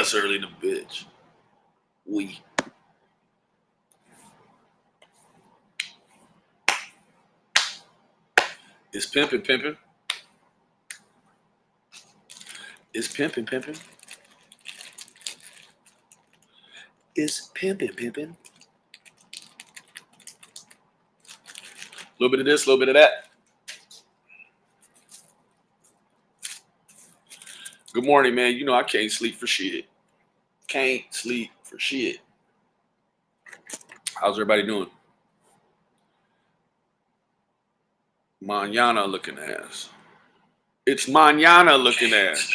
it's early to bitch. We. It's pimping. It's pimping. It's pimping. A little bit of this, a little bit of that. Good morning, man. You know I can't sleep for shit. Can't sleep for shit. How's everybody doing? Mañana looking ass. It's mañana looking ass.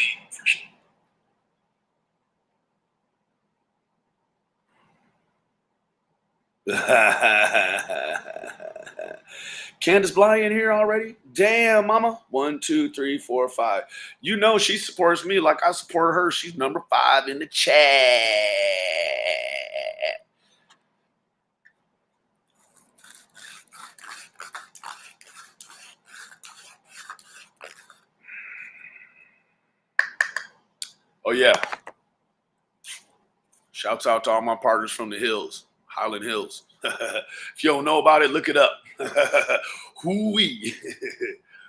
Candace Bly in here already? Damn, mama. 1, 2, 3, 4, 5. You know she supports me like I support her. She's number 5 in the chat. Oh, yeah. Shouts out to all my partners from the hills, Highland Hills. If you don't know about it, look it up. Hoo-wee.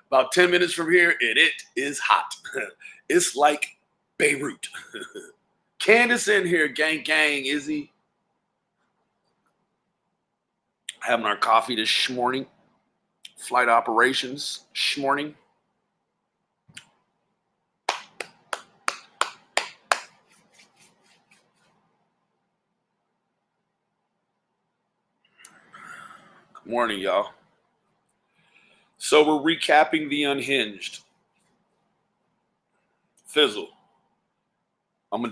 About 10 minutes from here, and it is hot. It's like Beirut. Candace in here, gang, Izzy. Having our coffee this morning. Flight operations this morning. Good morning, y'all. So we're recapping the Unhinged. Fizzle. I'm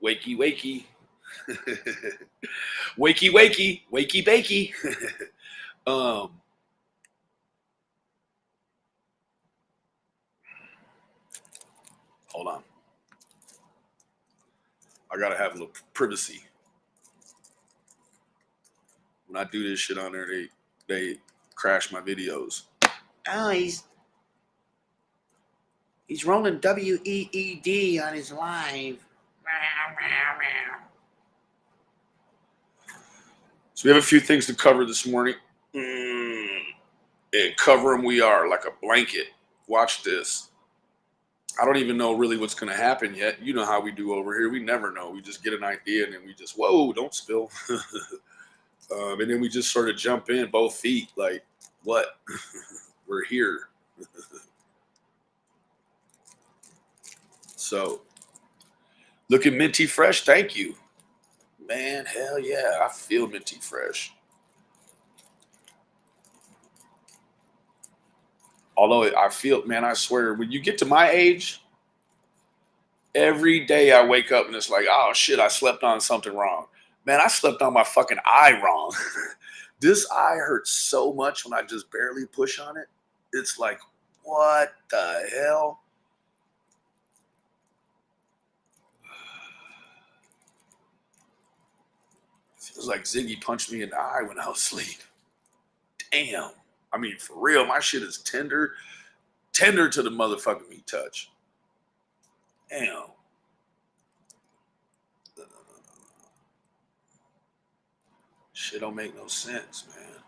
wakey. wakey bakey. Hold on. I gotta have a little privacy. When I do this shit on there, they crash my videos. Oh, he's rolling WEED on his live. So we have a few things to cover this morning. And cover them we are like a blanket. Watch this. I don't even know really what's going to happen yet. You know how we do over here. We never know. We just get an idea and then we just, whoa, don't spill. And then we just sort of jump in both feet like, what? We're here. So, looking minty fresh. Thank you. Man, hell yeah. I feel minty fresh. Although I feel, man, I swear, when you get to my age, every day I wake up and it's like, oh shit, I slept on something wrong. Man, I slept on my fucking eye wrong. This eye hurts so much when I just barely push on it. It's like, what the hell? It feels like Ziggy punched me in the eye when I was asleep. Damn. I mean, for real, my shit is tender to the motherfucking meat touch. Damn. Shit don't make no sense, man.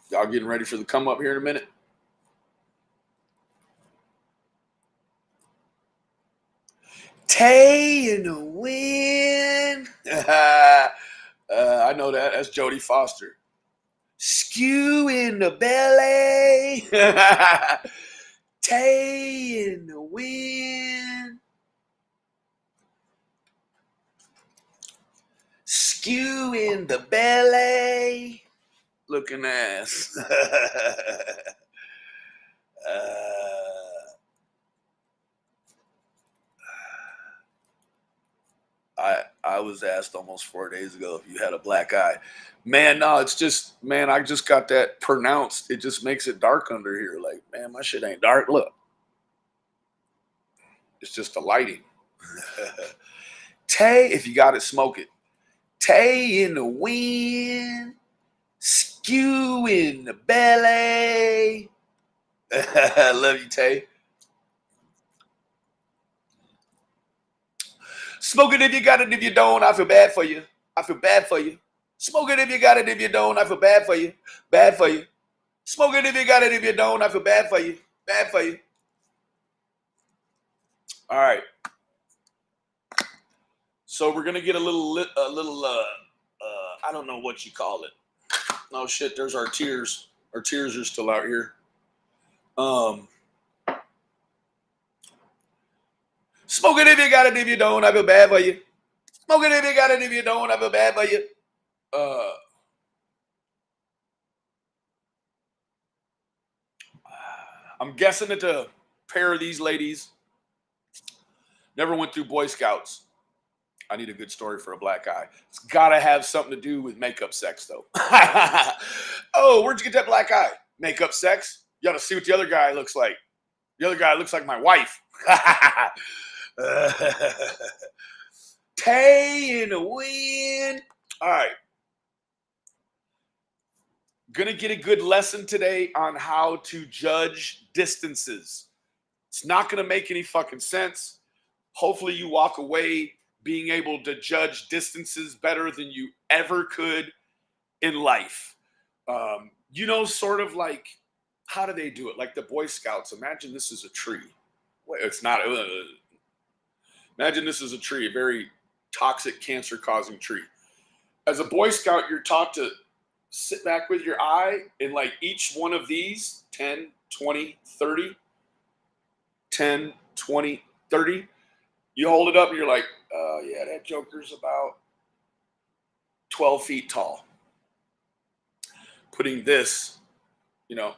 Y'all getting ready for the come up here in a minute? Tay in the wind. I know that. That's Jodie Foster. Skew in the belly. Tay in the wind. Skew in the belly. Looking ass. I was asked almost 4 days ago if you had a black eye. Man, no, it's just, man, I just got that pronounced. It just makes it dark under here. Like, man, my shit ain't dark. Look. It's just the lighting. Tay, if you got it, smoke it. Tay in the wind. Skew in the belly. I love you, Tay. Smoke it if you got it. If you don't, I feel bad for you. I feel bad for you. Smoke it if you got it. If you don't, I feel bad for you. Bad for you. Smoke it if you got it. If you don't, I feel bad for you. Bad for you. All right. So we're gonna get a little. I don't know what you call it. Oh shit! There's our tears. Our tears are still out here. Smoke it if you got it. If you don't, I feel bad for you. Smoke it if you got it. If you don't, I feel bad for you. I'm guessing that a pair of these ladies never went through Boy Scouts. I need a good story for a black eye. It's got to have something to do with makeup sex, though. Oh, where'd you get that black eye? Makeup sex? You ought to see what the other guy looks like. The other guy looks like my wife. Tay in the wind. All right. Gonna get a good lesson today on how to judge distances. It's not gonna make any fucking sense. Hopefully you walk away being able to judge distances better than you ever could in life. Sort of like, how do they do it? Like the Boy Scouts. Imagine this is a tree. Well, it's not. Imagine this is a tree, a very toxic, cancer-causing tree. As a Boy Scout, you're taught to sit back with your eye and like each one of these 10, 20, 30, 10, 20, 30. You hold it up and you're like, oh yeah, that joker's about 12 feet tall. Putting this, no,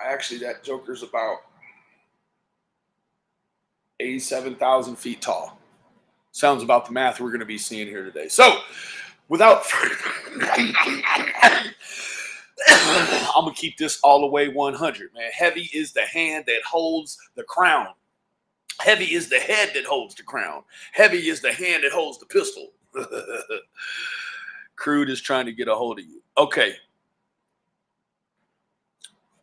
actually that joker's about 87,000 feet tall. Sounds about the math we're going to be seeing here today. So, without further, I'm going to keep this all the way 100, man. Heavy is the hand that holds the crown. Heavy is the head that holds the crown. Heavy is the hand that holds the pistol. Crude is trying to get a hold of you. Okay.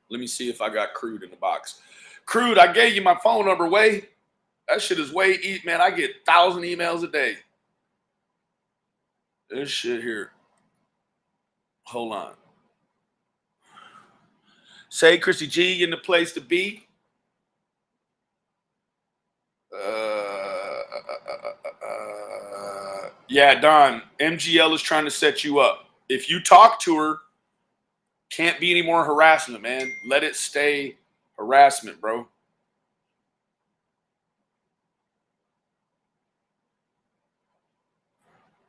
Let me see if I got Crude in the box. Crude, I gave you my phone number, Way. That shit is way, man, I get 1,000 emails a day. This shit here. Hold on. Say Chrissy G in the place to be. Yeah, Don, MGL is trying to set you up. If you talk to her, can't be any more harassment, man. Let it stay harassment, bro.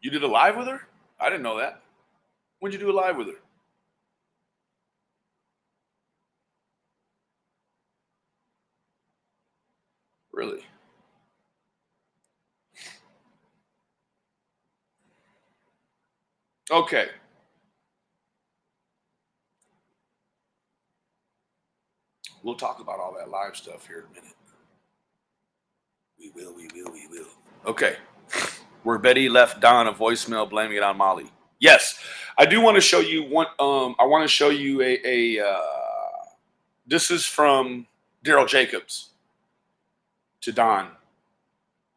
You did a live with her? I didn't know that. When'd you do a live with her? Really? Okay. We'll talk about all that live stuff here in a minute. We will. Okay. Where Betty left Don a voicemail blaming it on Molly. Yes. I do want to show you one. I want to show you this is from Daryl Jacobs to Don.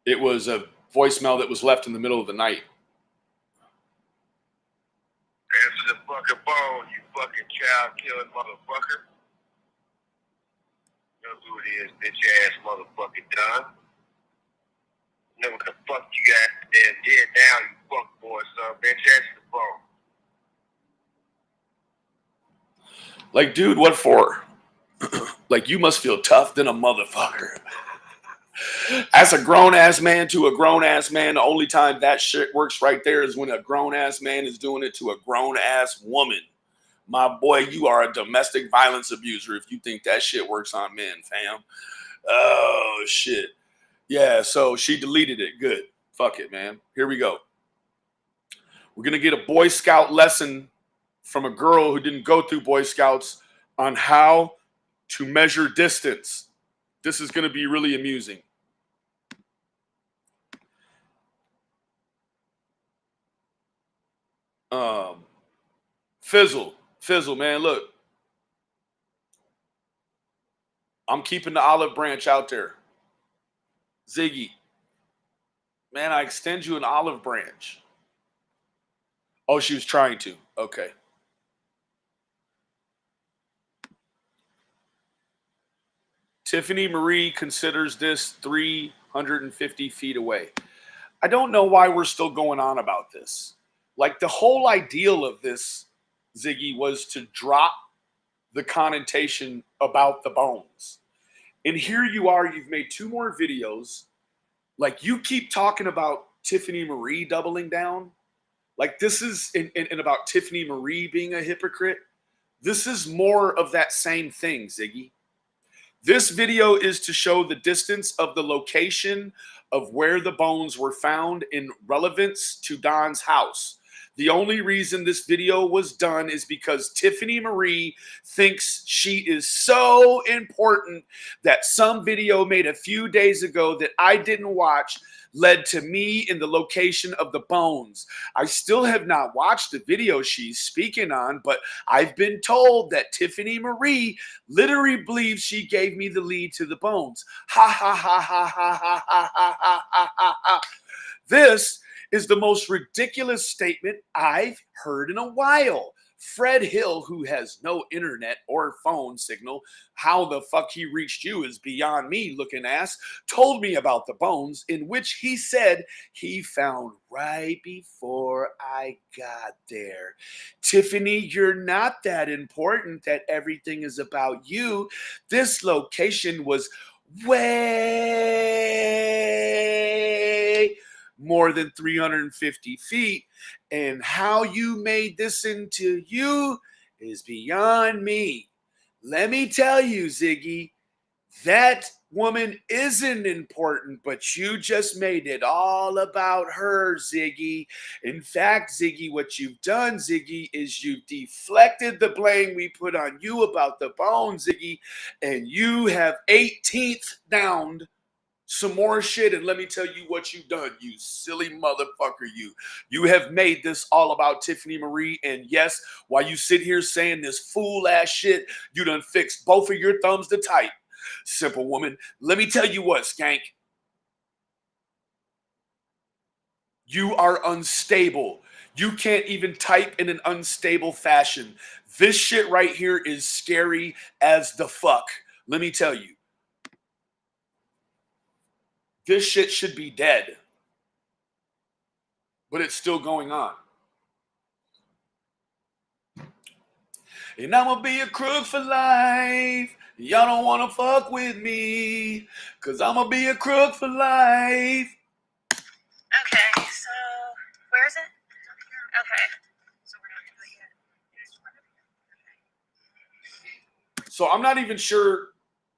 It was a voicemail that was left in the middle of the night. Answer the fucking phone, you fucking child killing motherfucker. You know who it is, bitch ass motherfucking Don. You know what the fuck you got there did now, you fuck boy, son. Bitch, answer the phone. Like, dude, what for? Like, you must feel tough than a motherfucker. As a grown-ass man to a grown-ass man, the only time that shit works right there is when a grown-ass man is doing it to a grown-ass woman. My boy, you are a domestic violence abuser if you think that shit works on men, fam. Oh, shit. Yeah, so she deleted it. Good. Fuck it, man. Here we go. We're going to get a Boy Scout lesson from a girl who didn't go through Boy Scouts on how to measure distance. This is going to be really amusing. Fizzle, man, look. I'm keeping the olive branch out there. Ziggy, Man, I extend you an olive branch. Oh, she was trying to. Okay. Tiffany Marie considers this 350 feet away. I don't know why we're still going on about this. Like, the whole ideal of this, Ziggy, was to drop the connotation about the bones. And here you are, you've made 2 more videos. Like, you keep talking about Tiffany Marie doubling down. Like, this is, and about Tiffany Marie being a hypocrite. This is more of that same thing, Ziggy. This video is to show the distance of the location of where the bones were found in relevance to Don's house. The only reason this video was done is because Tiffany Marie thinks she is so important that some video made a few days ago that I didn't watch led to me in the location of the bones. I still have not watched the video she's speaking on, but I've been told that Tiffany Marie literally believes she gave me the lead to the bones. Ha ha ha ha ha ha ha ha ha ha ha. This is the most ridiculous statement I've heard in a while. Fred Hill, who has no internet or phone signal, how the fuck he reached you is beyond me, looking ass, told me about the bones, in which he said he found right before I got there. Tiffany, you're not that important that everything is about you. This location was way more than 350 feet, and how you made this into you is beyond me. Let me tell you, Ziggy, that woman isn't important, but you just made it all about her, Ziggy. In fact, Ziggy, what you've done, Ziggy, is you've deflected the blame we put on you about the bones, Ziggy, and you have 18th downed some more shit. And let me tell you what you've done, you silly motherfucker. You have made this all about Tiffany Marie. And yes, while you sit here saying this fool ass shit, you done fixed both of your thumbs to type. Simple woman. Let me tell you what, skank. You are unstable. You can't even type in an unstable fashion. This shit right here is scary as the fuck. Let me tell you. This shit should be dead. But it's still going on. And I'm gonna be a crook for life. Y'all don't wanna fuck with me, cause I'm gonna be a crook for life. Okay, so where is it? Okay. So I'm not even sure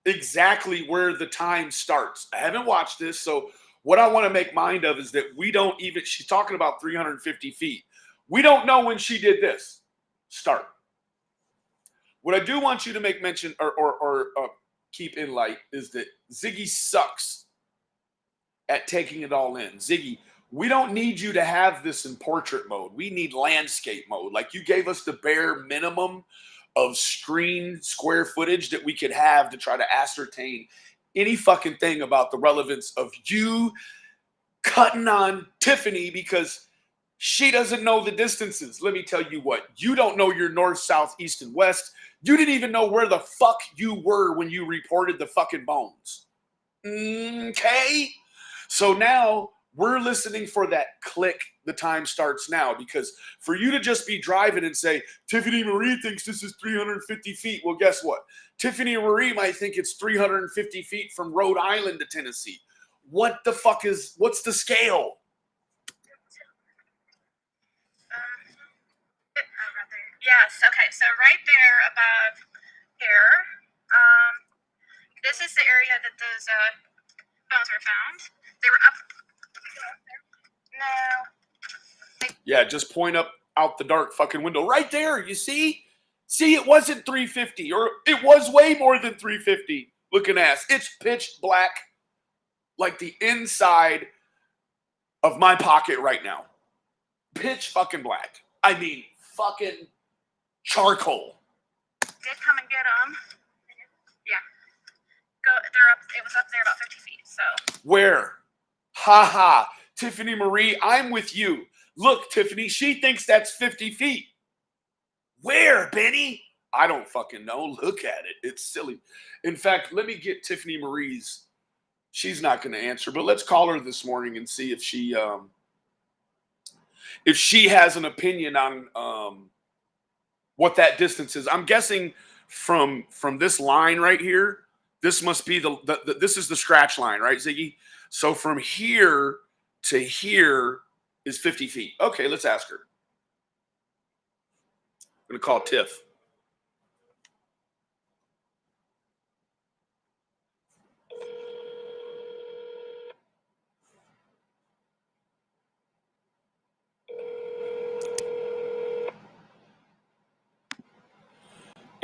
exactly where the time starts. I haven't watched this, so what I want to make mind of is that we don't even, she's talking about 350 feet. We don't know when she did this start. What I do want you to make mention or keep in light is that Ziggy sucks at taking it all in. Ziggy, we don't need you to have this in portrait mode. We need landscape mode. Like, you gave us the bare minimum of screen square footage that we could have to try to ascertain any fucking thing about the relevance of you cutting on Tiffany because she doesn't know the distances. Let me tell you what, you don't know your north, south, east, and west. You didn't even know where the fuck you were when you reported the fucking bones. Okay? So now we're listening for that click, the time starts now, because for you to just be driving and say, Tiffany Marie thinks this is 350 feet. Well, guess what? Tiffany Marie might think it's 350 feet from Rhode Island to Tennessee. What the fuck is, what's the scale? Yes, okay, so right there above here, this is the area that those bones were found. They were up there. No. Yeah, just point up out the dark fucking window. Right there, you see? See, it wasn't 350, or it was way more than 350 looking ass. It's pitch black like the inside of my pocket right now. Pitch fucking black. I mean, fucking charcoal. Did come and get them. Yeah. They're up. It was up there about 50 feet. So. Where? Ha ha. Tiffany Marie, I'm with you. Look, Tiffany, she thinks that's 50 feet. Where, Benny? I don't fucking know. Look at it. It's silly. In fact, let me get Tiffany Marie's. She's not going to answer, but let's call her this morning and see if she has an opinion on what that distance is. I'm guessing from this line right here, this must be this is the scratch line, right, Ziggy? So from here to here is 50 feet. Okay, let's ask her. I'm going to call Tiff.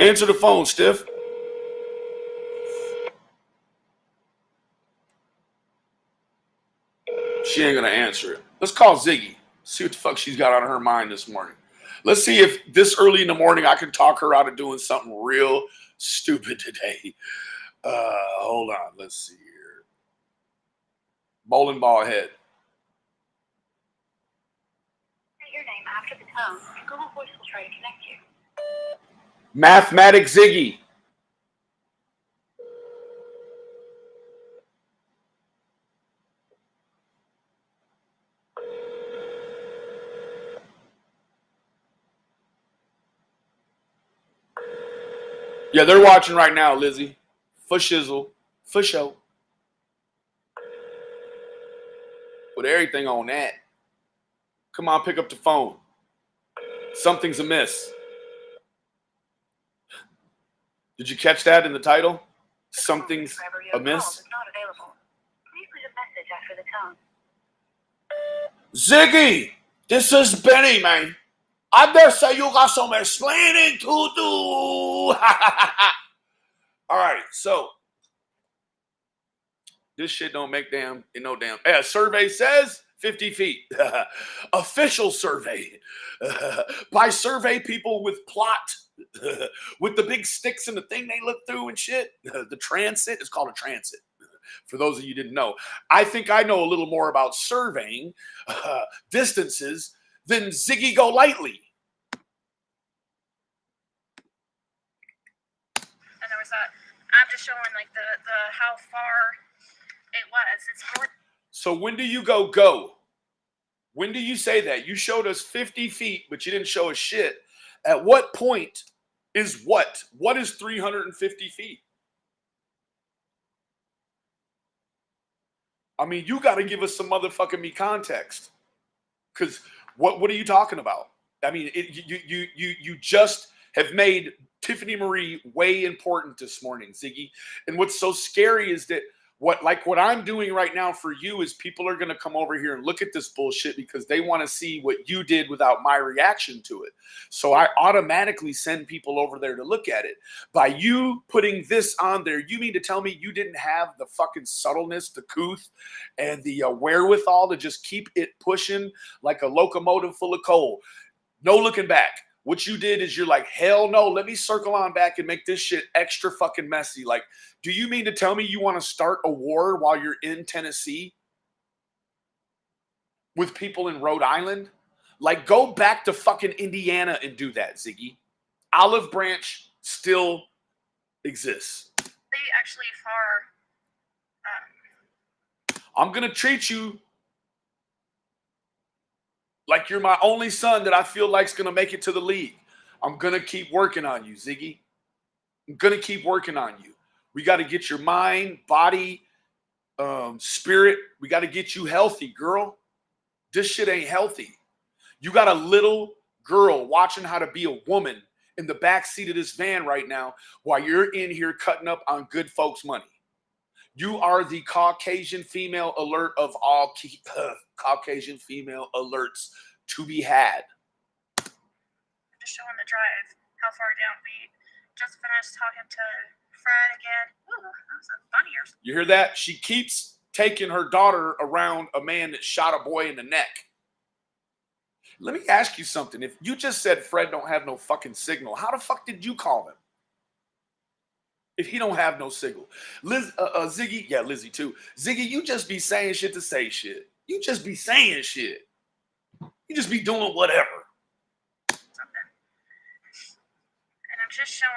Answer the phone, Stiff. She ain't gonna answer it. Let's call Ziggy. See what the fuck she's got on her mind this morning. Let's see if this early in the morning I can talk her out of doing something real stupid today. Hold on. Let's see here. Bowling ball head. Say your name after the tone, and Google Voice will try to connect you. Mathematic Ziggy. Yeah, they're watching right now, Lizzie. For shizzle. For show. With everything on that. Come on, pick up the phone. Something's amiss. Did you catch that in the title? Something's amiss. Not available. Please leave a message after the tone. Ziggy, this is Benny, man. I dare say you got some explaining to do. All right, so this shit don't make no damn. A survey says 50 feet. Official survey. By survey people with plot, with the big sticks and the thing they look through and shit. The transit is called a transit. For those of you who didn't know, I think I know a little more about surveying distances than Ziggy Go Lightly. And there was that. I'm just showing like the how far it was. It's more. So when do you go? When do you say that? You showed us 50 feet, but you didn't show us shit. At what point is what? What is 350 feet? I mean, you got to give us some motherfucking me context. Because what are you talking about? I mean, you just have made Tiffany Marie way important this morning, Ziggy. And what's so scary is that what I'm doing right now for you is people are going to come over here and look at this bullshit because they want to see what you did without my reaction to it. So I automatically send people over there to look at it. By you putting this on there, you mean to tell me you didn't have the fucking subtleness, the couth, and the wherewithal to just keep it pushing like a locomotive full of coal? No looking back. What you did is you're like, hell no, let me circle on back and make this shit extra fucking messy. Like, do you mean to tell me you want to start a war while you're in Tennessee with people in Rhode Island? Like, go back to fucking Indiana and do that, Ziggy. Olive Branch still exists. They actually far. I'm going to treat you like you're my only son that I feel like is going to make it to the league. I'm going to keep working on you, Ziggy. I'm going to keep working on you. We got to get your mind, body, spirit. We got to get you healthy, girl. This shit ain't healthy. You got a little girl watching how to be a woman in the backseat of this van right now while you're in here cutting up on good folks' money. You are the Caucasian female alert of all Caucasian female alerts to be had. I'm just showing the drive, how far down we just finished talking to Fred again. Ooh, that was a funnier. You hear that? She keeps taking her daughter around a man that shot a boy in the neck. Let me ask you something. If you just said Fred don't have no fucking signal, how the fuck did you call him? If he don't have no signal. Ziggy, yeah, Lizzie too. Ziggy, you just be saying shit to say shit. You just be saying shit. You just be doing whatever. Something. And I'm just showing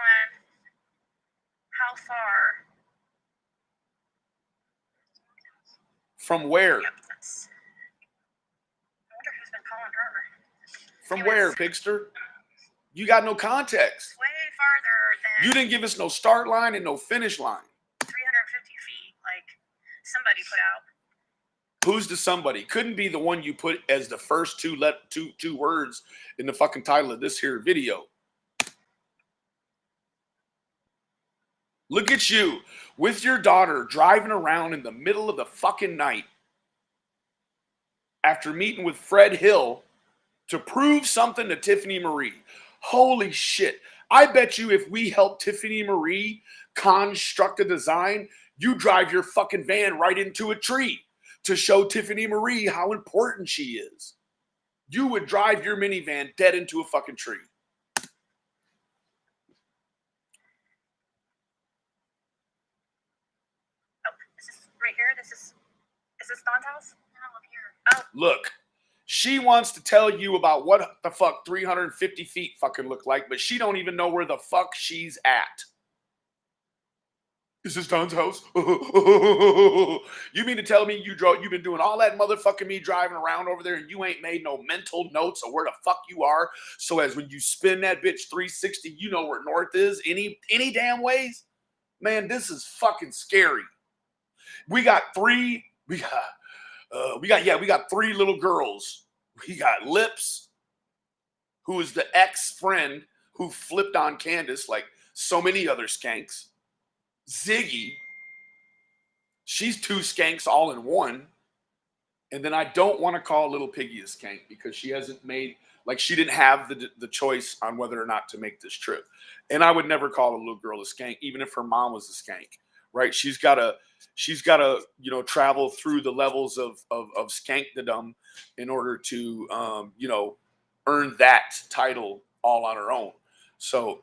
how far. From where? Yep, that's. I wonder who's been calling her. From where, Pigster? You got no context. Way farther than. You didn't give us no start line and no finish line. 350 feet, like somebody put out. Who's the somebody? Couldn't be the one you put as the first two words in the fucking title of this here video. Look at you with your daughter driving around in the middle of the fucking night after meeting with Fred Hill to prove something to Tiffany Marie. Holy shit. I bet you if we help Tiffany Marie construct a design, you drive your fucking van right into a tree to show Tiffany Marie how important she is. You would drive your minivan dead into a fucking tree. Oh, is this right here? Is this Don's house? No, up here. Oh. Look, she wants to tell you about what the fuck 350 feet fucking look like, but she don't even know where the fuck she's at. Is this Don's house? You mean to tell me you've been doing all that motherfucking me driving around over there and you ain't made no mental notes of where the fuck you are? So as when you spin that bitch 360, you know where north is any damn ways? Man, this is fucking scary. We got three little girls. We got Lips, who is the ex-friend who flipped on Candace like so many other skanks. Ziggy, she's two skanks all in one. And then I don't want to call little Piggy a skank because she hasn't made, like she didn't have the choice on whether or not to make this trip. And I would never call a little girl a skank, even if her mom was a skank, right? She's got to, travel through the levels of skankdom in order to, earn that title all on her own. So,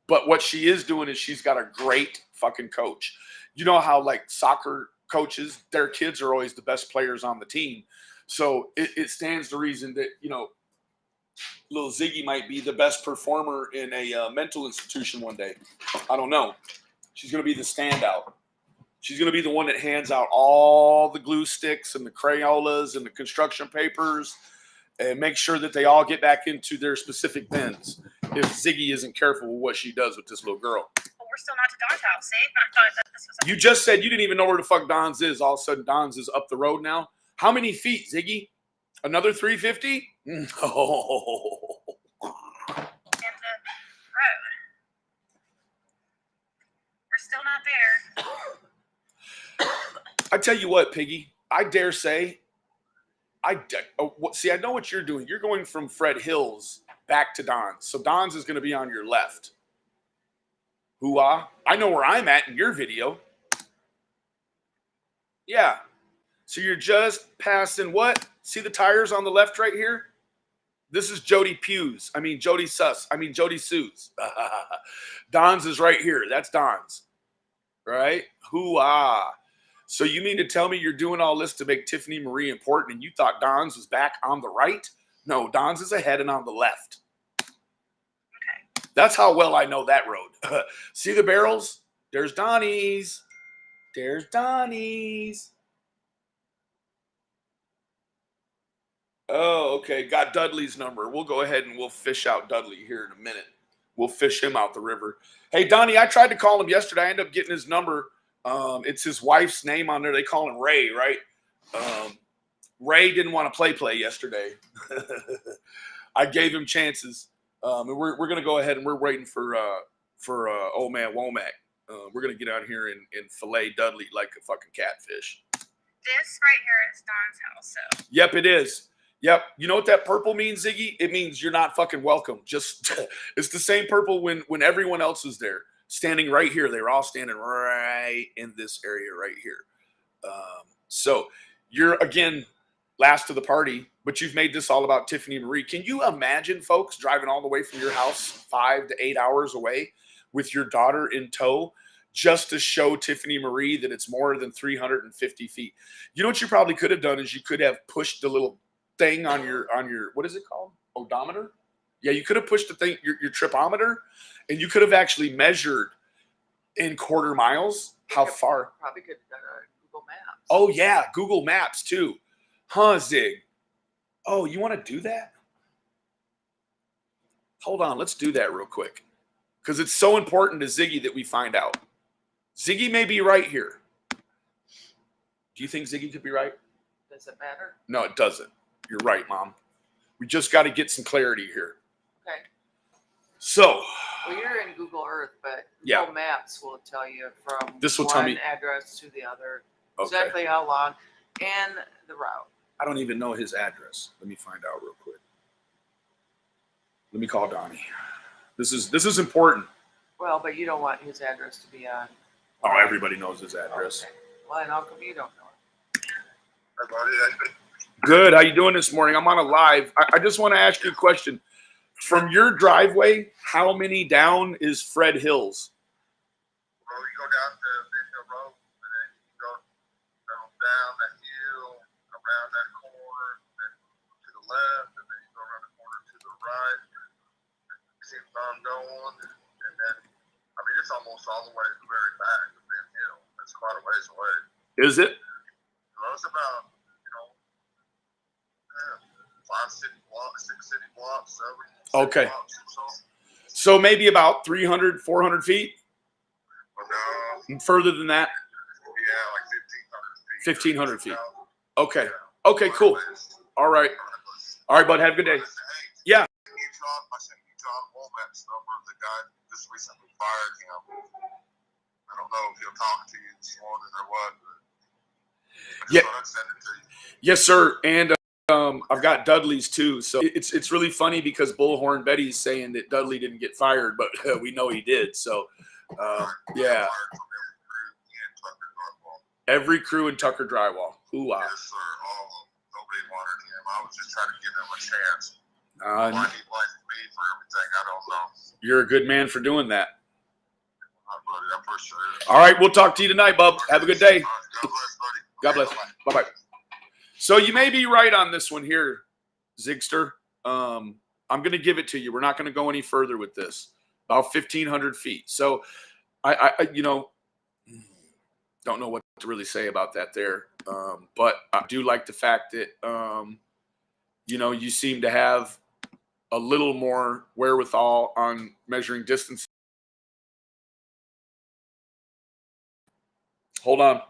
but what she is doing is she's got a great fucking coach. You know how like soccer coaches, their kids are always the best players on the team. So it stands to reason that, little Ziggy might be the best performer in a mental institution one day. I don't know. She's going to be the standout. She's going to be the one that hands out all the glue sticks and the Crayolas and the construction papers and make sure that they all get back into their specific bins if Ziggy isn't careful with what she does with this little girl. Well, we're still not to Don's house, eh? I thought that this was... You just said you didn't even know where the fuck Don's is. All of a sudden, Don's is up the road now. How many feet, Ziggy? Another 350? No. And the road. We're still not there. I tell you what, Piggy, I dare say, I know what you're doing. You're going from Fred Hill's back to Don's. So Don's is going to be on your left. Hoo-ah. I know where I'm at in your video. Yeah. So you're just passing what? See the tires on the left right here? This is Jody Sue's. Don's is right here. That's Don's. Right? Hoo-ah. So you mean to tell me you're doing all this to make Tiffany Marie important and you thought Don's was back on the right? No, Don's is ahead and on the left. Okay. That's how well I know that road. See the barrels? There's Donnie's. There's Donnie's. Oh, okay. Got Dudley's number. We'll go ahead and we'll fish out Dudley here in a minute. We'll fish him out the river. Hey, Donnie, I tried to call him yesterday. I ended up getting his number. It's his wife's name on there. They call him Ray, right? Ray didn't want to play yesterday. I gave him chances. And we're going to go ahead and we're waiting for old man Womack. We're going to get out here and fillet Dudley like a fucking catfish. This right here is Don's house, so. Yep, it is. Yep. You know what that purple means, Ziggy? It means you're not fucking welcome. Just it's the same purple when everyone else is there. Standing right here. They were all standing right in this area right here. So you're, again, last to the party, but you've made this all about Tiffany Marie. Can you imagine, folks, driving all the way from your house 5 to 8 hours away with your daughter in tow just to show Tiffany Marie that it's more than 350 feet. You know what you probably could have done is you could have pushed the little thing on your what is it called? Odometer? Yeah, you could have pushed the thing, your tripometer, and you could have actually measured in quarter miles how far. Probably could have done a Google Maps. Oh yeah, Google Maps too. Huh, Zig? Oh, you want to do that? Hold on, let's do that real quick. Because it's so important to Ziggy that we find out. Ziggy may be right here. Do you think Ziggy could be right? Does it matter? No, it doesn't. You're right, Mom. We just got to get some clarity here. Okay. So. Well, you're in Google Earth, but Yeah. Google Maps will tell you from This will one tell me address to the other, okay. exactly how long and the route. I don't even know his address. Let me find out real quick. Let me call Donnie. This is important. Well, but you don't want his address to be on. Oh, everybody knows his address. Okay. Well, and how come you don't know it? Good. How you doing this morning? I'm on a live. I just want to ask you a question. From your driveway, how many down is Fred Hills? Well, you go down to Bishop Road, and then you go down that hill, around that corner, then to the left, and then you go around the corner to the right. Keep on going, and then, I mean, it's almost all the way to the very back of Ben Hill. That's quite a ways away. Is it? So it's about, 5 city blocks, 6 city blocks, 7 Okay. city blocks or so. So maybe about 300, 400 feet? But no, Further than that? yeah, like 1,500 feet. 1,500 feet. Okay. Okay, cool. All right. All right, bud. Have a good day. Yeah. I sent you John Womack's number. The guy just recently fired him. I don't know if he'll talk to you this morning or what. But Yeah. I'd send it to you. Yes, sir. And I've got Dudley's too. So it's really funny because Bullhorn Betty's saying that Dudley didn't get fired, but we know he did. So yeah. Every crew in Tucker Drywall. Hoo-ah. Yes, sir. All of them. Nobody wanted him. I was just trying to give him a chance. Why he liked me for everything, I don't know. You're a good man for doing that. Buddy, I appreciate it. All right, we'll talk to you tonight, bub. Have a good day. God bless, buddy. God bless. Bye-bye. So you may be right on this one here, Zigster. I'm going to give it to you. We're not going to go any further with this. About 1,500 feet. So I don't know what to really say about that there. But I do like the fact that, you seem to have a little more wherewithal on measuring distance. Hold on.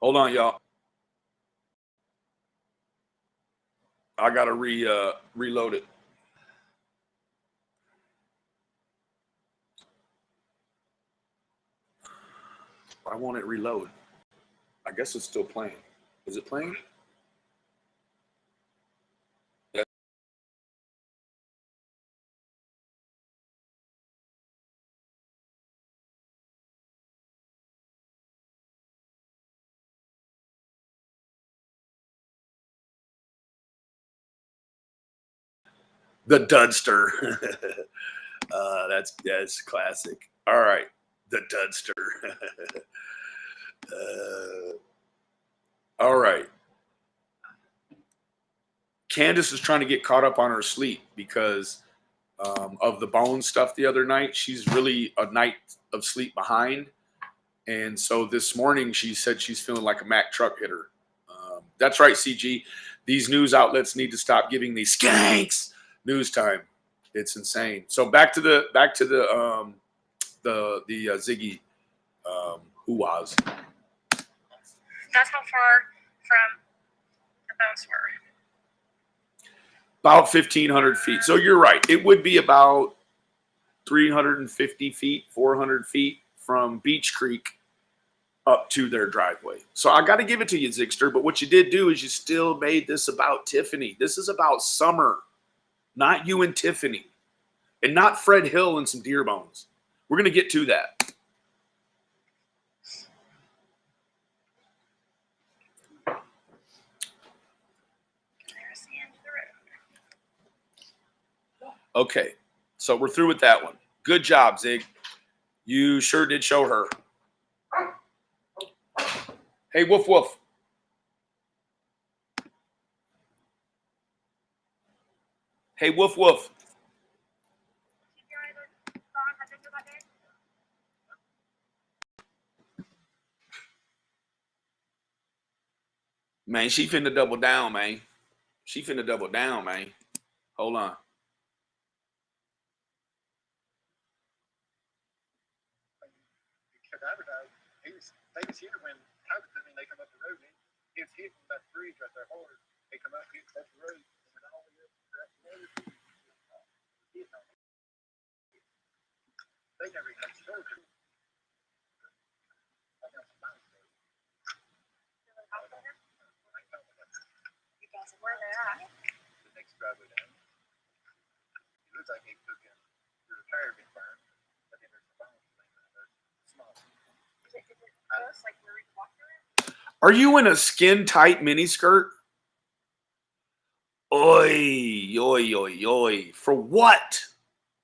Hold on, y'all. I gotta reload it. Why won't it reload? I guess it's still playing. Is it playing? The Dudster. That's classic. All right, the Dudster. All right. Candace is trying to get caught up on her sleep because of the bone stuff the other night. She's really a night of sleep behind. And so this morning she said she's feeling like a Mack truck hitter. That's right, CG. These news outlets need to stop giving these skanks news time. It's insane. So back to the Ziggy hoo-ahs. That's how far from the bones were. About 1,500 feet. So you're right. It would be about 350 feet, 400 feet from Beach Creek up to their driveway. So I got to give it to you, Zigster. But what you did do is you still made this about Tiffany. This is about Summer, not you and Tiffany, and not Fred Hill and some deer bones. We're going to get to that. Okay, so we're through with that one. Good job, Zig. You sure did show her. Hey, woof woof. Hey, woof woof. Man, she finna double down, man. She finna double down, man. Hold on. They was here when they come up the road. He was hitting that bridge right there hard. They come up, hit up the road, and went all the way up to that road. They never even showed him. Where they're at. The next driveway down. It looks like they took him. There's a tire being burned, but then there's a bone laying there. Small. Is it close, like where we walked through it? Are you in a skin tight miniskirt? Oi, oi, oi, oi. For what?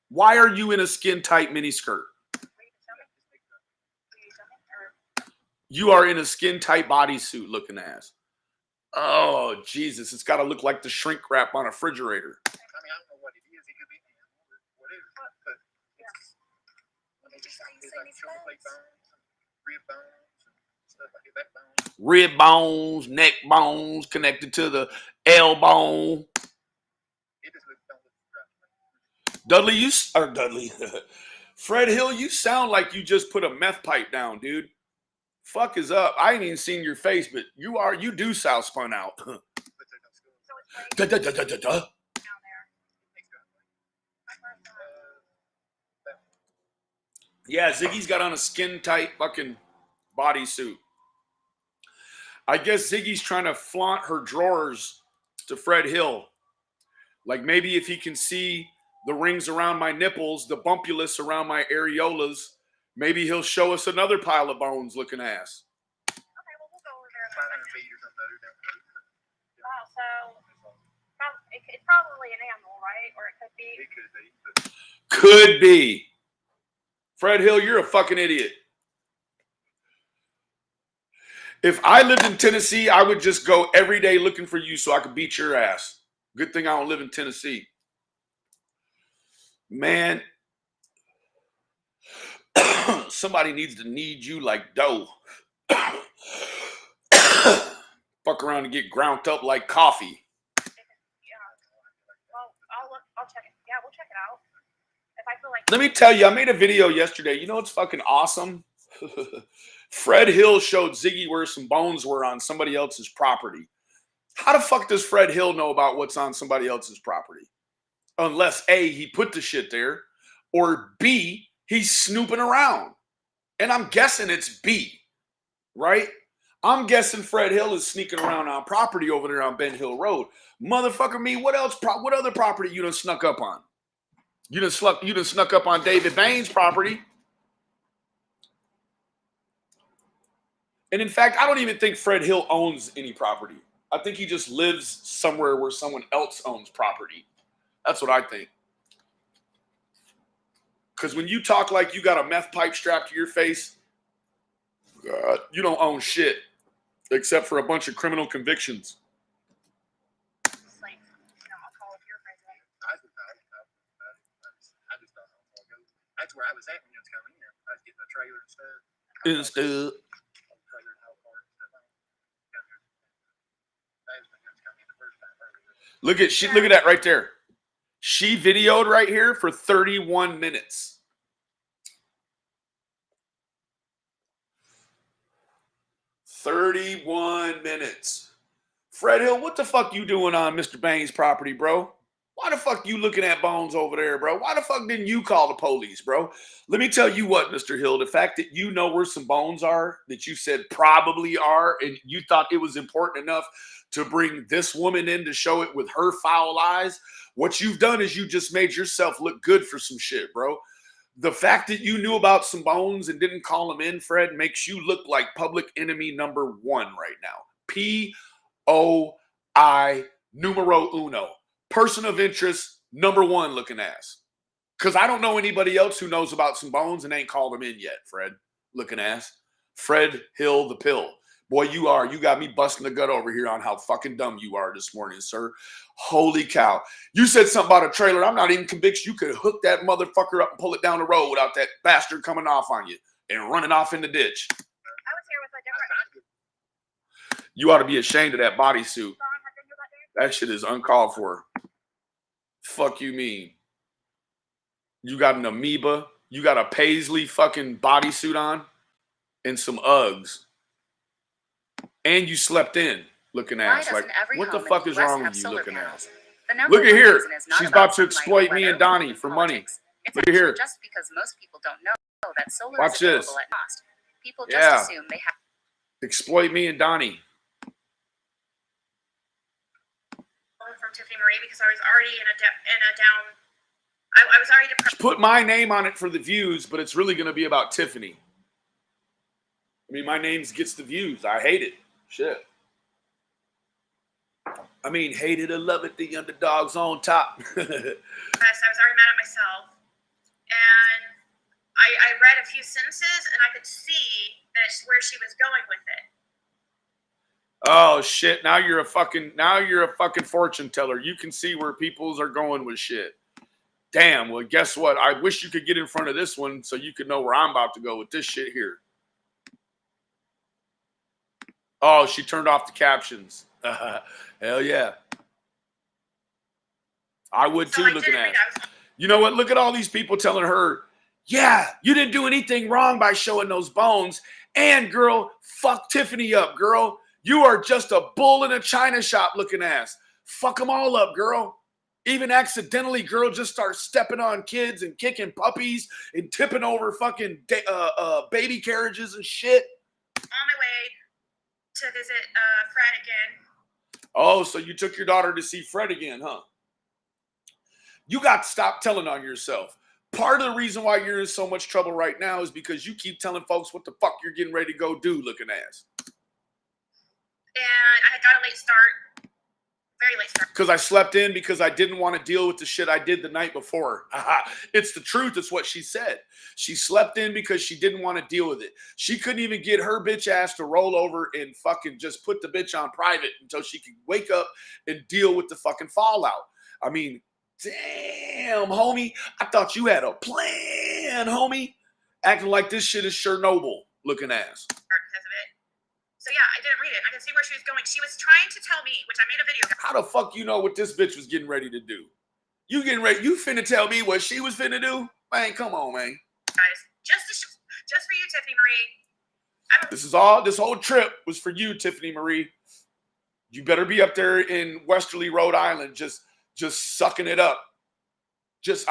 Why are you in a skin tight miniskirt? You are in a skin tight bodysuit looking ass. Oh, Jesus. It's got to look like the shrink wrap on a refrigerator. I mean, I don't know what it is. It could be whatever. But it's like shoulder blade bones, rib bones, and stuff like that. Bones. Rib bones, neck bones connected to the elbow. It just looks right. Dudley. Fred Hill, you sound like you just put a meth pipe down, dude. Fuck is up. I ain't even seen your face, but you do South spun out. So it's like Duh. down there. Yeah, Ziggy's got on a skin tight fucking bodysuit. I guess Ziggy's trying to flaunt her drawers to Fred Hill. Like maybe if he can see the rings around my nipples, the bumpulus around my areolas, maybe he'll show us another pile of bones looking ass. Okay, well, we'll go over there in a 500 second. feet or something. Oh, so it's probably an animal, right? Or it could be. It could be. Could be. Fred Hill, you're a fucking idiot. If I lived in Tennessee, I would just go every day looking for you so I could beat your ass. Good thing I don't live in Tennessee. Man, somebody needs to knead you like dough. Fuck around and get ground up like coffee. Yeah. Well, I'll check it. Yeah, we'll check it out. If I feel like. Let me tell you, I made a video yesterday. You know what's fucking awesome? Fred Hill showed Ziggy where some bones were on somebody else's property. How the fuck does Fred Hill know about what's on somebody else's property? Unless A, he put the shit there, or B, he's snooping around. And I'm guessing it's B, right? I'm guessing Fred Hill is sneaking around on property over there on Ben Hill Road. Motherfucker me, what else? What other property you done snuck up on? You done snuck up on David Bain's property. And in fact, I don't even think Fred Hill owns any property. I think he just lives somewhere where someone else owns property. That's what I think. Because when you talk like you got a meth pipe strapped to your face, you don't own shit except for a bunch of criminal convictions. It's like, I'll call up your friend. I just don't know. That's where I was at when you was coming in. I was getting a trailer and stuff. Look at that right there. She videoed right here for 31 minutes. Fred Hill, what the fuck you doing on Mr. Bain's property, bro? Why the fuck you looking at bones over there, bro? Why the fuck didn't you call the police, bro? Let me tell you what, Mr. Hill, the fact that you know where some bones are, that you said probably are, and you thought it was important enough to bring this woman in to show it with her foul eyes, what you've done is you just made yourself look good for some shit, bro. The fact that you knew about some bones and didn't call them in, Fred, makes you look like public enemy number 1 right now. POI numero uno. Person of interest Number one looking ass. Because I don't know anybody else who knows about some bones and ain't called them in yet, Fred. Looking ass. Fred Hill the Pill. Boy, you got me busting the gut over here on how fucking dumb you are this morning, sir. Holy cow. You said something about a trailer. I'm not even convinced you could hook that motherfucker up and pull it down the road without that bastard coming off on you and running off in the ditch. I was here with a different. You ought to be ashamed of that bodysuit. That shit is uncalled for. Fuck you mean? You got an amoeba. You got a paisley fucking bodysuit on and some Uggs. And you slept in looking ass. Like, what the fuck is wrong with you looking ass? Look at here. She's about to exploit me and Donnie for money. Look at here. Just because most people don't know that solar Watch is available this. at cost. People just assume they have. Exploit me and Donnie. From Tiffany Marie because I was already in a down. I was already depressed. Put my name on it for the views, but it's really going to be about Tiffany. I mean, my name gets the views. I hate it. Shit. I mean, hate it or love it, the underdog's on top. I was already mad at myself, and I read a few sentences, and I could see that's where she was going with it. Oh shit! Now you're a fucking fortune teller. You can see where peoples are going with shit. Damn. Well, guess what? I wish you could get in front of this one so you could know where I'm about to go with this shit here. Oh, she turned off the captions. Hell yeah. I would too, looking at it. You know what? Look at all these people telling her, yeah, you didn't do anything wrong by showing those bones. And girl, fuck Tiffany up, girl. You are just a bull in a china shop looking ass. Fuck them all up, girl. Even accidentally, girl, just start stepping on kids and kicking puppies and tipping over fucking baby carriages and shit. On my way to visit Fred again. Oh, so you took your daughter to see Fred again, huh? You got to stop telling on yourself. Part of the reason why you're in so much trouble right now is because you keep telling folks what the fuck you're getting ready to go do looking ass. And I had got a late start. Very late start. Because I slept in because I didn't want to deal with the shit I did the night before. It's the truth. It's what she said. She slept in because she didn't want to deal with it. She couldn't even get her bitch ass to roll over and fucking just put the bitch on private until she could wake up and deal with the fucking fallout. I mean, damn, homie. I thought you had a plan, homie. Acting like this shit is Chernobyl looking ass. Because of it. So yeah, I didn't read it. I could see where she was going. She was trying to tell me, which I made a video. How the fuck you know what this bitch was getting ready to do? You getting ready? You finna tell me what she was finna do? Man, come on, man. Guys, just for you, Tiffany Marie. This whole trip was for you, Tiffany Marie. You better be up there in Westerly, Rhode Island, just sucking it up. Just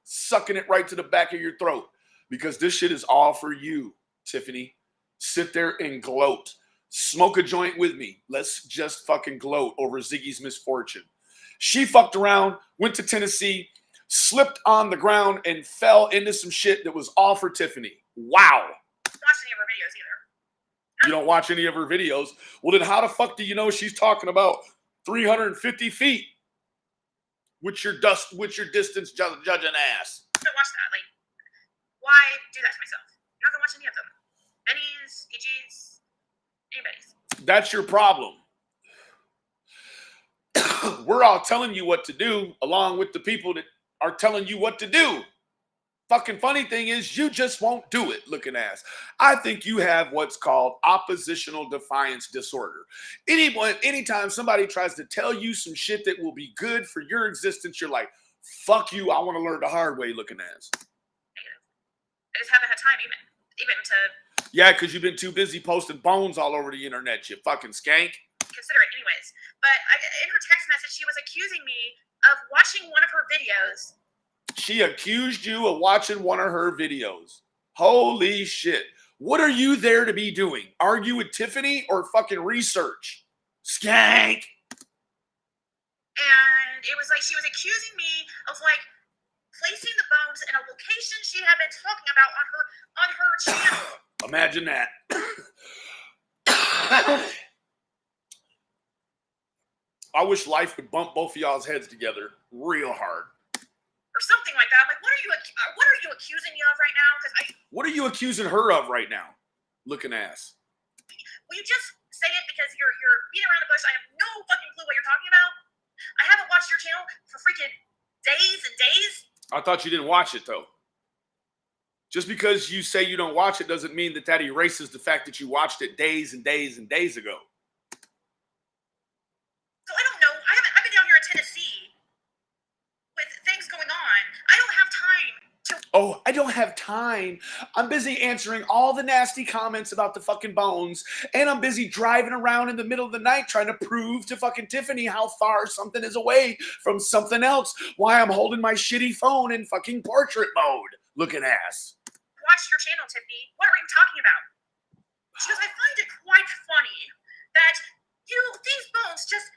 sucking it right to the back of your throat. Because this shit is all for you, Tiffany. Sit there and gloat. Smoke a joint with me. Let's just fucking gloat over Ziggy's misfortune. She fucked around, went to Tennessee, slipped on the ground, and fell into some shit that was all for Tiffany. Wow. I don't watch any of her videos either. You don't watch any of her videos? Well, then how the fuck do you know she's talking about 350 feet with your distance judging ass? I don't watch that. Like, why do that to myself? I'm not gonna watch any of them. Benny's, EG's, anybody's. That's your problem. We're all telling you what to do, along with the people that are telling you what to do. Fucking funny thing is, you just won't do it, looking ass. I think you have what's called oppositional defiance disorder. Anytime somebody tries to tell you some shit that will be good for your existence, you're like, fuck you, I want to learn the hard way, looking ass. Negative. I just haven't had time even to... Yeah, because you've been too busy posting bones all over the internet, you fucking skank. Consider it anyways. But in her text message, she was accusing me of watching one of her videos. She accused you of watching one of her videos. Holy shit. What are you there to be doing? Argue with Tiffany or fucking research? Skank. And it was like she was accusing me of like placing the bones in a location she had been talking about on her channel. Imagine that. I wish life would bump both of y'all's heads together real hard. or something like that. I'm like, what are you accusing me of right now? Because What are you accusing her of right now? Looking ass. will you just say it because you're beating around the bush? I have no fucking clue what you're talking about. I haven't watched your channel for freaking days and days. I thought you didn't watch it though. Just because you say you don't watch it doesn't mean that that erases the fact that you watched it days and days and days ago. So I don't know. I've been down here in Tennessee with things going on. I don't have time to. Oh, I don't have time. I'm busy answering all the nasty comments about the fucking bones, and I'm busy driving around in the middle of the night trying to prove to fucking Tiffany how far something is away from something else, why I'm holding my shitty phone in fucking portrait mode. Looking ass. Watch your channel, Tiffany. What are you talking about? She goes, I find it quite funny that these bones just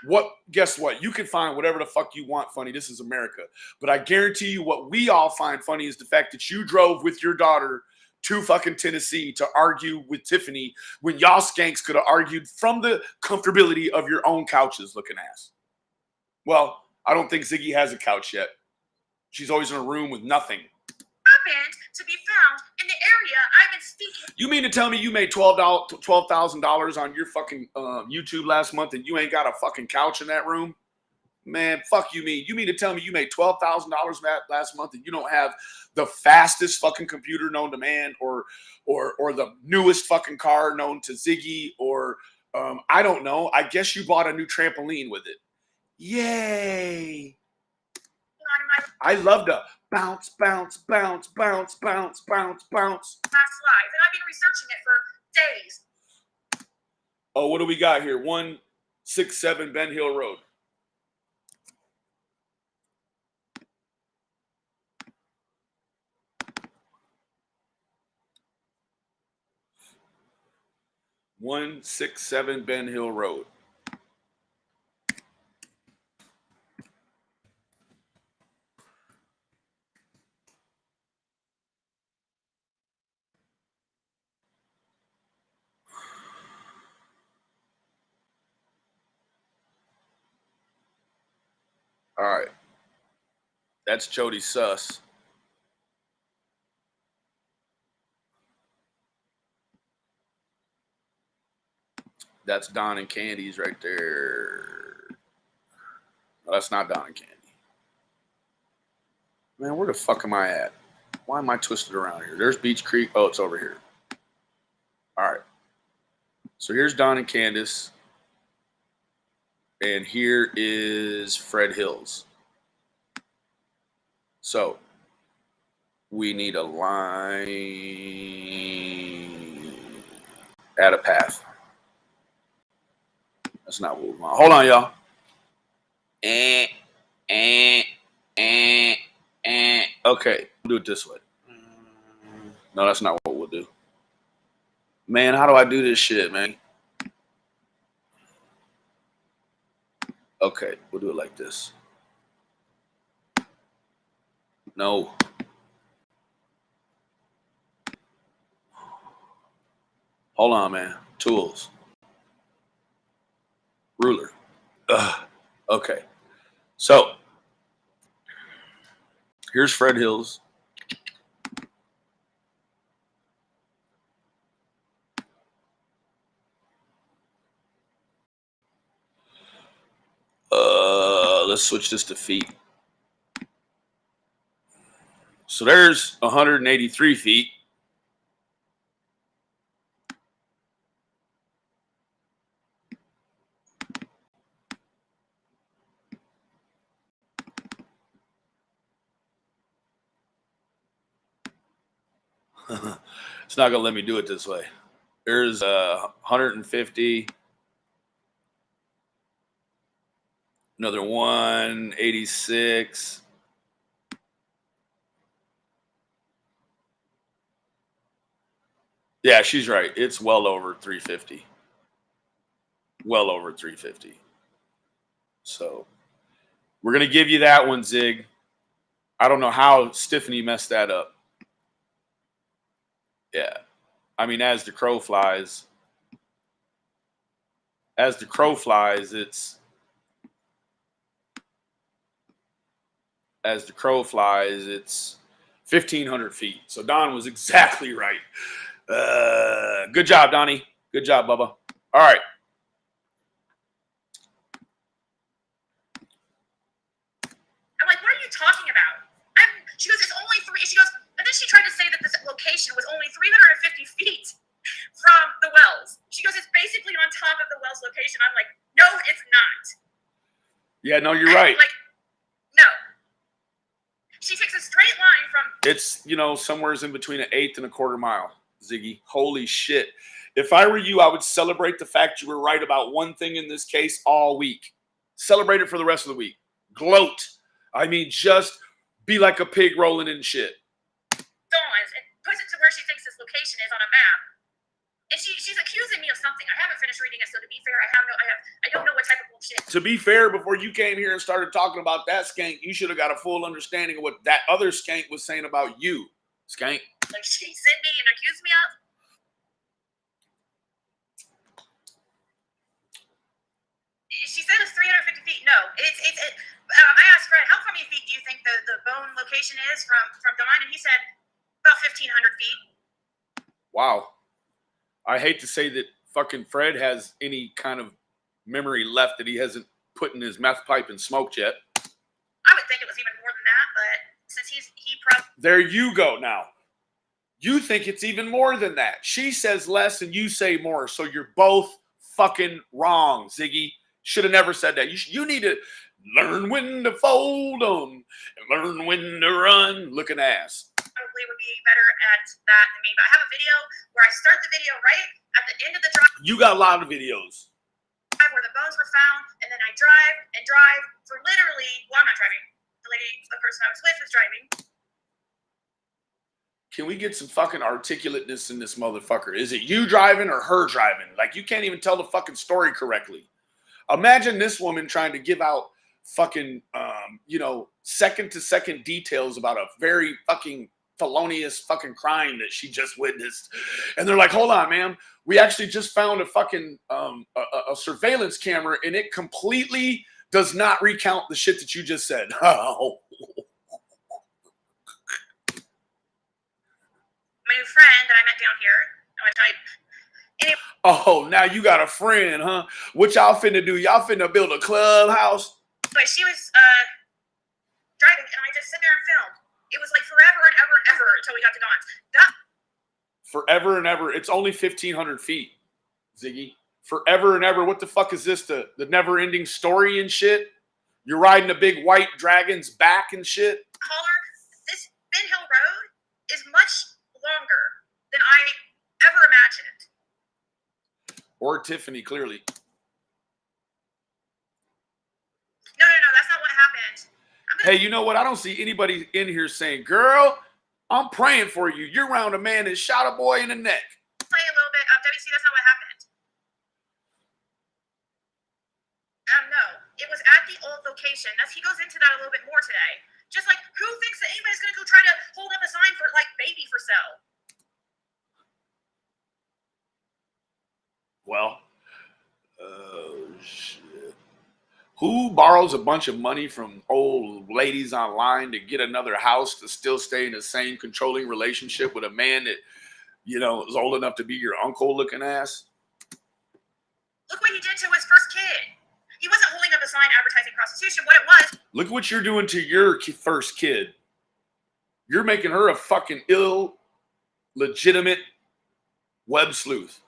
What? Guess what? You can find whatever the fuck you want funny. This is America. But I guarantee you what we all find funny is the fact that you drove with your daughter to fucking Tennessee to argue with Tiffany when y'all skanks could have argued from the comfortability of your own couches, looking ass. Well, I don't think Ziggy has a couch yet. She's always in a room with nothing. happened to be found in the area I've been speaking. You mean to tell me you made $12,000 on your fucking YouTube last month and you ain't got a fucking couch in that room? Man, fuck you mean. You mean to tell me you made $12,000 last month and you don't have the fastest fucking computer known to man or the newest fucking car known to Ziggy or I don't know. I guess you bought a new trampoline with it. Yay. I love to bounce, bounce, bounce, bounce, bounce, bounce, bounce. Past life, and I've been researching it for days. Oh, what do we got here? 167 Ben Hill Road. (167) Ben Hill Road. All right. That's Jody Suss. That's Don and Candy's right there. No, that's not Don and Candy. Man, where the fuck am I at? Why am I twisted around here? There's Beach Creek. Oh, it's over here. All right. So here's Don and Candace. And here is Fred Hills. So we need a line, add a path. That's not what we want. Hold on, y'all. Okay, we'll do it this way. No, that's not what we'll do. Man, how do I do this shit, man? Okay, we'll do it like this. No. Hold on, man. Tools. Ruler. Okay. So, here's Fred Hills. Let's switch this to feet. So there's 183 feet. It's not going to let me do it this way. There's 150. Another 186. Yeah, she's right. It's well over 350. Well over 350. So we're going to give you that one, Zig. I don't know how Tiffany messed that up. Yeah. I mean, as the crow flies, it's as the crow flies, it's 1,500 feet. So Don was exactly right. Good job, Donnie. Good job, Bubba. All right. I'm like, what are you talking about? She goes, it's only 3. She goes, and then she tried to say that this location was only 350 feet from the wells. She goes, it's basically on top of the wells location. I'm like, no, it's not. Yeah, no, you're right. Like, no. She takes a straight line from. It's, you know, somewhere's in between an 1/8 and a 1/4 mile, Ziggy. Holy shit. If I were you, I would celebrate the fact you were right about one thing in this case all week. Celebrate it for the rest of the week. Gloat. I mean, just be like a pig rolling in shit. Dawn's and puts it to where she thinks this location is on a map. And she's accusing me of something. I haven't finished reading it, so to be fair, I don't know what type of bullshit. To be fair, before you came here and started talking about that skank, you should have got a full understanding of what that other skank was saying about you, skank. Like she sent me and accused me of. She said it's 350 feet. No, I asked Fred, how many feet do you think the bone location is from Dawn? And he said about 1,500 feet. Wow. I hate to say that fucking Fred has any kind of memory left that he hasn't put in his meth pipe and smoked yet. I would think it was even more than that, but since he probably. There you go now. You think it's even more than that. She says less and you say more, so you're both fucking wrong, Ziggy. Should have never said that. You need to learn when to fold them and learn when to run. Looking ass. Probably would be better at that than me. But I have a video where I start the video right at the end of the drive. You got a lot of videos. Where the bones were found, and then I drive for literally. Well, I'm not driving. The person I was with was driving. Can we get some fucking articulateness in this motherfucker? Is it you driving or her driving? Like, you can't even tell the fucking story correctly. Imagine this woman trying to give out fucking, second-to-second details about a very fucking felonious fucking crime that she just witnessed. And they're like, hold on, ma'am. We actually just found a fucking a surveillance camera, and it completely does not recount the shit that you just said. Oh. My new friend that I met down here, which anyway. Oh, now you got a friend, huh? What y'all finna do? Y'all finna build a clubhouse? But she was driving, and I just sit there and filmed. It was like forever and ever and ever until we got to Dawn's. Forever and ever. It's only 1,500 feet, Ziggy. Forever and ever. What the fuck is this? The never-ending story and shit? You're riding a big white dragon's back and shit? Caller, this Ben Hill Road is much longer than I ever imagined. Or Tiffany, clearly. No, that's not what happened. Hey, you know what? I don't see anybody in here saying, girl, I'm praying for you. You're around a man that shot a boy in the neck. Play a little bit of WC, that's not what happened. No, it was at the old location. He goes into that a little bit more today. Just like, who thinks that anybody's going to go try to hold up a sign for, like, baby for sale? Well, shit. Who borrows a bunch of money from old ladies online to get another house to still stay in the same controlling relationship with a man that, is old enough to be your uncle looking ass? Look what he did to his first kid. He wasn't holding up a sign advertising prostitution. What it was. Look what you're doing to your first kid. You're making her a fucking illegitimate web sleuth.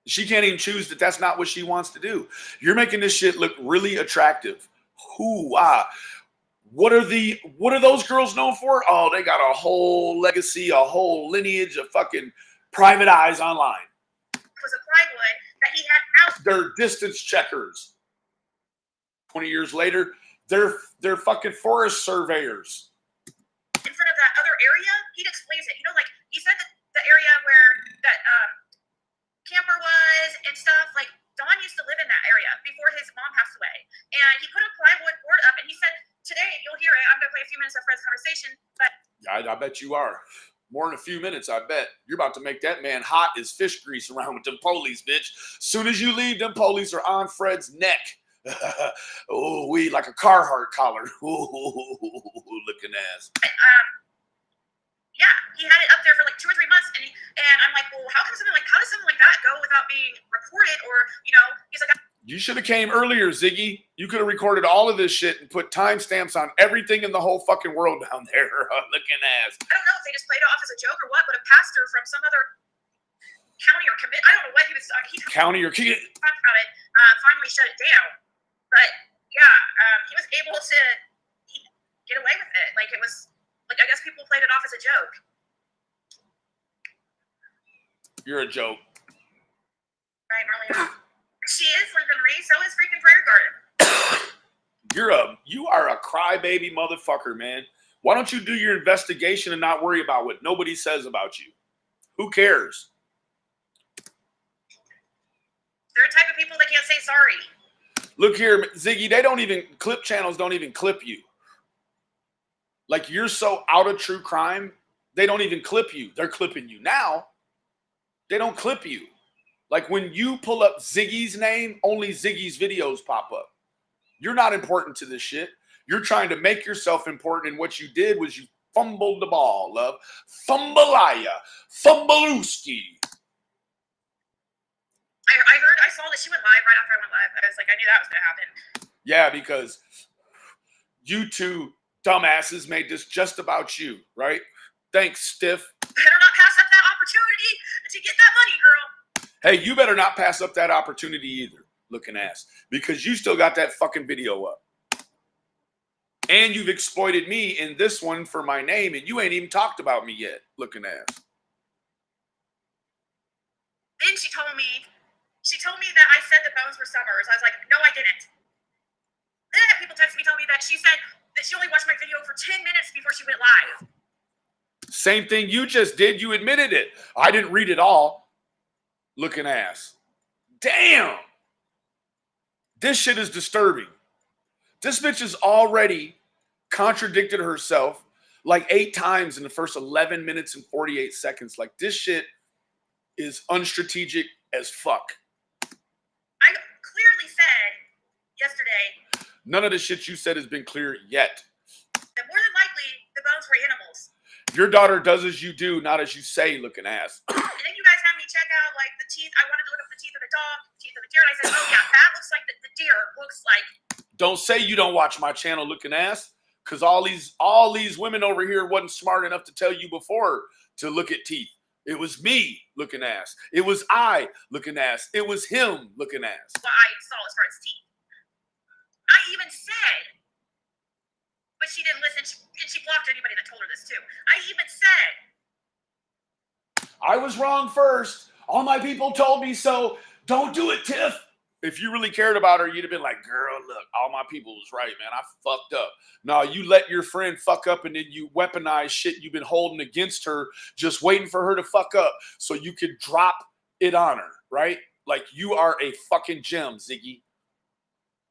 She can't even choose that that's not what she wants to do. You're making this shit look really attractive. What are those girls known for? Oh, they got a whole legacy, a whole lineage of fucking private eyes online. It was a plywood that he had out. They're distance checkers. 20 years later, they're fucking forest surveyors. In front of that other area, he explains it. Like he said that the area where that camper was and stuff, like Don used to live in that area before his mom passed away. And he put a plywood board up and he said, today, you'll hear it. I'm going to play a few minutes of Fred's conversation, but. I bet you are. More than a few minutes, I bet. You're about to make that man hot as fish grease around with them polies, bitch. Soon as you leave, them polies are on Fred's neck. Oh, we like a Carhartt collar. Looking ass. Yeah, he had it up there for like 2 or 3 months, and I'm like, well, how does something like that go without being reported? Or he's like, You should have came earlier, Ziggy. You could have recorded all of this shit and put timestamps on everything in the whole fucking world down there. Looking ass. I don't know if they just played it off as a joke or what, but a pastor from some other county or I don't know what he was talking. He County or key. talked about it. Finally shut it down, but yeah, he was able to get away with it. Like it was like I guess people played it off as a joke. You're a joke. Right, Marlene? She is Lincoln Reed, so is freaking Prayer Garden. You are a crybaby motherfucker, man. Why don't you do your investigation and not worry about what nobody says about you? Who cares? They're the type of people that can't say sorry. Look here, Ziggy, clip channels don't even clip you. Like you're so out of true crime, they don't even clip you. They're clipping you now. They don't clip you. Like when you pull up Ziggy's name, only Ziggy's videos pop up. You're not important to this shit. You're trying to make yourself important, and what you did was you fumbled the ball, love. Fumbalaya. Fumbalooski. I saw that she went live right after I went live. I was like, I knew that was going to happen. Yeah, because you two dumbasses made this just about you, right? Thanks, Stiff. Better not pass up that opportunity to get that money, girl. Hey, you better not pass up that opportunity either, looking ass, because you still got that fucking video up. And you've exploited me in this one for my name, and you ain't even talked about me yet, looking ass. Then she told me that I said the bones were Summers. I was like, no, I didn't. Then people texted me telling me that she said that she only watched my video for 10 minutes before she went live. Same thing you just did. You admitted it. I didn't read it all. Looking ass. Damn. This shit is disturbing. This bitch has already contradicted herself like 8 times in the first 11 minutes and 48 seconds. Like this shit is unstrategic as fuck. I clearly said yesterday. None of the shit you said has been clear yet. That more than likely the bones were animals. Your daughter does as you do, not as you say, looking ass. And then you guys had me check out like the teeth. I wanted to look up the teeth of the dog, the teeth of the deer, and I said, oh yeah, that looks like the deer looks like. Don't say you don't watch my channel, looking ass, because all these women over here wasn't smart enough to tell you before to look at teeth. It was me, looking ass. It was I, looking ass. It was him, looking ass. What I saw as far as teeth. I even said, but she didn't listen. She blocked anybody that told her this too. I even said, I was wrong first. All my people told me so. Don't do it, Tiff. If you really cared about her, you'd have been like, girl, look, all my people was right, man. I fucked up. No, you let your friend fuck up and then you weaponize shit you've been holding against her, just waiting for her to fuck up so you could drop it on her, right? Like you are a fucking gem, Ziggy.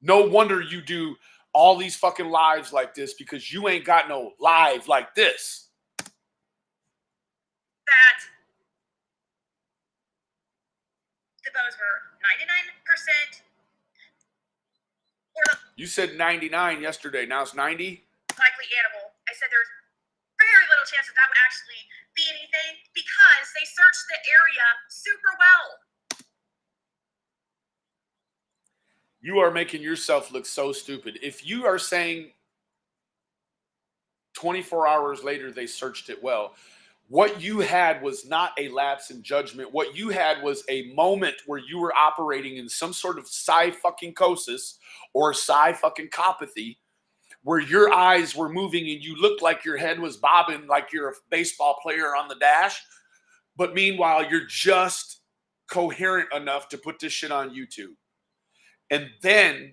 No wonder you do all these fucking lives like this because you ain't got no live like this. that the bones were 99% or the You said 99 yesterday. Now it's 90? likely animal. I said there's very little chance that would actually be anything because they searched the area super well. You are making yourself look so stupid. If you are saying 24 hours later they searched it well, what you had was not a lapse in judgment. What you had was a moment where you were operating in some sort of psi-fucking-cosis or psi-fucking-copathy where your eyes were moving and you looked like your head was bobbing like you're a baseball player on the dash. But meanwhile, you're just coherent enough to put this shit on YouTube. And then,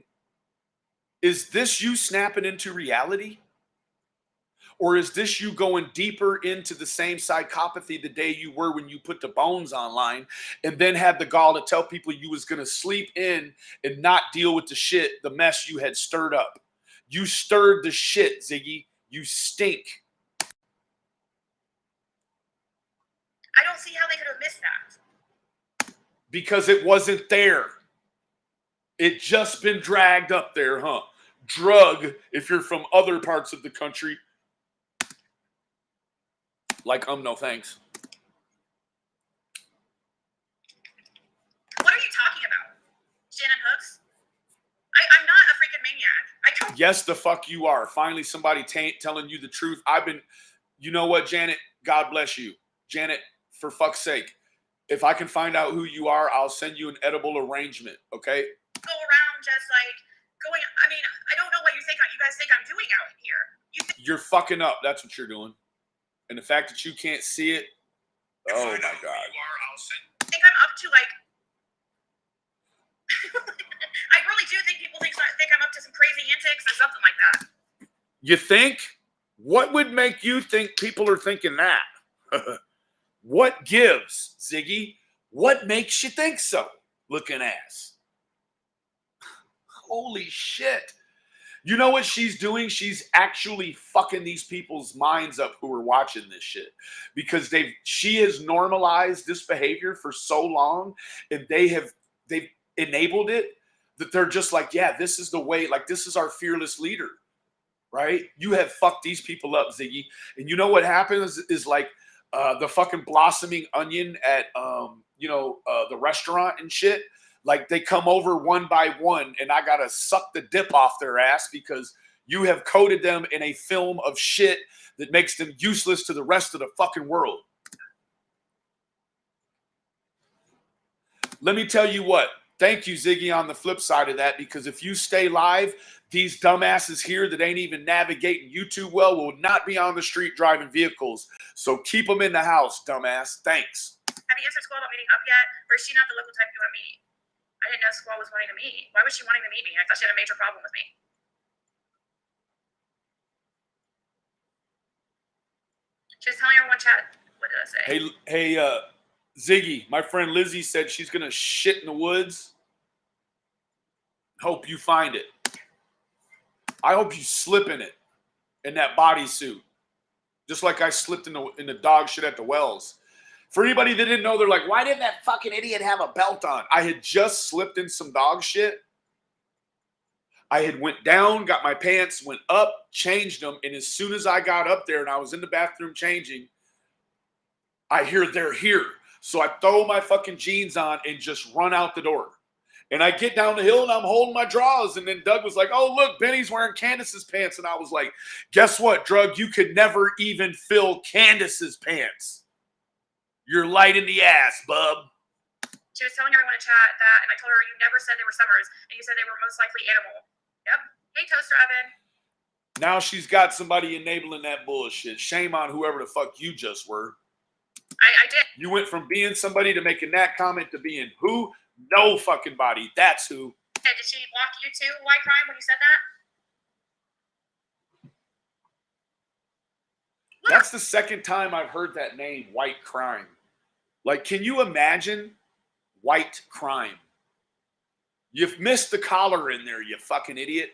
is this you snapping into reality? Or is this you going deeper into the same psychopathy the day you were when you put the bones online and then had the gall to tell people you was going to sleep in and not deal with the shit, the mess you had stirred up? You stirred the shit, Ziggy. You stink. I don't see how they could have missed that. Because it wasn't there. It just been dragged up there, huh? Drug, if you're from other parts of the country. Like, no thanks. What are you talking about? Shannon Hooks? I'm not a freaking maniac. Yes, the fuck you are. Finally, somebody telling you the truth. You know what, Janet? God bless you. Janet, for fuck's sake, if I can find out who you are, I'll send you an edible arrangement, okay? Go around just like going, I mean, I don't know what you guys think I'm doing out here. You're fucking up. That's what you're doing. And the fact that you can't see it, oh my God. I think I'm up to like, I really do think people think I'm up to some crazy antics or something like that. You think? What would make you think people are thinking that? What gives, Ziggy? What makes you think so? Looking ass. Holy shit. You know what she's doing? She's actually fucking these people's minds up who are watching this shit. Because she has normalized this behavior for so long, and they've enabled it, that they're just like, yeah, this is the way, like, this is our fearless leader. Right? You have fucked these people up, Ziggy. And you know what happens is like the fucking blossoming onion at the restaurant and shit. Like, they come over one by one and I gotta suck the dip off their ass because you have coated them in a film of shit that makes them useless to the rest of the fucking world. Let me tell you what. Thank you, Ziggy, on the flip side of that, because if you stay live, these dumbasses here that ain't even navigating YouTube well will not be on the street driving vehicles. So keep them in the house, dumbass. Thanks. Have you answered Squall about meeting up yet? Or is she not the local type you want to meet? I didn't know Squall was wanting to meet. Why was she wanting to meet me? I thought she had a major problem with me. She was telling everyone chat. What did I say? Hey, Ziggy, my friend Lizzie said she's going to shit in the woods. Hope you find it. I hope you slip in it, in that bodysuit. Just like I slipped in the dog shit at the wells. For anybody that didn't know, they're like, why didn't that fucking idiot have a belt on? I had just slipped in some dog shit. I had went down, got my pants, went up, changed them, and as soon as I got up there and I was in the bathroom changing, I hear they're here. So I throw my fucking jeans on and just run out the door. And I get down the hill and I'm holding my drawers. And then Doug was like, oh, look, Benny's wearing Candace's pants. And I was like, guess what, Drug? You could never even fill Candace's pants. You're light in the ass, bub. She was telling everyone in chat that, and I told her you never said they were Summers, and you said they were most likely Animal. Yep. Hey, Toaster Oven. Now she's got somebody enabling that bullshit. Shame on whoever the fuck you just were. I did. You went from being somebody to making that comment to being who? No fucking body. That's who. Did she block you too, White Crime, when you said that? That's the second time I've heard that name, White Crime. Like, can you imagine white crime? You've missed the collar in there, you fucking idiot.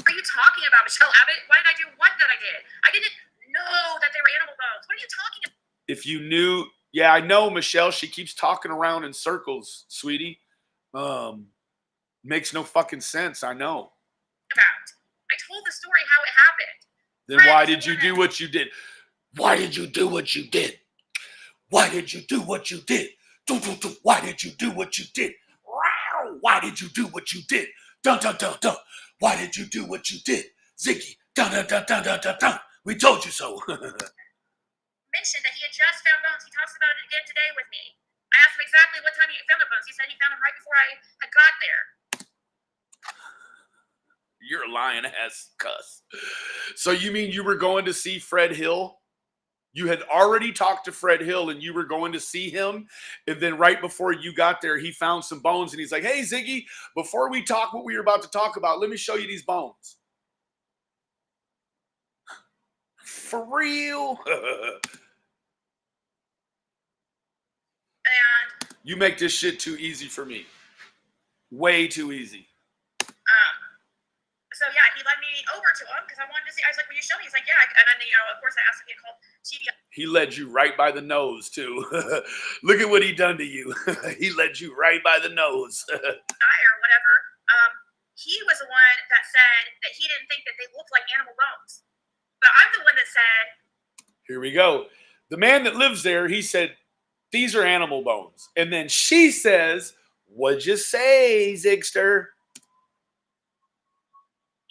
What are you talking about, Michelle Abbott? Why did I do what that I did? I didn't know that they were animal bones. What are you talking about? If you knew, yeah, I know, Michelle. She keeps talking around in circles, sweetie. Makes no fucking sense. I know. I told the story how it happened. Then why did you do what you did? Why did you do what you did? Why did you do what you did? Why did you do what you did? Why did you do what you did? Dun dun dun dun. Why did you do what you did? Ziggy. Dun dun dun dun dun dun dun. We told you so. Mentioned that he had just found bones. He talks about it again today with me. I asked him exactly what time he found the bones. He said he found them right before I had got there. You're a lying ass cuss. So you mean you were going to see Fred Hill? You had already talked to Fred Hill and you were going to see him. And then right before you got there, he found some bones and he's like, hey, Ziggy, before we talk what we were about to talk about, let me show you these bones. For real? And you make this shit too easy for me. Way too easy. So yeah, he led me over to him because I wanted to see. I was like, "Will you show me?" He's like, "Yeah." And then of course, I asked him to get called TV. He led you right by the nose too. Look at what he done to you. He led you right by the nose. Or whatever. he was the one that said that he didn't think that they looked like animal bones. But I'm the one that said, here we go. The man that lives there, he said, these are animal bones. And then she says, what'd you say, Zigster?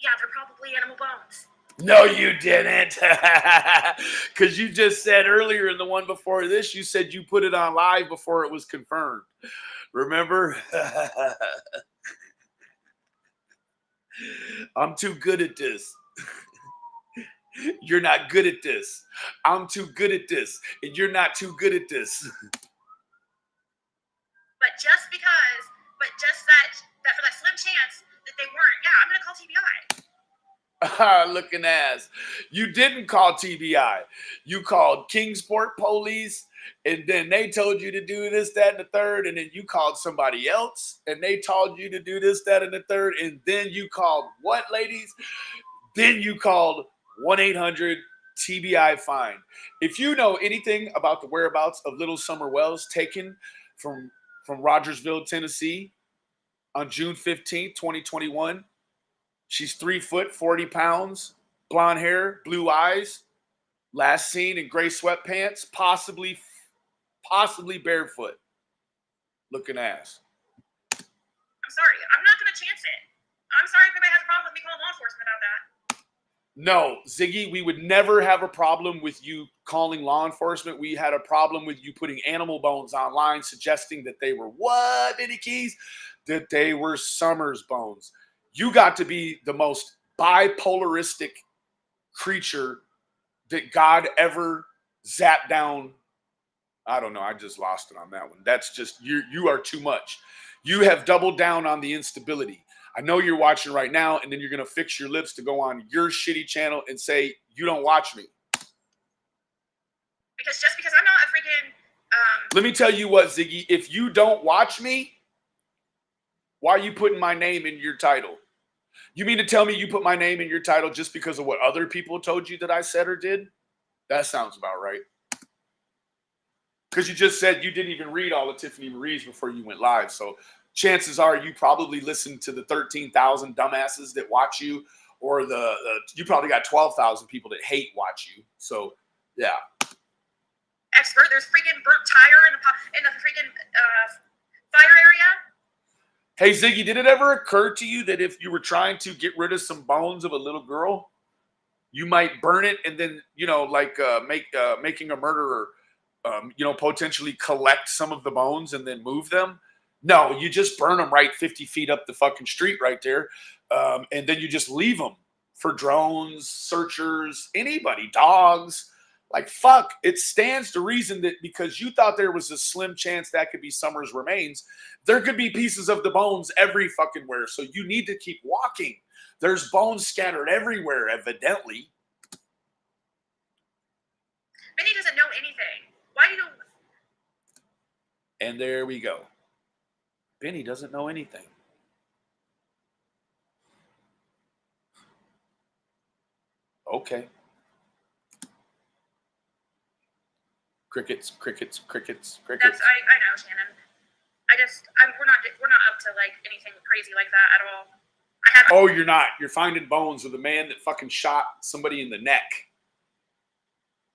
yeah, they're probably animal bones. No, you didn't. Because you just said earlier in the one before this, you said you put it on live before it was confirmed. Remember? I'm too good at this. You're not good at this. I'm too good at this. And you're not too good at this. But just that for that slim chance that they weren't, yeah, I'm going to call TBI. Looking ass. You didn't call TBI. You called Kingsport police, and then they told you to do this, that, and the third, and then you called somebody else, and they told you to do this, that, and the third, and then you called what, ladies? Then you called 1-800-TBI fine. If you know anything about the whereabouts of Little Summer Wells taken from Rogersville, Tennessee on June 15th, 2021, she's 3 foot, 40 pounds, blonde hair, blue eyes, last seen in gray sweatpants, possibly barefoot, looking ass. I'm sorry. I'm not going to chance it. I'm sorry if anybody has a problem with me calling law enforcement about that. No, Ziggy, we would never have a problem with you calling law enforcement. We had a problem with you putting animal bones online, suggesting that they were what, Benny Keys? That they were Summers bones. You got to be the most bipolaristic creature that God ever zapped down. I don't know. I just lost it on that one. That's just, you are too much. You have doubled down on the instability. I know you're watching right now, and then you're going to fix your lips to go on your shitty channel and say, you don't watch me. Because just because I'm not a freaking... Let me tell you what, Ziggy. If you don't watch me, why are you putting my name in your title? You mean to tell me you put my name in your title just because of what other people told you that I said or did? That sounds about right. Because you just said you didn't even read all of Tiffany Marie's before you went live. So chances are you probably listened to the 13,000 dumbasses that watch you, or you probably got 12,000 people that hate watch you. So, yeah. Expert, there's freaking burnt tire in the freaking fire area. Hey, Ziggy, did it ever occur to you that if you were trying to get rid of some bones of a little girl, you might burn it and then, making a murderer, potentially collect some of the bones and then move them? No, you just burn them right 50 feet up the fucking street right there. And then you just leave them for drones, searchers, anybody, dogs. Like, fuck, it stands to reason that because you thought there was a slim chance that could be Summers' remains, there could be pieces of the bones every fucking where. So you need to keep walking. There's bones scattered everywhere, evidently. Benny doesn't know anything. Why do you... And there we go. Benny doesn't know anything. Okay. Crickets, crickets, crickets, crickets. I know, Shannon. We're not up to like anything crazy like that at all. Oh, you're not. You're finding bones of the man that fucking shot somebody in the neck.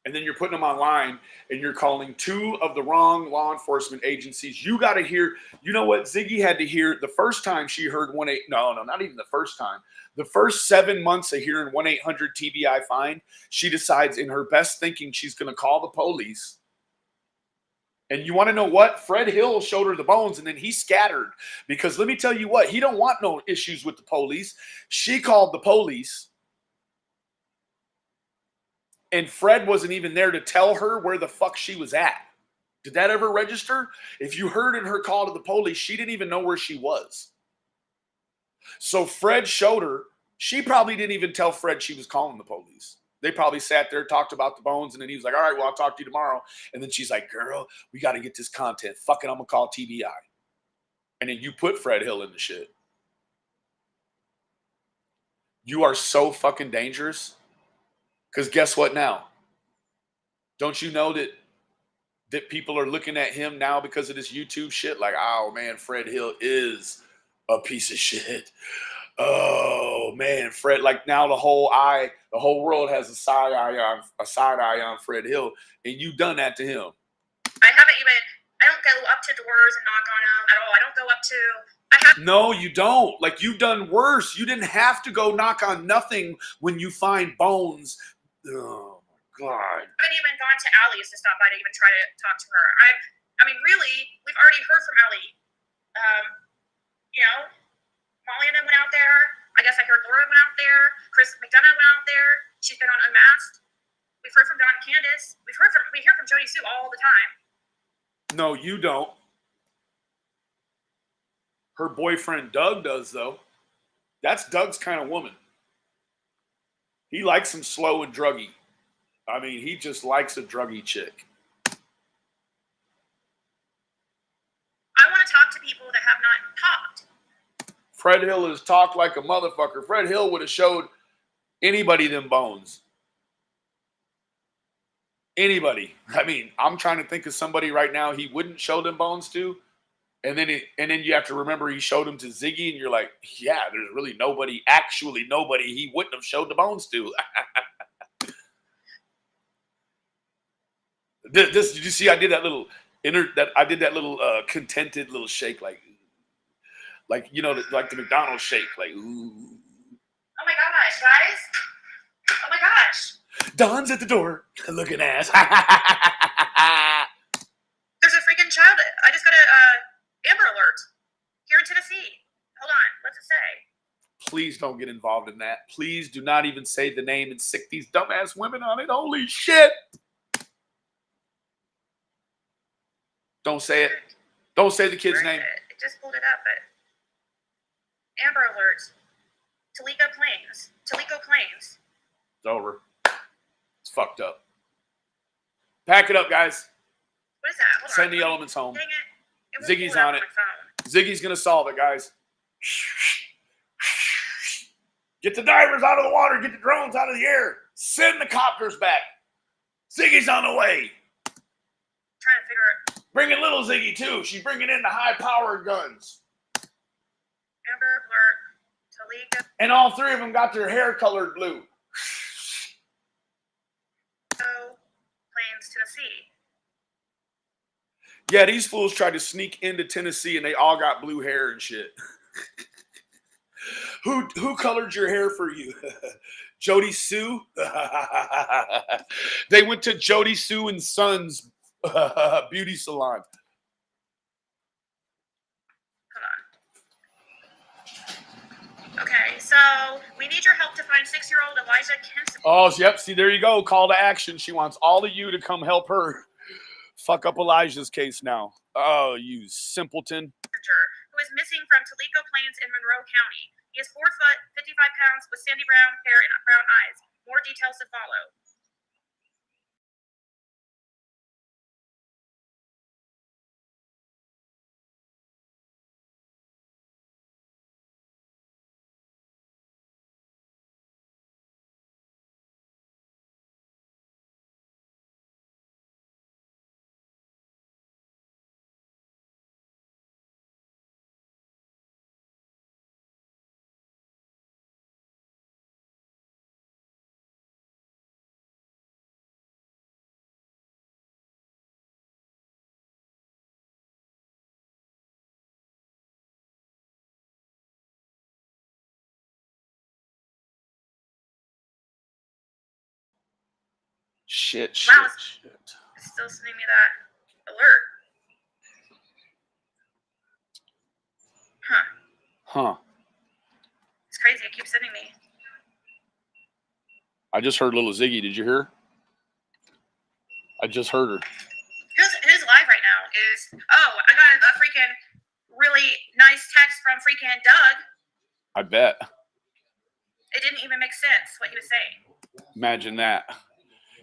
And then you're putting them online, and you're calling 2 of the wrong law enforcement agencies. You got to hear, you know what Ziggy had to hear the first time she heard not even the first time. The first 7 months of hearing 1-800-TBI fine, she decides in her best thinking she's going to call the police. And you want to know what? Fred Hill showed her the bones, and then he scattered. Because let me tell you what, he don't want no issues with the police. She called the police. And Fred wasn't even there to tell her where the fuck she was at. Did that ever register? If you heard in her call to the police, she didn't even know where she was. So Fred showed her. She probably didn't even tell Fred she was calling the police. They probably sat there, talked about the bones, and then he was like, all right, well, I'll talk to you tomorrow. And then she's like, girl, we got to get this content. Fuck it, I'm going to call TBI. And then you put Fred Hill in the shit. You are so fucking dangerous. Because guess what now? Don't you know that people are looking at him now because of this YouTube shit? Like, oh, man, Fred Hill is a piece of shit. Oh man, Fred! Like now, the whole world has a side eye on Fred Hill, and you done that to him. I don't go up to doors and knock on them at all. I don't go up to. No, you don't. Like you've done worse. You didn't have to go knock on nothing when you find bones. Oh my God! I haven't even gone to Allie's to stop by to even try to talk to her. I mean, really, we've already heard from Allie. You know, Molly and I went out there. I guess I heard Laura went out there. Chris McDonough went out there. She's been on Unmasked. We've heard from Dawn and Candace. We hear from Jody Sue all the time. No, you don't. Her boyfriend Doug does, though. That's Doug's kind of woman. He likes him slow and druggy. I mean, he just likes a druggy chick. I want to talk to people that have not talked. Fred Hill has talked like a motherfucker. Fred Hill would have showed anybody them bones. Anybody. I mean, I'm trying to think of somebody right now he wouldn't show them bones to. And then you have to remember he showed them to Ziggy, and you're like, yeah, there's really nobody he wouldn't have showed the bones to. Did you see? I did that little contented little shake, like you know, like the McDonald's shake, like ooh. Oh my gosh, guys! Oh my gosh! Don's at the door, looking ass. There's a freaking child. I just got a Amber Alert here in Tennessee. Hold on, what's it say? Please don't get involved in that. Please do not even say the name and sick these dumbass women on it. Holy shit! Don't say it. Don't say the kid's name. It just pulled it up, but Amber Alert. Toledo Plains. It's over. It's fucked up. Pack it up, guys. What is that? Hold Send on. the elements home. Dang it. It won't Ziggy's pull on it. my phone. Ziggy's gonna solve it, guys. Get the divers out of the water. Get the drones out of the air. Send the copters back. Ziggy's on the way. Trying to figure it. Bringing little Ziggy too. She's bringing in the high-powered guns. Amber Alert. Toledo And all three of them got their hair colored blue. Plains, Tennessee. Yeah, these fools tried to sneak into Tennessee and they all got blue hair and shit. Who colored your hair for you? Jody Sue? They went to Jody Sue and Sons beauty salon. Hold on. Okay, so we need your help to find 6-year-old Elijah Kinson. Oh, yep. See, there you go. Call to action. She wants all of you to come help her fuck up Elijah's case now. Oh, you simpleton. Who is missing from Toledo Plains in Monroe County. He is 4 foot, 55 pounds, with sandy brown hair and brown eyes. More details to follow. Shit. Wow, it's still sending me that alert. Huh. It's crazy. It keeps sending me. I just heard little Ziggy. Did you hear? I just heard her. Who's live right now is, I got a freaking really nice text from freaking Doug. I bet. It didn't even make sense what he was saying. Imagine that.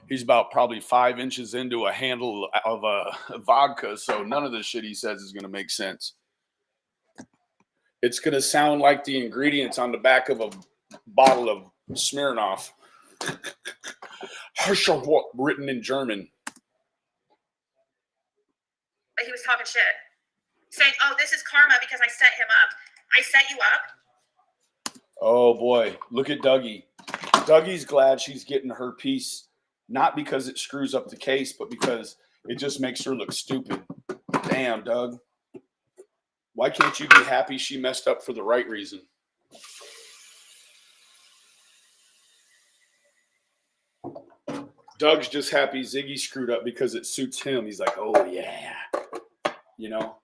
He's about probably 5 inches into a handle of a vodka, so none of the shit he says is going to make sense. It's going to sound like the ingredients on the back of a bottle of Smirnoff. Written in German. But he was talking shit. Saying, oh, this is karma because I set him up. I set you up. Oh boy, look at Dougie. Dougie's glad she's getting her piece, not because it screws up the case, but because it just makes her look stupid. Damn, Doug. Why can't you be happy she messed up for the right reason? Doug's just happy Ziggy screwed up because it suits him. He's like, oh yeah. You know?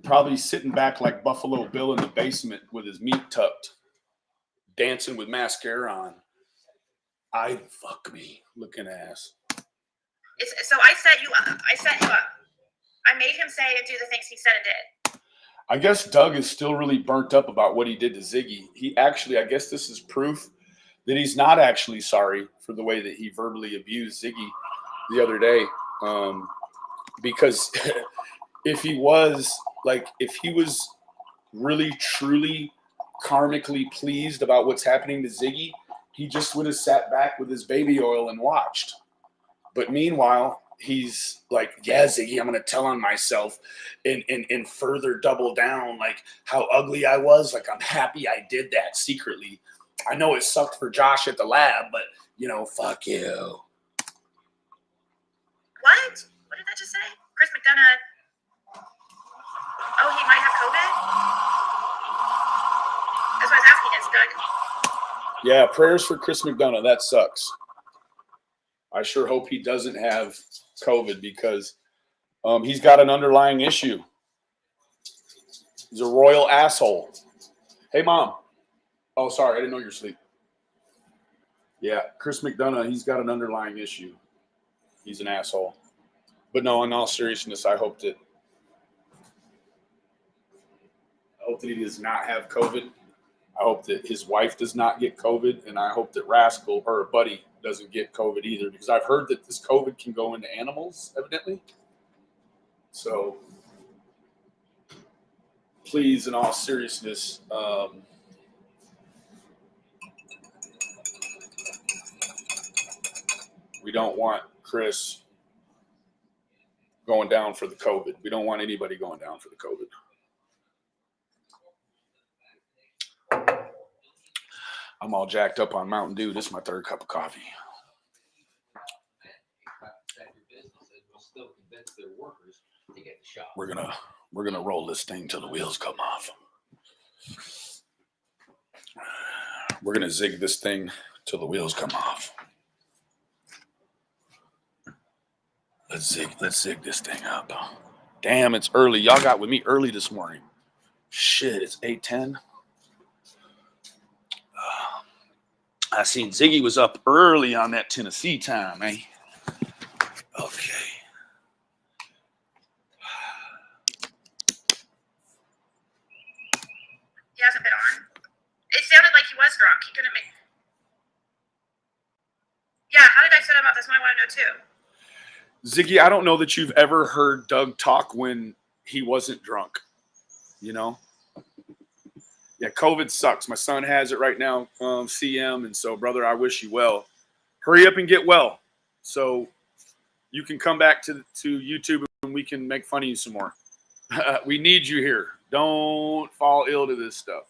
Probably sitting back like Buffalo Bill in the basement with his meat tucked, dancing with mascara on. I fuck me looking ass. So I set you up. I made him say and do the things he said and did. I guess Doug is still really burnt up about what he did to Ziggy. He actually, I guess this is proof that he's not actually sorry for the way that he verbally abused Ziggy the other day. Because if he was really, truly karmically pleased about what's happening to Ziggy, he just would have sat back with his baby oil and watched. But meanwhile, he's like, yeah, Ziggy, I'm going to tell on myself and further double down like how ugly I was. Like, I'm happy I did that secretly. I know it sucked for Josh at the lab, but, you know, fuck you. What? What did that just say? Chris McDonough. Oh, he might have COVID? That's what I was asking. Is Doug? Yeah, prayers for Chris McDonough. That sucks. I sure hope he doesn't have COVID because he's got an underlying issue. He's a royal asshole. Hey, Mom. Oh, sorry. I didn't know you were asleep. Yeah, Chris McDonough, he's got an underlying issue. He's an asshole. But no, in all seriousness, I hope that he does not have COVID. I hope that his wife does not get COVID, and I hope that Rascal, her buddy, doesn't get COVID either, because I've heard that this COVID can go into animals, evidently. So, please, in all seriousness, we don't want Chris going down for the COVID. We don't want anybody going down for the COVID. I'm all jacked up on Mountain Dew. This is my third cup of coffee. We're gonna roll this thing till the wheels come off. We're gonna zig this thing till the wheels come off. Let's zig this thing up. Damn, it's early. Y'all got with me early this morning. Shit, it's 8:10. I seen Ziggy was up early on that Tennessee time, eh? Okay. He hasn't been on. It sounded like he was drunk. He couldn't make. Yeah, how did I set him up? That's what I want to know too. Ziggy, I don't know that you've ever heard Doug talk when he wasn't drunk. You know? Yeah, COVID sucks. My son has it right now, CM, and so, brother, I wish you well. Hurry up and get well so you can come back to YouTube and we can make fun of you some more. We need you here. Don't fall ill to this stuff.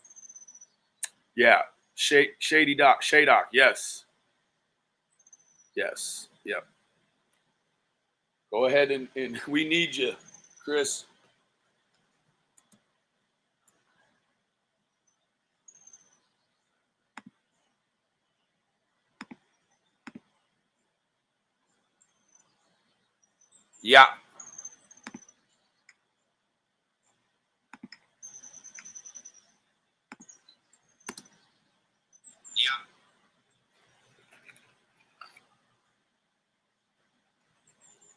Yeah, Shady Doc, yes. Yes, yep. Go ahead and we need you, Chris. Yeah.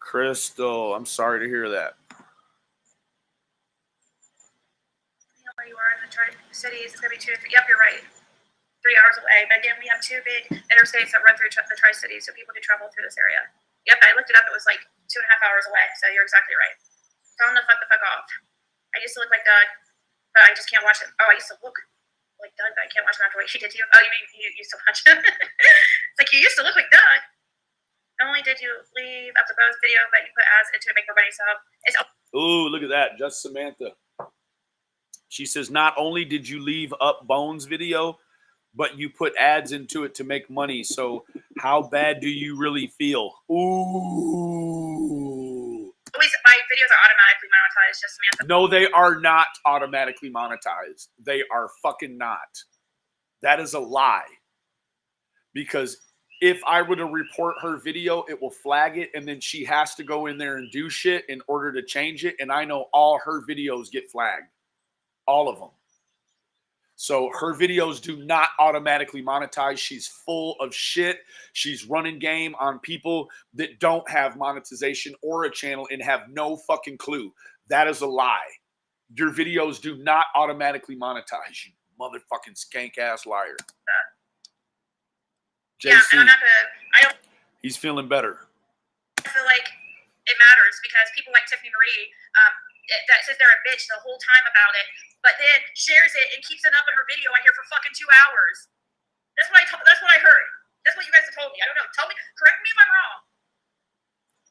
Crystal, I'm sorry to hear that. You know where you are in the Tri-Cities. It's going to be 2 to 3. Yep, you're right. 3 hours away. But again, we have 2 big interstates that run through the Tri-Cities, so people can travel through this area. Yep, I looked it up. It was like 2.5 hours away, so you're exactly right. Tell him to fuck the fuck off. I used to look like Doug, but I just can't watch him. Oh, I used to look like Doug, but I can't watch him after what he did to you. Oh, you mean you used to watch him? It's like you used to look like Doug. Not only did you leave up the Bose video, but you put ads into it to make more money. So it's. Ooh, look at that. Just Samantha. She says, not only did you leave up Bones' video, but you put ads into it to make money. So how bad do you really feel? Ooh. Always, my videos are automatically monetized, just Samantha. No, they are not automatically monetized. They are fucking not. That is a lie. Because if I were to report her video, it will flag it, and then she has to go in there and do shit in order to change it. And I know all her videos get flagged. All of them. So her videos do not automatically monetize. She's full of shit. She's running game on people that don't have monetization or a channel and have no fucking clue. That is a lie. Your videos do not automatically monetize, you motherfucking skank ass liar. JC, Yeah, and I don't he's feeling better. feel like it matters because people like Tiffany Marie, that sits there and bitch the whole time about it, but then shares it and keeps it up in her video I hear for fucking 2 hours. That's what I heard. That's what you guys have told me. I don't know. Tell me, correct me if I'm wrong.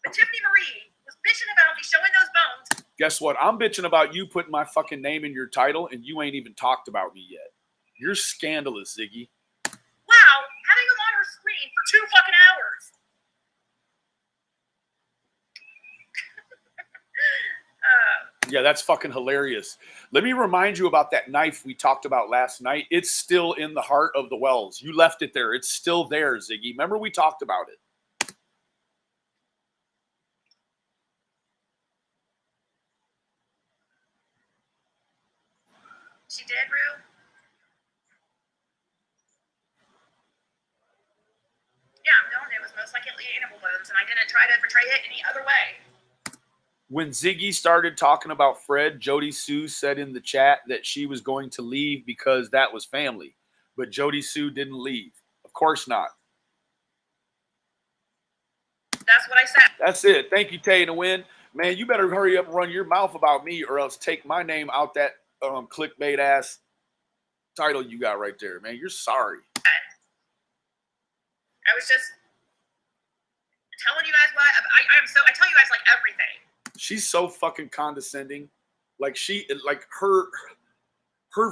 But Tiffany Marie was bitching about me showing those bones. Guess what? I'm bitching about you putting my fucking name in your title, and you ain't even talked about me yet. You're scandalous, Ziggy. Wow, having them on her screen for 2 fucking hours. Yeah, that's fucking hilarious. Let me remind you about that knife we talked about last night. It's still in the heart of the wells. You left it there. It's still there, Ziggy. Remember we talked about it. She did, Rue? Yeah, I'm knowing it was most likely animal bones, and I didn't try to portray it any other way. When Ziggy started talking about Fred, Jody Sue said in the chat that she was going to leave because that was family. But Jody Sue didn't leave. Of course not. That's what I said. That's it. Thank you, Tay, to win. Man, you better hurry up and run your mouth about me or else take my name out that clickbait ass title you got right there, man. You're sorry. I was just telling you guys what I tell you guys like everything. She's so fucking condescending. Like her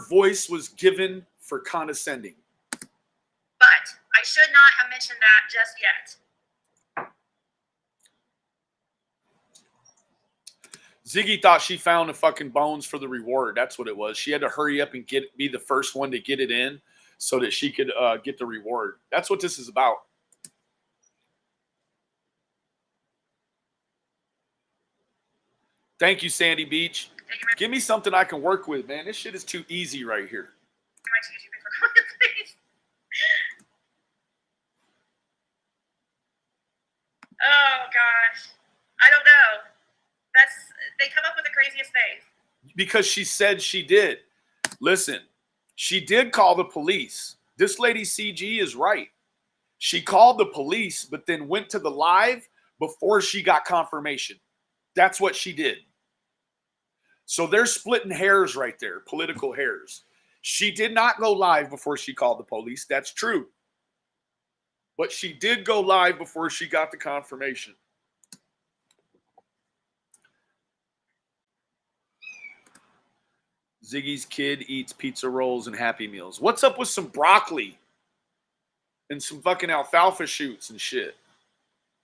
voice was given for condescending. But I should not have mentioned that just yet. Ziggy thought she found the fucking bones for the reward. That's what it was. She had to hurry up and be the first one to get it in so that she could get the reward. That's what this is about. Thank you, Sandy Beach. Give me something I can work with, man. This shit is too easy right here. Oh gosh, I don't know. They come up with the craziest things. Because she said she did. Listen, she did call the police. This lady CG is right. She called the police, but then went to the live before she got confirmation. That's what she did. So they're splitting hairs right there, political hairs. She did not go live before she called the police. That's true. But she did go live before she got the confirmation. Ziggy's kid eats pizza rolls and Happy Meals. What's up with some broccoli and some fucking alfalfa shoots and shit?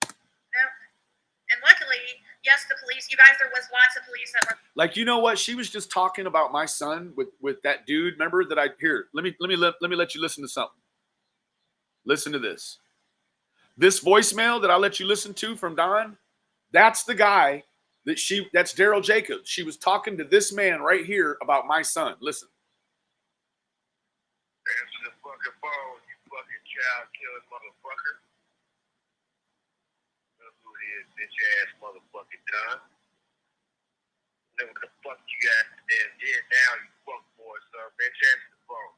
And luckily, yes, the police, you guys, there was lots of police that were. Like, you know what? She was just talking about my son with that dude. Remember that let me let you listen to something. Listen to this. This voicemail that I let you listen to from Don, that's the guy that's Daryl Jacobs. She was talking to this man right here about my son. Listen. Answer the fucking phone, you fucking child killing motherfucker. That's who it is, bitch ass motherfucking Don. Know what the fuck you got did now, you fuck boy, son. Bitch, answer the phone.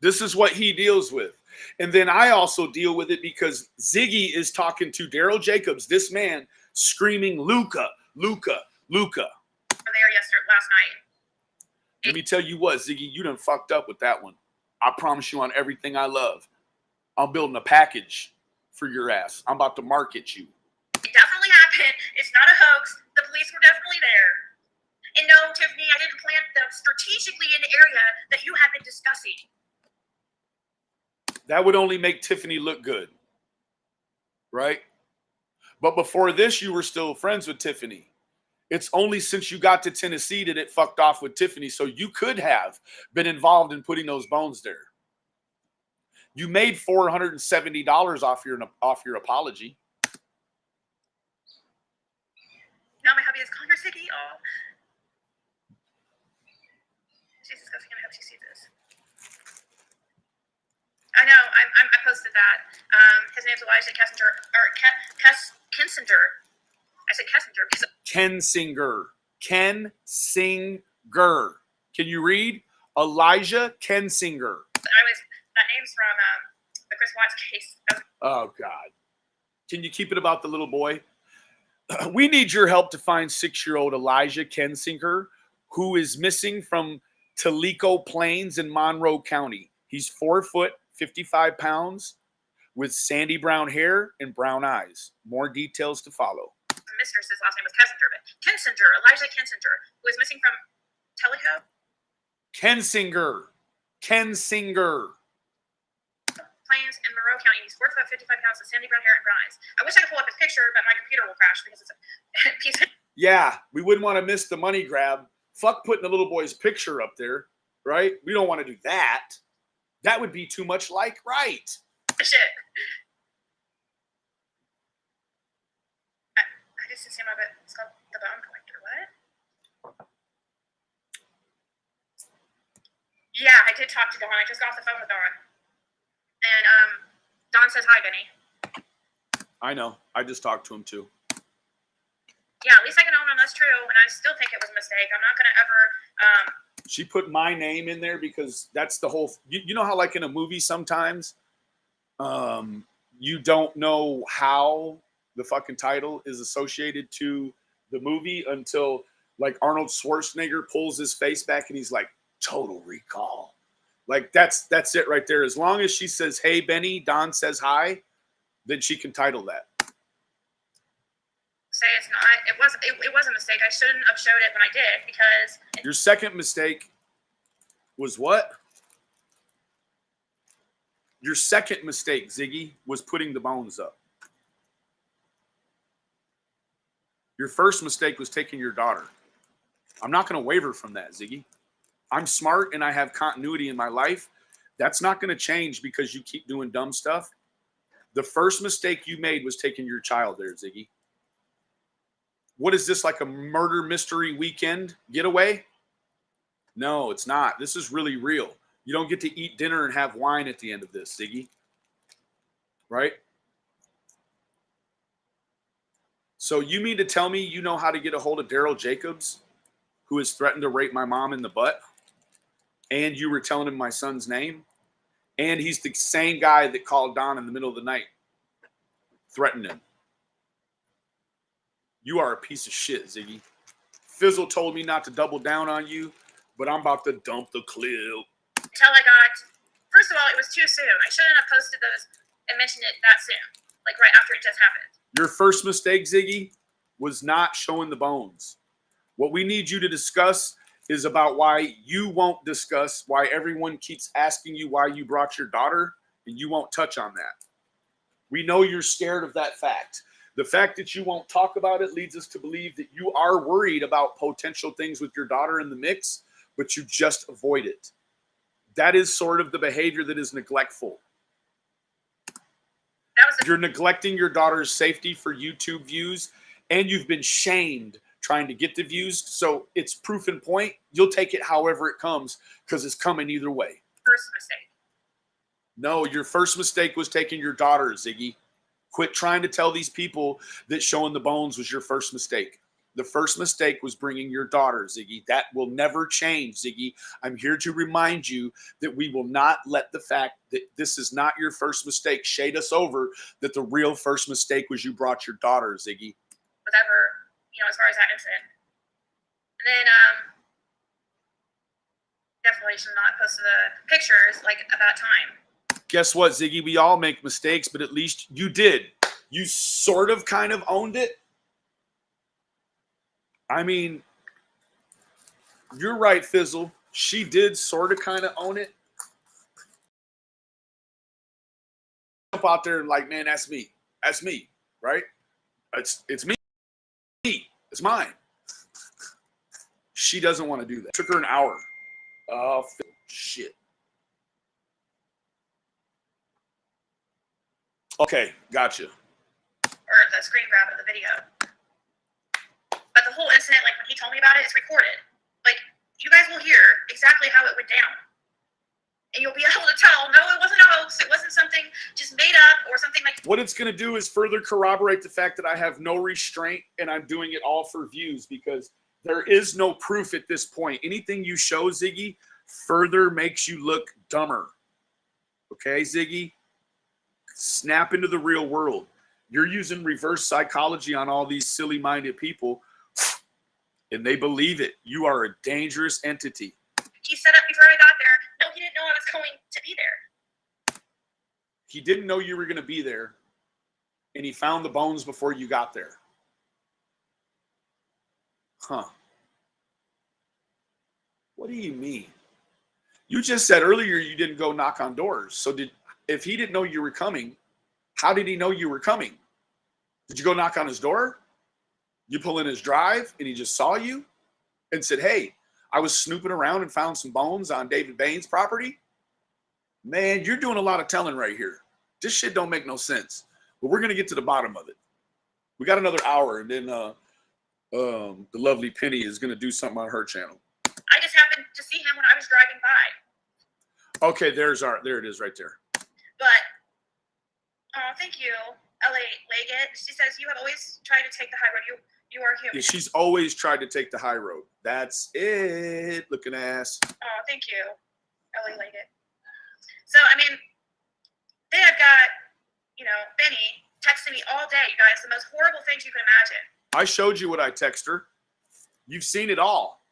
This is what he deals with. And then I also deal with it because Ziggy is talking to Daryl Jacobs, this man, screaming, Luca, Luca, Luca. There last night. Let me tell you what, Ziggy, you done fucked up with that one. I promise you on everything I love. I'm building a package for your ass. I'm about to market you. It definitely happened. It's not a hoax. The police were definitely there. And no, Tiffany. I didn't plant them strategically in the area that you had been discussing. That would only make Tiffany look good, right? But before this, you were still friends with Tiffany. It's only since you got to Tennessee that it fucked off with Tiffany. So you could have been involved in putting those bones there. You made $470 off your apology. Now my hubby is calling her Siggy. Oh. She's disgusting. I hope she sees this. I know. I posted that. His name's Elijah Kessinger, or Kensinger. I said Kessinger because Kensinger. Kensinger. Can you read? Elijah Kensinger. that name's from the Chris Watts case. Oh, God. Can you keep it about the little boy? We need your help to find 6-year-old Elijah Kensinger, who is missing from Tellico Plains in Monroe County. He's 4 foot, 55 pounds, with sandy brown hair and brown eyes. More details to follow. Mistress's last name was Kessinger, but Kensinger, Elijah Kensinger, who is missing from Tellico Kensinger. Plains in Monroe County. He's 4 foot, 55 pounds, with sandy brown hair and brown eyes. I wish I could pull up his picture, but my computer will crash because it's a piece of. Yeah, we wouldn't want to miss the money grab. Fuck putting the little boy's picture up there, right? We don't want to do that. That would be too much like right. Shit. I just didn't see him, but it's called the Bone Collector. What? Yeah, I did talk to Dawn. I just got off the phone with Dawn. And Dawn says hi, Benny. I know. I just talked to him too. Yeah, at least I can own them. That's true. And I still think it was a mistake. I'm not going to ever. She put my name in there because that's the whole. You know how, like in a movie, sometimes you don't know how the fucking title is associated to the movie until, like, Arnold Schwarzenegger pulls his face back and he's like, Total Recall. Like, that's it right there. As long as she says, hey, Benny, Don says hi, then she can title that. Say it's not. It was a mistake. I shouldn't have showed it when I did because. Your second mistake was what? Your second mistake, Ziggy, was putting the bones up. Your first mistake was taking your daughter. I'm not going to waver from that, Ziggy. I'm smart and I have continuity in my life. That's not going to change because you keep doing dumb stuff. The first mistake you made was taking your child there, Ziggy. What is this, like a murder mystery weekend getaway? No, it's not. This is really real. You don't get to eat dinner and have wine at the end of this, Ziggy. Right? So you mean to tell me you know how to get a hold of Daryl Jacobs, who has threatened to rape my mom in the butt? And you were telling him my son's name? And he's the same guy that called Don in the middle of the night, threatened him. You are a piece of shit, Ziggy. Fizzle told me not to double down on you, but I'm about to dump the clip. Until I got. First of all, it was too soon. I shouldn't have posted those and mentioned it that soon, like right after it just happened. Your first mistake, Ziggy, was not showing the bones. What we need you to discuss is about why you won't discuss why everyone keeps asking you why you brought your daughter, and you won't touch on that. We know you're scared of that fact. The fact that you won't talk about it leads us to believe that you are worried about potential things with your daughter in the mix, but you just avoid it. That is sort of the behavior that is neglectful. You're neglecting your daughter's safety for YouTube views, and you've been shamed trying to get the views. So it's proof in point. You'll take it however it comes because it's coming either way. First mistake. No, your first mistake was taking your daughter, Ziggy. Quit trying to tell these people that showing the bones was your first mistake. The first mistake was bringing your daughter, Ziggy. That will never change, Ziggy. I'm here to remind you that we will not let the fact that this is not your first mistake shade us over, that the real first mistake was you brought your daughter, Ziggy. Whatever, as far as that incident. And then, definitely should not post the pictures, like, at that time. Guess what, Ziggy? We all make mistakes, but at least you did. You sort of kind of owned it. I mean, You're right, Fizzle. She did sort of kind of own it. Up out there and like, man, that's me. That's me, right? It's me. It's mine. She doesn't want to do that. Took her an hour. Oh, shit. Okay, gotcha. Or the screen grab of the video. But the whole incident, like when he told me about it, it's recorded. Like, you guys will hear exactly how it went down. And you'll be able to tell, no, it wasn't a hoax. It wasn't something just made up or something like. What it's going to do is further corroborate the fact that I have no restraint and I'm doing it all for views because there is no proof at this point. Anything you show, Ziggy, further makes you look dumber. Okay, Ziggy? Snap into the real world. You're using reverse psychology on all these silly-minded people, and they believe it. You are a dangerous entity. He set up before I got there. No, he didn't know I was going to be there. He didn't know you were going to be there, and he found the bones before you got there. Huh. What do you mean? You just said earlier you didn't go knock on doors. So if he didn't know you were coming, how did he know you were coming? Did you go knock on his door? You pull in his drive and he just saw you and said, hey, I was snooping around and found some bones on David Bain's property? Man, you're doing a lot of telling right here. This shit don't make no sense. But we're going to get to the bottom of it. We got another hour, and then the lovely Penny is going to do something on her channel. I just happened to see him when I was driving by. Okay, there it is right there. But, oh, thank you, L.A. Leggett. She says, you have always tried to take the high road. You are human. Yeah, she's always tried to take the high road. That's it, looking ass. Oh, thank you, L.A. Leggett. So, I mean, they have got, Benny texting me all day, you guys, the most horrible things you can imagine. I showed you what I text her. You've seen it all.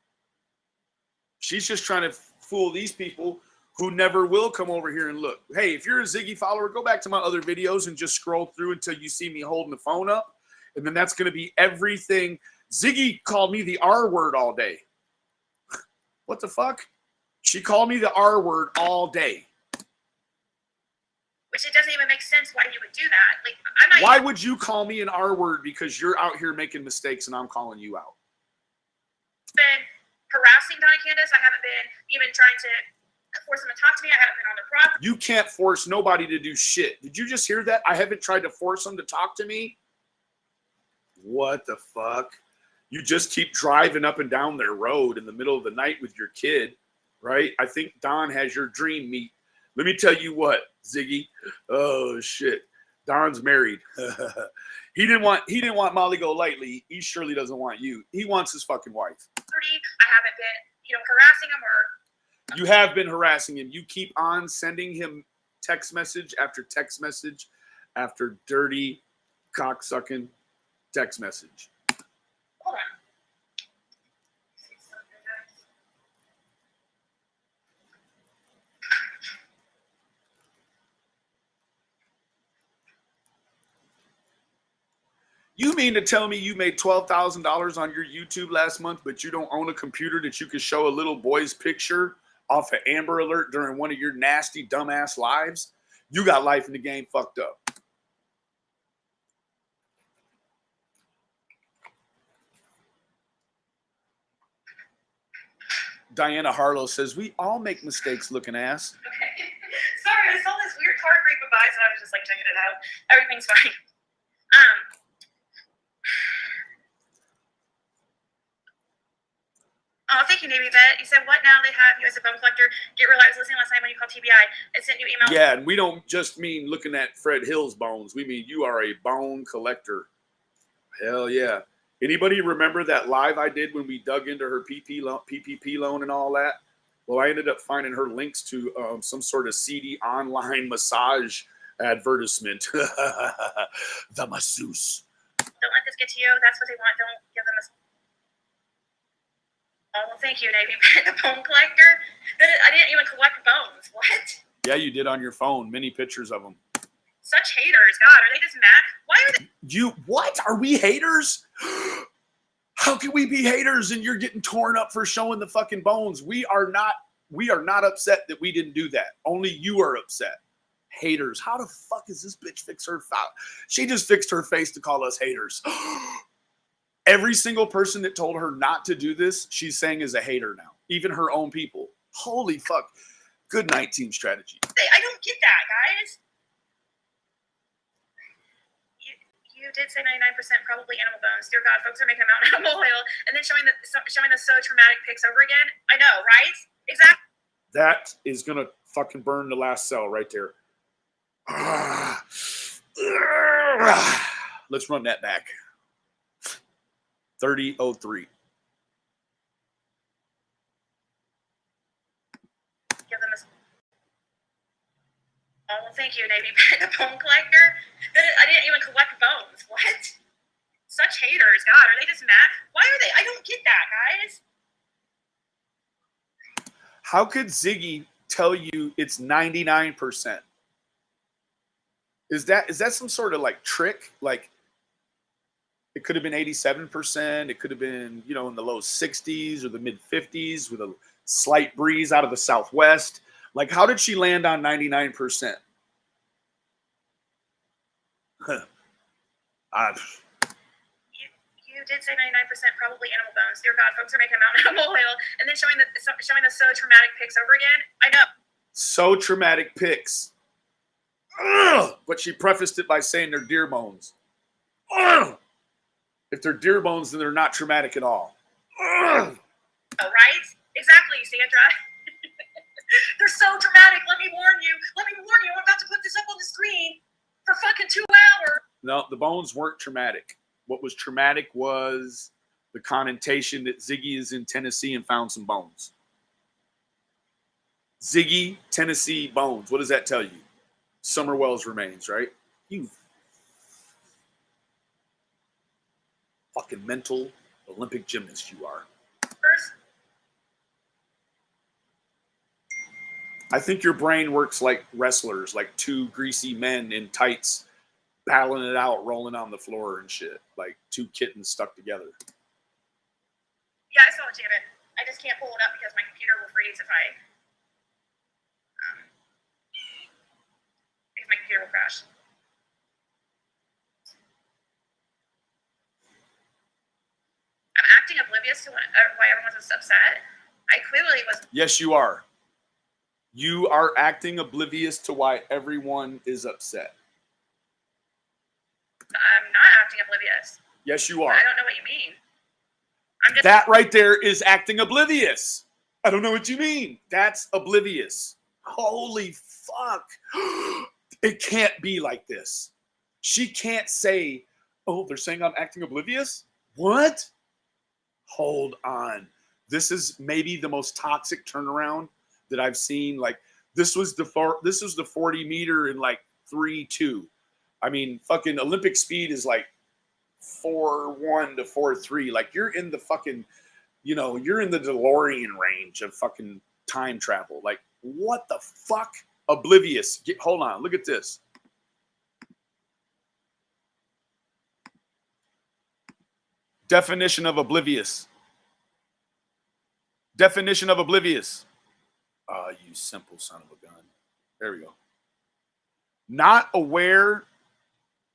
She's just trying to fool these people who never will come over here and look. Hey, if you're a Ziggy follower, go back to my other videos and just scroll through until you see me holding the phone up. And then that's going to be everything. Ziggy called me the R word all day. What the fuck? She called me the R word all day. Which it doesn't even make sense why you would do that. Like, I'm not. Why would you call me an R word? Because you're out here making mistakes and I'm calling you out. Been harassing Donna Candace. I haven't been even trying to force them to talk to me. I haven't been on the property. You can't force nobody to do shit. Did you just hear that? I haven't tried to force them to talk to me. What the fuck? You just keep driving up and down their road in the middle of the night with your kid, right? I think Don has your dream meet. Let me tell you what, Ziggy. Oh shit. Don's married. He didn't want Molly Go Lightly. He surely doesn't want you. He wants his fucking wife. I haven't been, harassing him or. You have been harassing him. You keep on sending him text message after text message after dirty cocksucking text message. Hold on. You mean to tell me you made $12,000 on your YouTube last month, but you don't own a computer that you could show a little boy's picture off of Amber Alert during one of your nasty, dumbass lives? You got life in the game fucked up. Diana Harlow says, we all make mistakes, looking ass. Okay. Sorry, I saw this weird car creeping by, so I was just like checking it out. Everything's fine. Oh, thank you, Navy Vet. You said, what now? They have you as a bone collector. Get real, I was listening last night when you called TBI. It sent you email. Yeah, and we don't just mean looking at Fred Hill's bones. We mean you are a bone collector. Hell yeah. Anybody remember that live I did when we dug into her PPP loan and all that? Well, I ended up finding her links to some sort of seedy online massage advertisement. The masseuse. Don't let this get to you. That's what they want. Don't give them a... Oh, well, thank you, Navy Vet. The bone collector? I didn't even collect bones. What? Yeah, you did on your phone. Many pictures of them. Such haters. God, are they just mad? Why are they... You, what? Are we haters? How can we be haters and you're getting torn up for showing the fucking bones? We are not upset that we didn't do that. Only you are upset. Haters. How the fuck is this bitch fix her face? She just fixed her face to call us haters. Every single person that told her not to do this, she's saying is a hater now. Even her own people. Holy fuck. Good night, team strategy. I don't get that, guys. You did say 99% probably animal bones. Dear God, folks are making a mountain out of molehill and then showing the so traumatic pics over again. I know, right? Exactly. That is going to fucking burn the last cell right there. Let's run that back. 30:03. Give them a... Oh, well, thank you, Navy the bone collector. I didn't even collect bones. What? Such haters. God, are they just mad? Why are they? I don't get that, guys. How could Ziggy tell you it's 99%? Is that some sort of like trick? Like it could have been 87%. It could have been, you know, in the low 60s or the mid 50s with a slight breeze out of the southwest. Like, how did she land on 99%? Huh. You did say 99% probably animal bones. Dear God, folks are making a mountain out of molehill and then showing the so traumatic pics over again. I know. So traumatic pics. Ugh! But she prefaced it by saying they're deer bones. Ugh! If they're deer bones, then they're not traumatic at all. Ugh! Oh, right? Exactly, Sandra. They're so dramatic. Let me warn you. I'm about to put this up on the screen for fucking 2 hours. No, the bones weren't traumatic. What was traumatic was the connotation that Ziggy is in Tennessee and found some bones. Ziggy, Tennessee, bones. What does that tell you? Summerwell's remains, right? You fucking mental Olympic gymnast you are. First, I think your brain works like wrestlers, like two greasy men in tights, battling it out, rolling on the floor and shit, like two kittens stuck together. yeah, I saw it, Janet. I just can't pull it up because my computer will freeze if my computer will crash. I'm acting oblivious to why everyone's upset. I clearly was. Yes, you are. You are acting oblivious to why everyone is upset. I'm not acting oblivious. Yes, you are. I don't know what you mean. I'm just. That right there is acting oblivious. I don't know what you mean. That's oblivious. Holy fuck. It can't be like this. She can't say, oh, they're saying I'm acting oblivious? What? Hold on. This is maybe the most toxic turnaround that I've seen. Like, this was the 40 meter in like 3.2. I mean, fucking Olympic speed is like 4.1 to 4.3. Like, you're in the fucking, you know, you're in the DeLorean range of fucking time travel. Like, what the fuck? Oblivious. Hold on. Look at this. Definition of oblivious. Definition of oblivious. Ah, you simple son of a gun. There we go. Not aware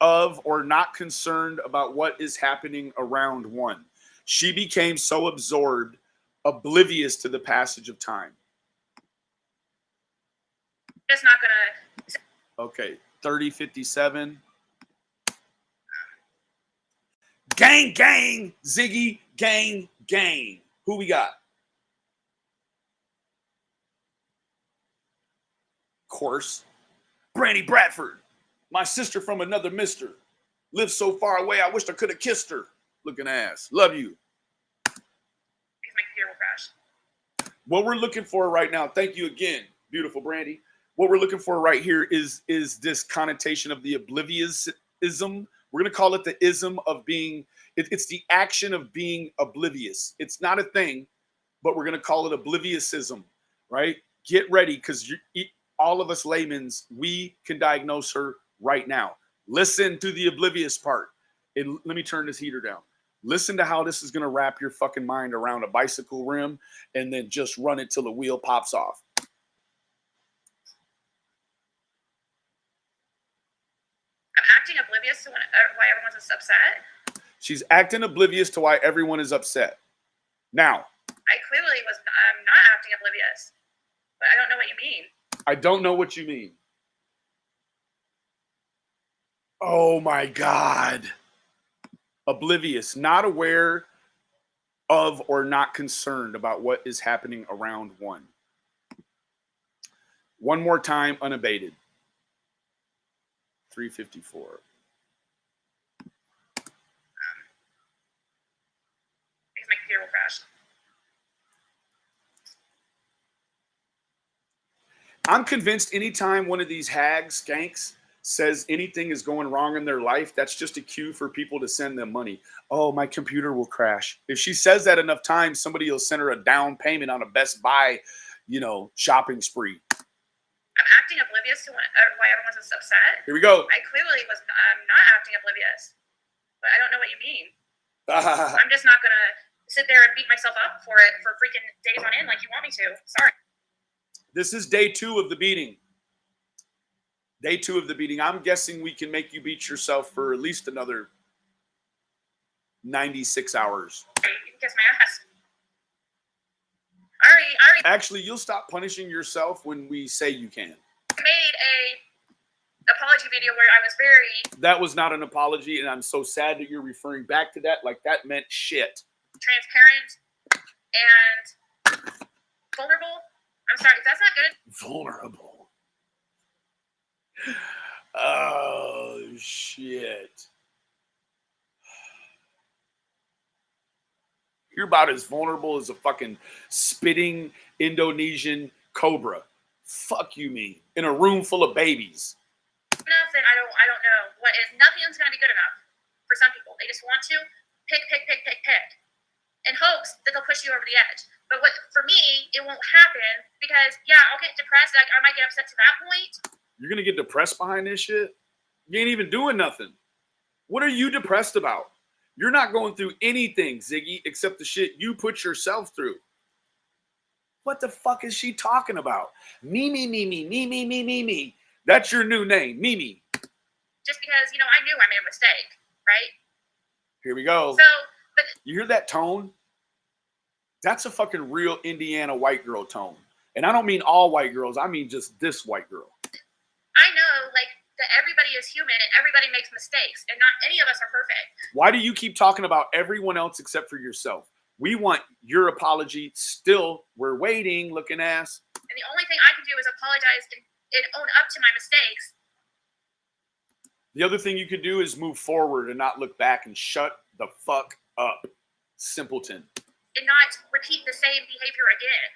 of or not concerned about what is happening around one. She became so absorbed, oblivious to the passage of time. Just not gonna. Okay, 30:57. Gang, gang, Ziggy, gang, gang. Who we got? Of course, Brandy Bradford, my sister from another mister. Lives so far away, I wished I could have kissed her. Looking ass. Love you. Because my computer will crash. What we're looking for right now, thank you again, beautiful Brandy. What we're looking for right here is this connotation of the obliviousism. We're going to call it the ism of being, it's the action of being oblivious. It's not a thing, but we're going to call it obliviousism, right? Get ready, because all of us laymen's, we can diagnose her right now. Listen to the oblivious part. And let me turn this heater down. Listen to how this is going to wrap your fucking mind around a bicycle rim and then just run it till the wheel pops off. I'm acting oblivious to why everyone's upset. She's acting oblivious to why everyone is upset. Now, I clearly was. I'm not acting oblivious, but I don't know what you mean. I don't know what you mean. Oh my God. Oblivious, not aware of or not concerned about what is happening around one. One more time, unabated. 354. Because my computer will crash. I'm convinced anytime one of these hags, skanks, says anything is going wrong in their life, that's just a cue for people to send them money. Oh, my computer will crash. If she says that enough times, somebody will send her a down payment on a Best Buy, shopping spree. I'm acting oblivious to why everyone's upset. Here we go. I clearly was. I'm not acting oblivious, but I don't know what you mean. I'm just not gonna sit there and beat myself up for it for freaking days on end like you want me to. Sorry. This is day 2 of the beating. Day 2 of the beating. I'm guessing we can make you beat yourself for at least another 96 hours. You can kiss my ass. I already Actually, you'll stop punishing yourself when we say you can. made a apology video where I was very That was not an apology, and I'm so sad that you're referring back to that like that meant shit. transparent and vulnerable. I'm sorry, if that's not good. Vulnerable. Oh, shit. You're about as vulnerable as a fucking spitting Indonesian cobra. Fuck you mean. In a room full of babies. Enough, then I don't know what is. Nothing's gonna be good enough for some people. They just want to pick, in hopes that they'll push you over the edge. But for me, it won't happen because I'll get depressed. Like I might get upset to that point. You're gonna get depressed behind this shit? You ain't even doing nothing. What are you depressed about? You're not going through anything, Ziggy, except the shit you put yourself through. What the fuck is she talking about? Me. That's your new name, Mimi. Just because, I knew I made a mistake, right? Here we go. So, but You hear that tone? That's a fucking real Indiana white girl tone. And I don't mean all white girls. I mean just this white girl. I know, that everybody is human and everybody makes mistakes and not any of us are perfect. Why do you keep talking about everyone else except for yourself? We want your apology. Still, we're waiting, looking ass. And the only thing I can do is apologize and own up to my mistakes. The other thing you could do is move forward and not look back and shut the fuck up. Simpleton. And not repeat the same behavior again.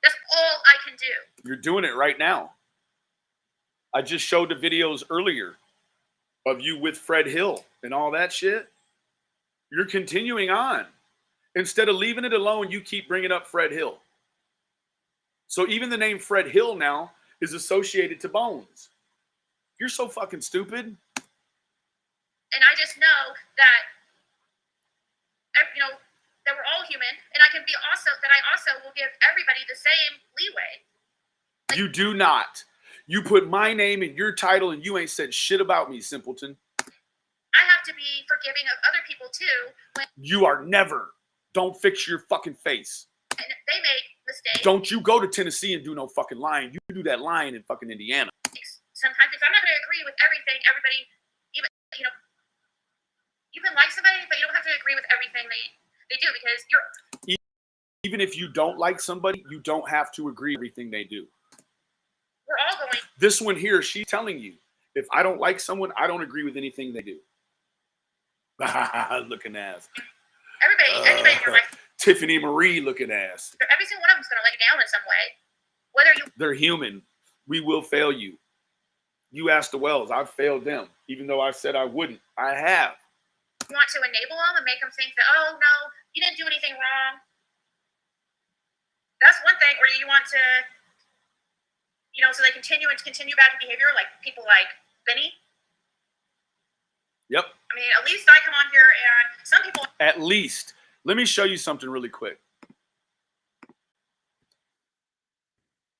That's all I can do. You're doing it right now. I just showed the videos earlier of you with Fred Hill and all that shit. You're continuing on. Instead of leaving it alone, you keep bringing up Fred Hill. So even the name Fred Hill now is associated to Bones. You're so fucking stupid. And I just know that, that we're all human, and I also will give everybody the same leeway. You do not. You put my name in your title and you ain't said shit about me, simpleton. I have to be forgiving of other people too. When You are never. Don't fix your fucking face. they make mistakes. Don't you go to Tennessee and do no fucking lying. You do that lying in fucking Indiana. Sometimes if I'm not going to agree with everything, everybody, you can like somebody, but you don't have to agree with everything they do because you're. Even if you don't like somebody, you don't have to agree with everything they do. We're all going. This one here, she's telling you, if I don't like someone, I don't agree with anything they do. Looking ass. Everybody in your life, Tiffany Marie looking ass. every single one of them's going to let you down in some way. Whether you They're human. We will fail you. You asked the Wells. I've failed them. Even though I said I wouldn't. I have. want to enable them and make them think that, oh, no, you didn't do anything wrong. That's one thing. Or do you want to, so they continue bad behavior, like people like Benny? Yep. I mean, at least I come on here and some people. At least. Let me show you something really quick.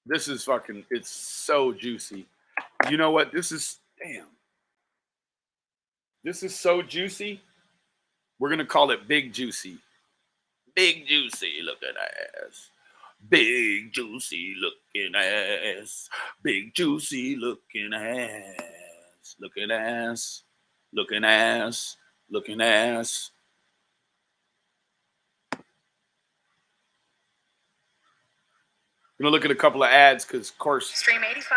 This is fucking, it's so juicy. You know what? This is, damn. This is so juicy. We're going to call it Big Juicy. Big Juicy looking ass. Big Juicy looking ass. Big Juicy looking ass. Looking ass. Looking ass. Looking ass. I'm going to look at a couple of ads because, of course,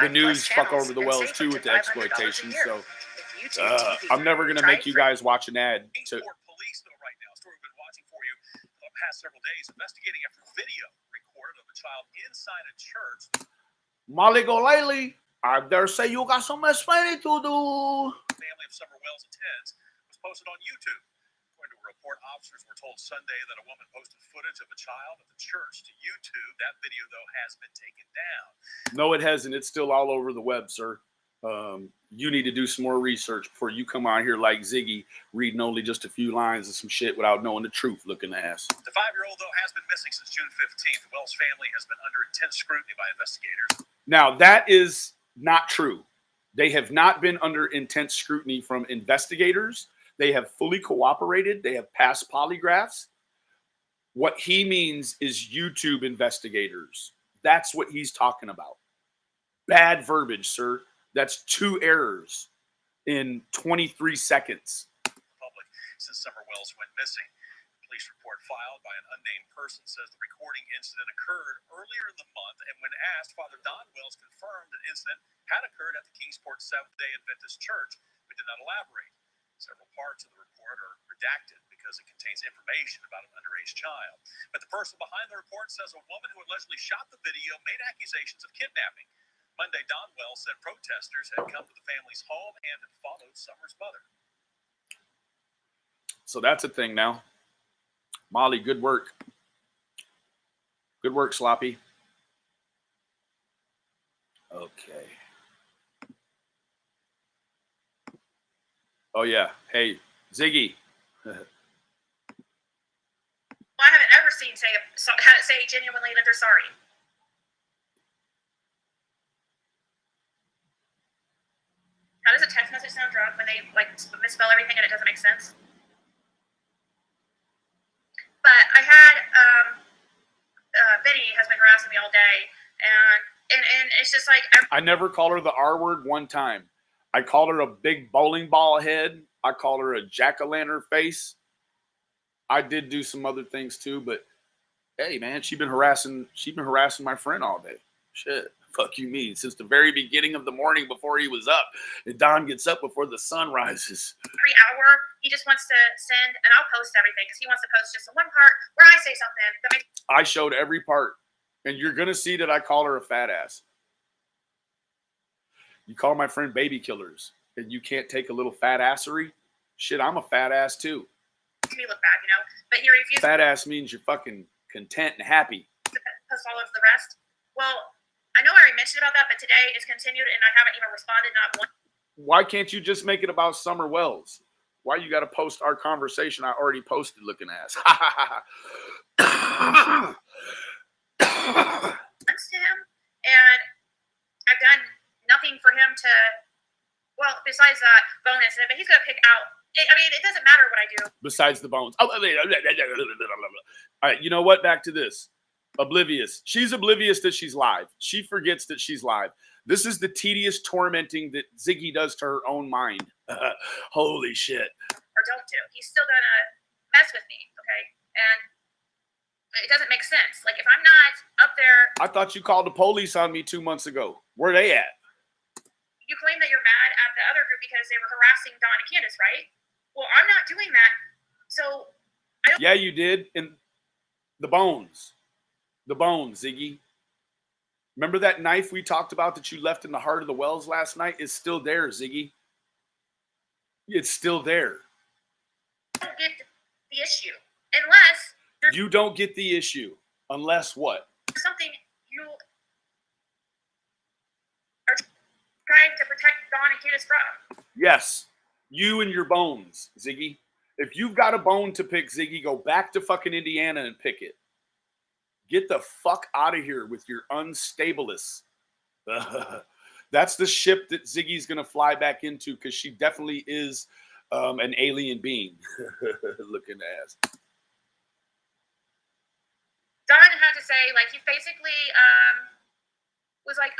the news fuck over the wells too with the exploitation. So I'm never going to make you guys watch an ad. Police, though, right now, story we've been watching for you the past several days, investigating after video recorded of a child inside a church. Molly Golaley, I dare say you got some explaining to do. Family of Summer Wells attends was posted on YouTube. According to a report, officers were told Sunday that a woman posted footage of a child at the church to YouTube. That video, though, has been taken down. No, it hasn't. It's still all over the web, sir. You need to do some more research before you come out here like Ziggy, reading only just a few lines of some shit without knowing the truth, looking ass. The 5-year-old, though, has been missing since June 15th. The Wells family has been under intense scrutiny by investigators. Now, that is not true. They have not been under intense scrutiny from investigators. They have fully cooperated. They have passed polygraphs. What he means is YouTube investigators. That's what he's talking about. Bad verbiage, sir. That's 2 errors in 23 seconds. Public since Summer Wells went missing. A police report filed by an unnamed person says the recording incident occurred earlier in the month, and when asked, Father Don Wells confirmed the incident had occurred at the Kingsport Seventh-day Adventist Church, but did not elaborate. Several parts of the report are redacted because it contains information about an underage child. But the person behind the report says a woman who allegedly shot the video made accusations of kidnapping. Monday, Don Wells said protesters had come to the family's home and had followed Summer's mother. So that's a thing now. Molly, good work. Good work, Sloppy. Okay. Oh, yeah. Hey, Ziggy. Well, I haven't ever seen had it say genuinely that they're sorry. How does a text message sound drunk when they like misspell everything and it doesn't make sense? But I had Vinny has been harassing me all day, and it's just like I never called her the R word one time. I called her a big bowling ball head. I called her a jack-o'-lantern face. I did do some other things too, but hey, man, she's been harassing my friend all day. Shit. Fuck you mean? Since the very beginning of the morning before he was up. And Don gets up before the sun rises. every hour he just wants to send, and I'll post everything because he wants to post just the one part where I say something that makes. I showed every part. And you're going to see that I call her a fat ass. You call my friend baby killers, and you can't take a little fat assery? Shit, I'm a fat ass too. Me look bad, you know. But he refuses Fat ass means you're fucking content and happy. to post all of the rest. Well, I know I already mentioned about that, but today it's continued, and I haven't even responded, not one. Why can't you just make it about Summer Wells? Why you got to post our conversation I already posted looking ass? Thanks to him, and I've done nothing for him to. Well, besides that bonus, but he's gonna pick out. I mean, it doesn't matter what I do. Besides the bones. All right, you know what? Back to this. Oblivious. She's oblivious that she's live. She forgets that she's live. This is the tedious tormenting that Ziggy does to her own mind. Holy shit. Or don't do. He's still gonna mess with me, okay? And it doesn't make sense. Like, if I'm not up there. I thought you called the police on me 2 months ago. Where they at? You claim that you're mad at the other group because they were harassing Don and Candace, right? Well, I'm not doing that. So I don't. Yeah, you did. And the bones. The bones, Ziggy. Remember that knife we talked about that you left in the heart of the wells last night? It's still there, Ziggy. It's still there. I don't get the issue unless there's You don't get the issue. Unless what? something you are trying to protect Don and Candace from. Yes. You and your bones, Ziggy. If you've got a bone to pick, Ziggy, go back to fucking Indiana and pick it. Get the fuck out of here with your unstableness. That's the ship that Ziggy's going to fly back into because she definitely is an alien being. Looking ass. Don had to say, like, he basically was like,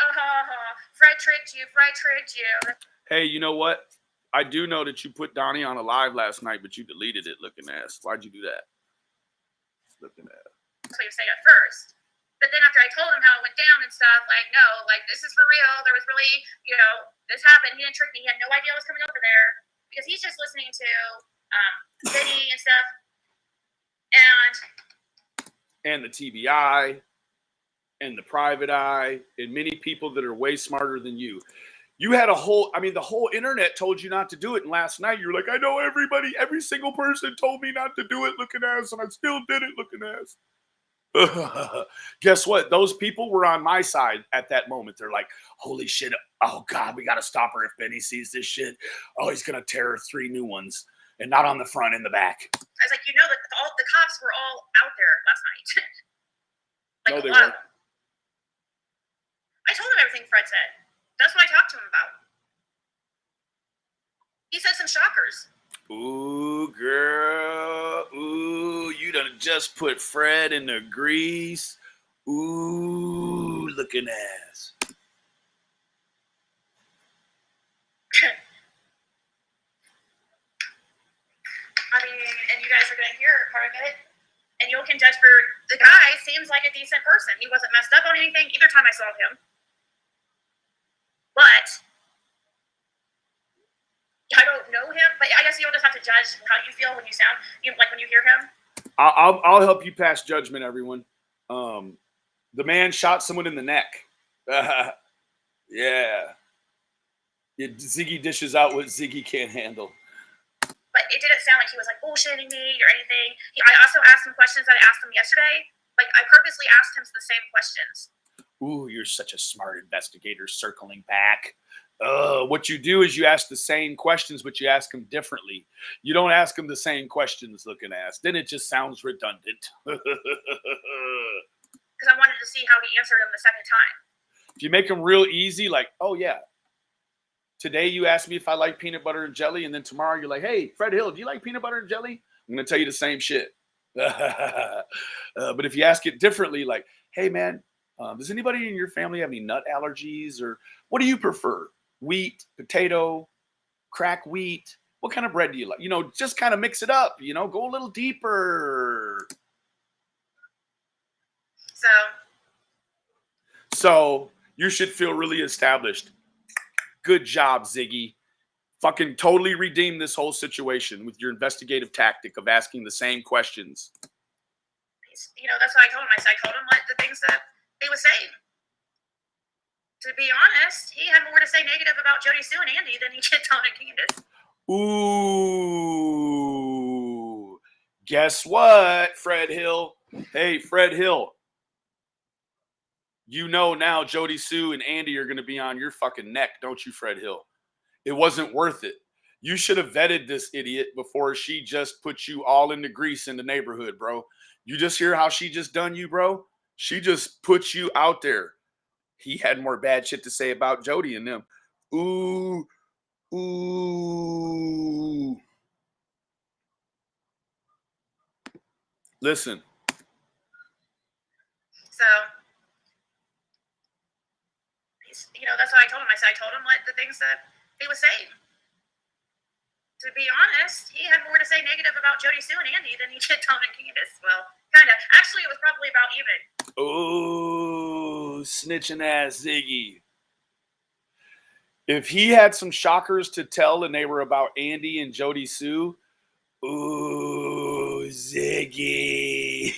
Fred tricked you, Fred tricked you. Hey, you know what? I do know that you put Donnie on a live last night, but you deleted it, looking ass. Why'd you do that? Looking ass. That's what he was saying at first. But then after I told him how it went down and stuff, like, no, like, this is for real. There was really, you know, this happened. He didn't trick me. He had no idea I was coming over there because he's just listening to City and stuff. And the TBI and the private eye and many people that are way smarter than you. You had the whole internet told you not to do it. And last night you were like, I know everybody, every single person told me not to do it, looking ass, and I still did it, looking ass. Guess what? Those people were on my side at that moment. They're like, holy shit. Oh God, we got to stop her if Benny sees this shit. Oh, he's going to tear 3 new ones and not on the front, in the back. I was like, you know, all the cops were all out there last night. Like, No, they a lot of weren't. them. I told him everything Fred said. That's what I talked to him about. He said some shockers. Ooh, girl. Ooh, you done just put Fred in the grease. Ooh, looking ass. I mean, and you guys are going to hear part of it. And you can judge for the guy seems like a decent person. He wasn't messed up on anything either time I saw him. But I don't know him. But I guess you'll just have to judge how you feel when you sound, like when you hear him. I'll help you pass judgment, everyone. The man shot someone in the neck. Yeah. Ziggy dishes out what Ziggy can't handle. But it didn't sound like he was like bullshitting me or anything. I also asked him questions that I asked him yesterday. Like, I purposely asked him the same questions. Ooh, you're such a smart investigator, circling back. What you do is you ask the same questions, but you ask them differently. You don't ask them the same questions, looking ass. Then it just sounds redundant. Because I wanted to see how he answered them the second time. If you make them real easy, like, oh yeah, today you asked me if I like peanut butter and jelly, and then tomorrow you're like, hey, Fred Hill, do you like peanut butter and jelly? I'm going to tell you the same shit. But if you ask it differently, like, hey man, does anybody in your family have any nut allergies, or what do you prefer? Wheat, potato, crack wheat? What kind of bread do you like? You know, just kind of mix it up, you know, go a little deeper. So you should feel really established. Good job, Ziggy. Fucking totally redeem this whole situation with your investigative tactic of asking the same questions. You know, that's what I told him. I told him like the things that he was saying. To be honest, he had more to say negative about Jody Sue and Andy than he did Don and Candace. Ooh. Guess what, Fred Hill? Hey, Fred Hill. You know now Jody Sue and Andy are going to be on your fucking neck, don't you, Fred Hill? It wasn't worth it. You should have vetted this idiot before she just put you all into grease in the neighborhood, bro. You just hear how she just done you, bro? She just put you out there. He had more bad shit to say about Jody and them. Ooh. Ooh. Listen. So, you know, that's what I told him. I told him like the things that he was saying. To be honest, he had more to say negative about Jody Sue and Andy than he did Don and Candace. Well, kind of. Actually, it was probably about even. Ooh, snitching ass Ziggy. If he had some shockers to tell and they were about Andy and Jody Sue, ooh, Ziggy.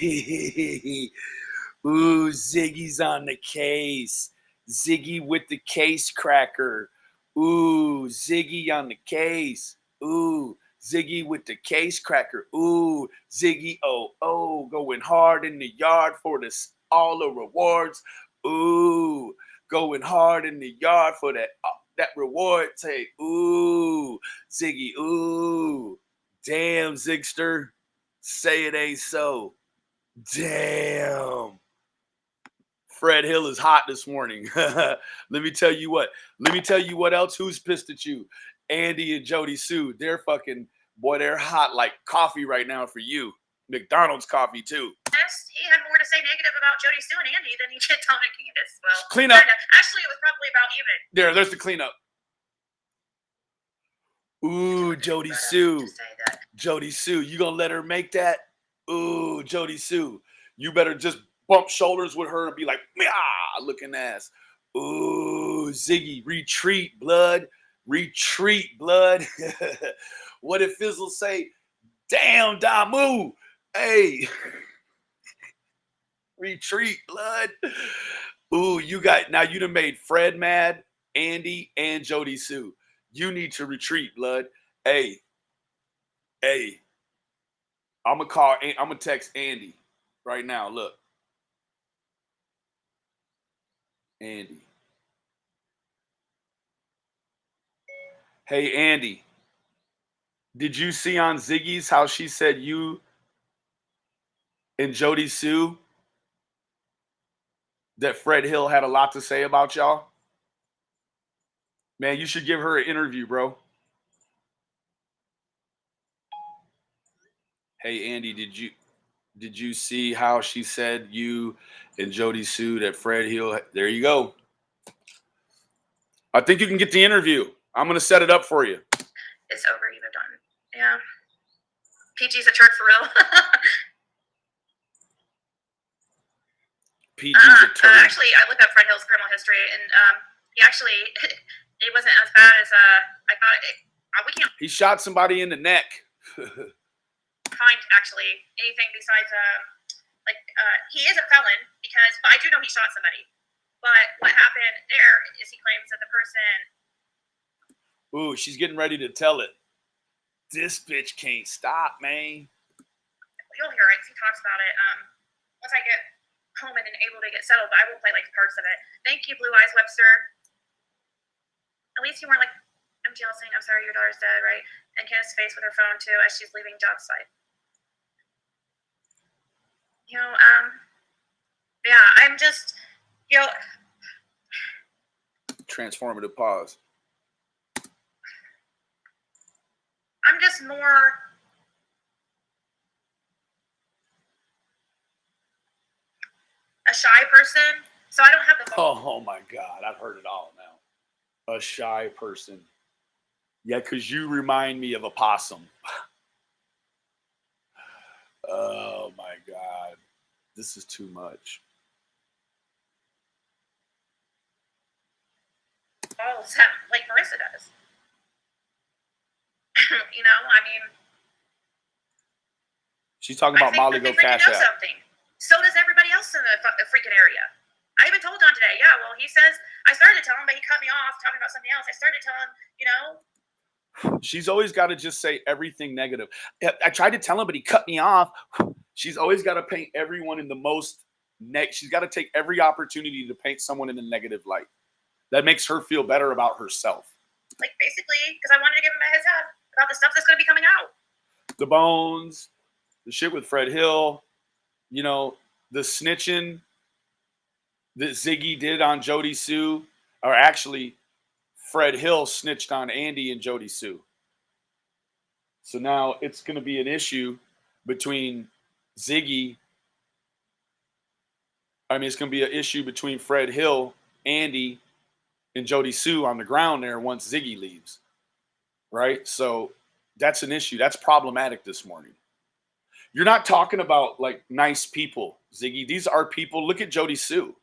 Ooh, Ziggy's on the case. Ziggy with the case cracker. Ooh, Ziggy on the case. Ooh, Ziggy with the case cracker. Ooh, Ziggy, oh, going hard in the yard for all the rewards. Ooh, going hard in the yard for that that reward take. Ooh, Ziggy. Ooh, damn, Zigster. Say it ain't so. Damn. Fred Hill is hot this morning. Let me tell you what. Let me tell you what else. Who's pissed at you? Andy and Jody Sue. They're fucking, boy, they're hot like coffee right now for you. McDonald's coffee, too. He had more to say negative about Jody Sue and Andy than he did Tom and Candace. Well, Clean up. kinda. Actually, it was probably about even. There's the cleanup. Ooh, Jody Sue. Jody Sue, you gonna let her make that? Ooh, Jody Sue. You better just bump shoulders with her and be like, yeah, looking ass. Ooh, Ziggy, retreat, blood. Retreat, blood. What did Fizzle say? Damn, Damu. Hey. Retreat, blood. Ooh, you done made Fred mad, Andy, and Jody Sue. You need to retreat, blood. Hey, I'm gonna text Andy right now. Look. Andy. Hey, Andy. Did you see on Ziggy's how she said you and Jody Sue that Fred Hill had a lot to say about y'all? Man, you should give her an interview, bro. Hey, Andy, did you see how she said you and Jody Sue that Fred Hill? There you go. I think you can get the interview. I'm going to set it up for you. It's over. You moved on. Yeah. PG's a turd for real. PG's a turd. Actually, I looked up Fred Hill's criminal history, and he actually, it wasn't as bad as I thought. We can't He shot somebody in the neck. find actually anything besides he is a felon but I do know he shot somebody. But what happened there is he claims that the person. Ooh, she's getting ready to tell it. This bitch can't stop, man. You'll hear it. He talks about it. Once I get home and able to get settled, but I will play like parts of it. Thank you, Blue Eyes Webster. At least you weren't like MGL saying, "I'm sorry, your daughter's dead," right? And Candace's face with her phone too as she's leaving job site. Yeah, I'm just, Transformative pause. I'm just more a shy person, so I don't have the. Oh my God, I've heard it all now. A shy person. Yeah, because you remind me of a possum. Oh my God, this is too much. Balls like Marissa does. I mean. She's talking about Molly Go Cash App. Something. So does everybody else in the freaking area. I even told Don today. Yeah, well, he says I started to tell him, but he cut me off talking about something else. I started to tell him, She's always got to just say everything negative. I tried to tell him, but he cut me off. She's always got to paint everyone in the most she's got to take every opportunity to paint someone in a negative light. That makes her feel better about herself. Like, basically, because I wanted to give him a heads up about the stuff that's going to be coming out. The bones, the shit with Fred Hill, the snitching that Ziggy did on Jody Sue, or actually Fred Hill snitched on Andy and Jody Sue. So now it's going to be an issue between Ziggy. It's going to be an issue between Fred Hill, Andy, and Jody Sue on the ground there once Ziggy leaves. Right? So that's an issue. That's problematic this morning. You're not talking about like nice people, Ziggy. These are people. Look at Jody Sue.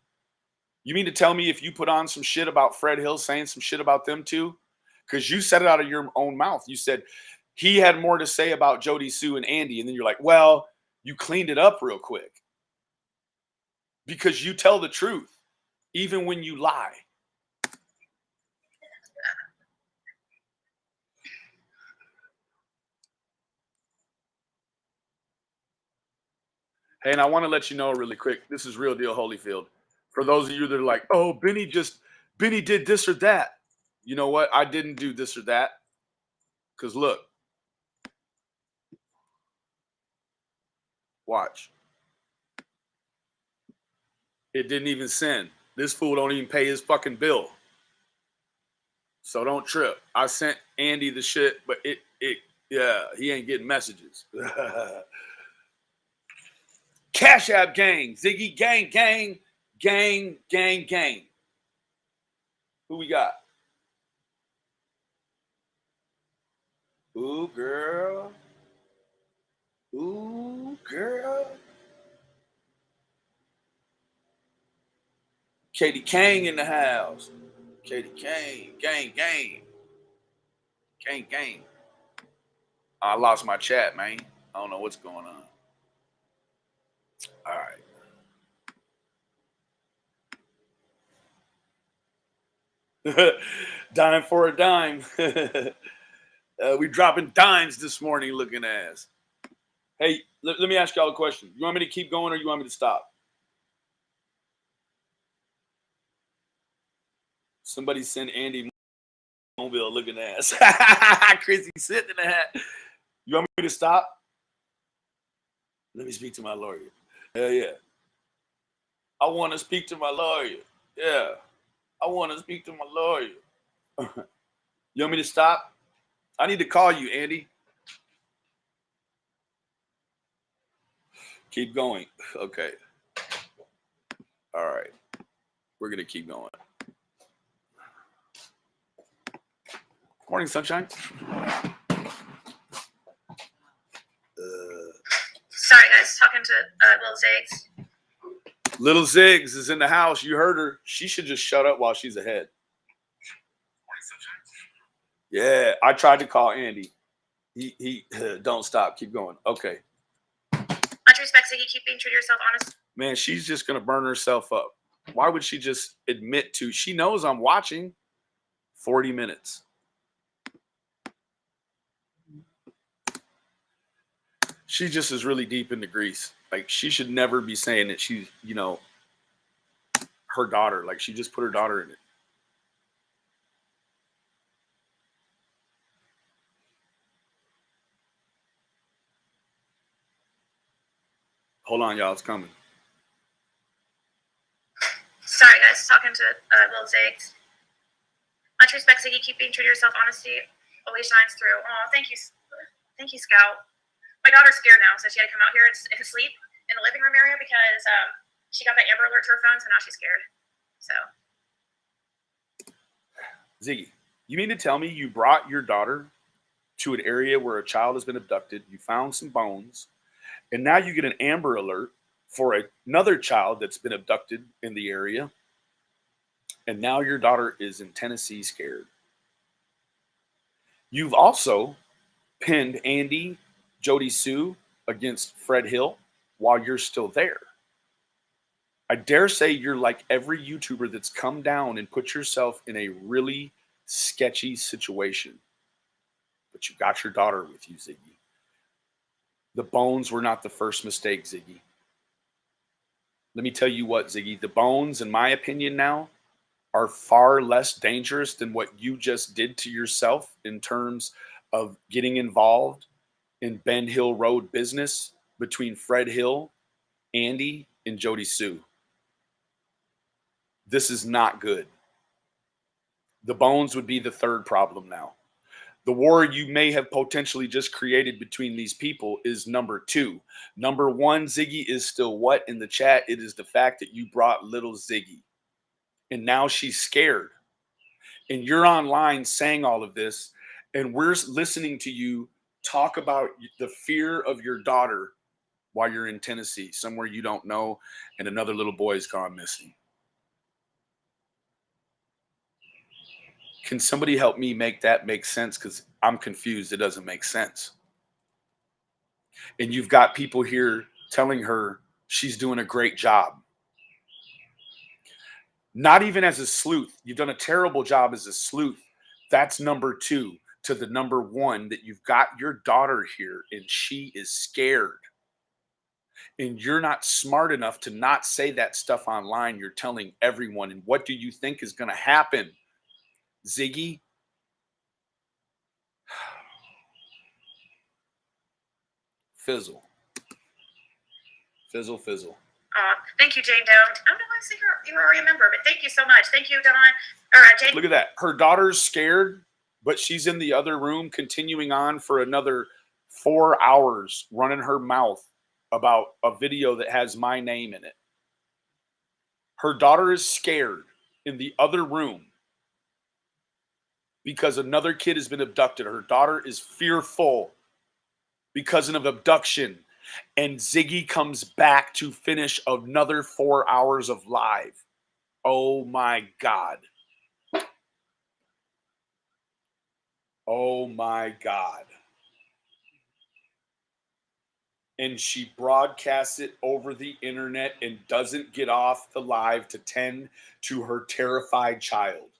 You mean to tell me if you put on some shit about Fred Hill saying some shit about them too? Because you said it out of your own mouth. You said he had more to say about Jody Sue and Andy. And then you're like, well, you cleaned it up real quick. Because you tell the truth, even when you lie. Hey, and I want to let you know really quick, this is Real Deal Holyfield. For those of you that are like, oh, Benny did this or that. You know what? I didn't do this or that. Because look. Watch. It didn't even send. This fool don't even pay his fucking bill. So don't trip. I sent Andy the shit, but yeah, he ain't getting messages. Cash App gang, Ziggy gang, gang, gang, gang, gang. Who we got? Ooh, girl. Ooh, girl. Katie Kang in the house. Katie Kang, gang, gang. Gang, gang. I lost my chat, man. I don't know what's going on. All right. Dime for a dime. We dropping dimes this morning, looking ass. Hey, let me ask y'all a question. You want me to keep going or you want me to stop? Somebody send Andy Mobile looking ass. Chrissy sitting in the hat. You want me to stop? Let me speak to my lawyer. Hell yeah. I want to speak to my lawyer. Yeah. I want to speak to my lawyer. You want me to stop? I need to call you, Andy. Keep going. Okay. All right. We're going to keep going. Morning, sunshine. Sorry, guys. Talking to Little Zags. Little Ziggs is in the house. You heard her. She should just shut up while she's ahead. Yeah, I tried to call Andy. He don't stop. Keep going. Okay. Much respect, Ziggy. Keep being true to yourself, honest. Man, she's just going to burn herself up. Why would she just admit to? She knows I'm watching. 40 minutes. She just is really deep into grease. Like, she should never be saying that she's, you know, her daughter. Like, she just put her daughter in it. Hold on, y'all. It's coming. Sorry, guys. Talking to Little Zags. Much respect, Ziggy. Keep being true to yourself. Honesty always shines through. Oh, thank you. Thank you, Scout. My daughter's scared now, so she had to come out here and sleep in the living room area because she got that Amber Alert to her phone, so now she's scared. So. Ziggy, you mean to tell me you brought your daughter to an area where a child has been abducted, you found some bones, and now you get an Amber Alert for another child that's been abducted in the area, and now your daughter is in Tennessee scared. You've also pinned Andy, Jody Sue against Fred Hill while you're still there. I dare say you're like every YouTuber that's come down and put yourself in a really sketchy situation. But you got your daughter with you, Ziggy. The bones were not the first mistake, Ziggy. Let me tell you what, Ziggy, the bones, in my opinion now, are far less dangerous than what you just did to yourself in terms of getting involved in Ben Hill Road business between Fred Hill, Andy, and Jody Sue. This is not good. The bones would be the third problem now. The war you may have potentially just created between these people is number two. Number one, Ziggy, is still what in the chat? It is the fact that you brought little Ziggy. And now she's scared. And you're online saying all of this, and we're listening to you talk about the fear of your daughter while you're in Tennessee, somewhere you don't know, and another little boy's gone missing. Can somebody help me make that make sense? Because I'm confused. It doesn't make sense. And you've got people here telling her she's doing a great job. Not even as a sleuth. You've done a terrible job as a sleuth. That's number two to the number one, that you've got your daughter here and she is scared. And you're not smart enough to not say that stuff online. You're telling everyone. And what do you think is going to happen? Ziggy. Fizzle. Fizzle, fizzle. Thank you, Jane Doe. I don't know why I say you're already a member, but thank you so much. Thank you, Don. Jane. Look at that. Her daughter's scared, but she's in the other room continuing on for another 4 hours running her mouth about a video that has my name in it. Her daughter is scared in the other room because another kid has been abducted. Her daughter is fearful because of abduction. And Ziggy comes back to finish another 4 hours of live. Oh my God. Oh my God. And she broadcasts it over the internet and doesn't get off the live to tend to her terrified child.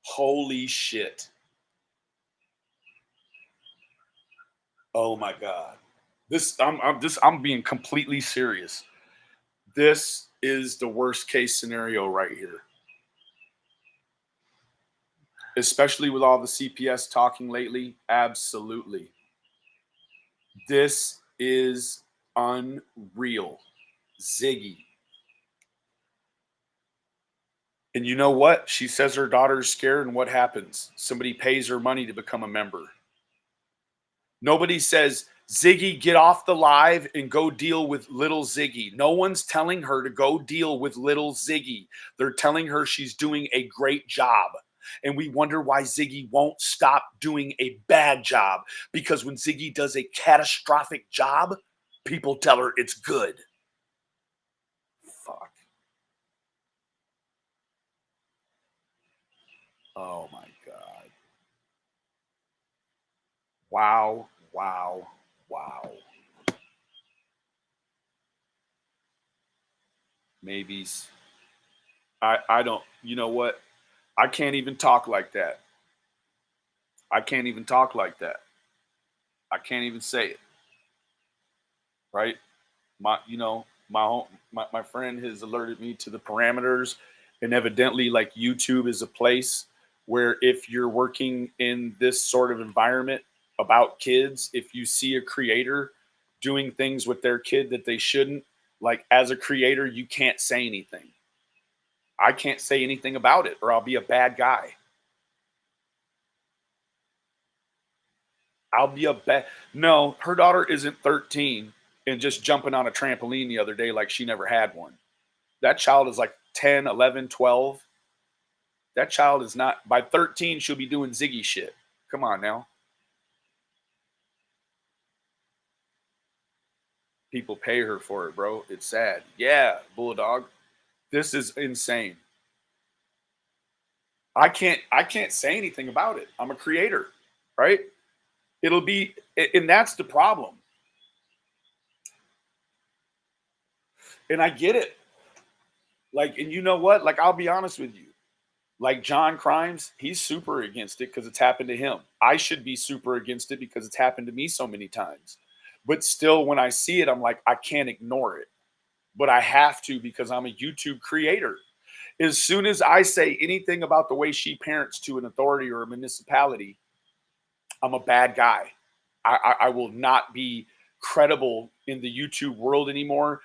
Holy shit. Oh my God. I'm being completely serious. This is the worst case scenario right here. Especially with all the CPS talking lately. Absolutely. This is unreal. Ziggy. And you know what? She says her daughter's scared, and what happens? Somebody pays her money to become a member. Nobody says, Ziggy, get off the live and go deal with little Ziggy. No one's telling her to go deal with little Ziggy. They're telling her she's doing a great job. And we wonder why Ziggy won't stop doing a bad job. Because when Ziggy does a catastrophic job, people tell her it's good. Fuck. Oh my God. Wow, wow, wow. Maybes. I don't, you know what? I can't even talk like that. I can't even talk like that. I can't even say it. Right? My friend has alerted me to the parameters, and evidently like YouTube is a place where if you're working in this sort of environment about kids, if you see a creator doing things with their kid that they shouldn't, like as a creator, you can't say anything. I can't say anything about it or I'll be a bad guy. No, her daughter isn't 13 and just jumping on a trampoline the other day like she never had one. That child is like 10, 11, 12. That child is not, by 13, she'll be doing Ziggy shit. Come on now. People pay her for it, bro. It's sad. Yeah, Bulldog. This is insane. I can't say anything about it. I'm a creator, right? It'll be, and that's the problem. And I get it. Like, and you know what? Like, I'll be honest with you. Like John Crimes, he's super against it because it's happened to him. I should be super against it because it's happened to me so many times. But still, when I see it, I'm like, I can't ignore it. But I have to because I'm a YouTube creator. As soon as I say anything about the way she parents to an authority or a municipality, I'm a bad guy. I will not be credible in the YouTube world anymore.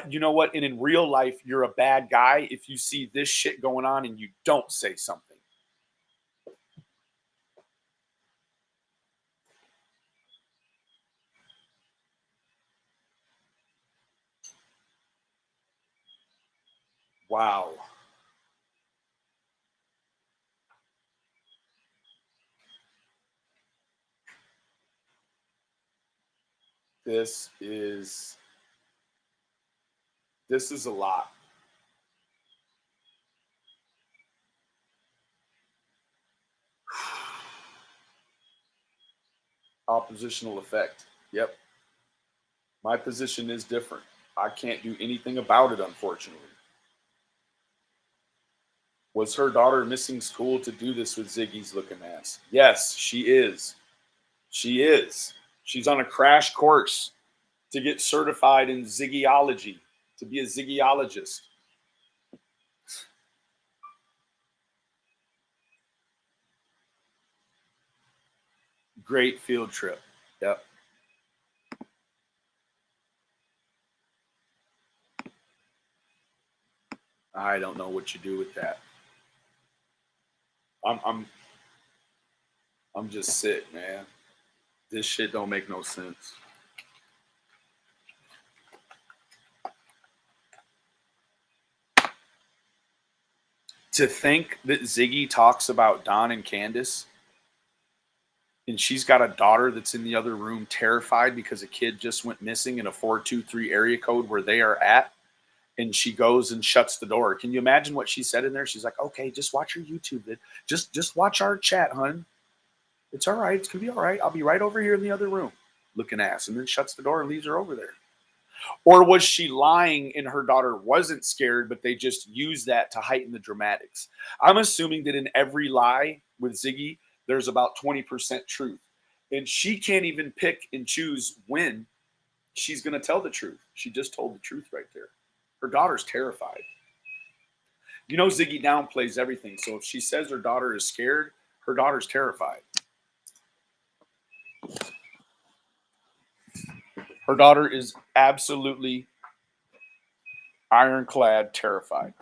You know what? And in real life, you're a bad guy if you see this shit going on and you don't say something. Wow. This is a lot. Oppositional effect. Yep. My position is different. I can't do anything about it, unfortunately. Was her daughter missing school to do this with Ziggy's looking ass? Yes, she is. She is. She's on a crash course to get certified in Ziggyology, to be a Ziggyologist. Great field trip. Yep. I don't know what you do with that. I'm just sick, man. This shit don't make no sense. To think that Ziggy talks about Don and Candace, and she's got a daughter that's in the other room terrified because a kid just went missing in a 423 area code where they are at, and she goes and shuts the door. Can you imagine what she said in there? She's like, okay, just watch your YouTube vid. Just watch our chat, hun. It's all right. It's going to be all right. I'll be right over here in the other room. Looking ass. And then shuts the door and leaves her over there. Or was she lying and her daughter wasn't scared, but they just used that to heighten the dramatics? I'm assuming that in every lie with Ziggy, there's about 20% truth. And she can't even pick and choose when she's going to tell the truth. She just told the truth right there. Her daughter's terrified. You know, Ziggy downplays everything. So if she says her daughter is scared, her daughter's terrified. Her daughter is absolutely ironclad terrified.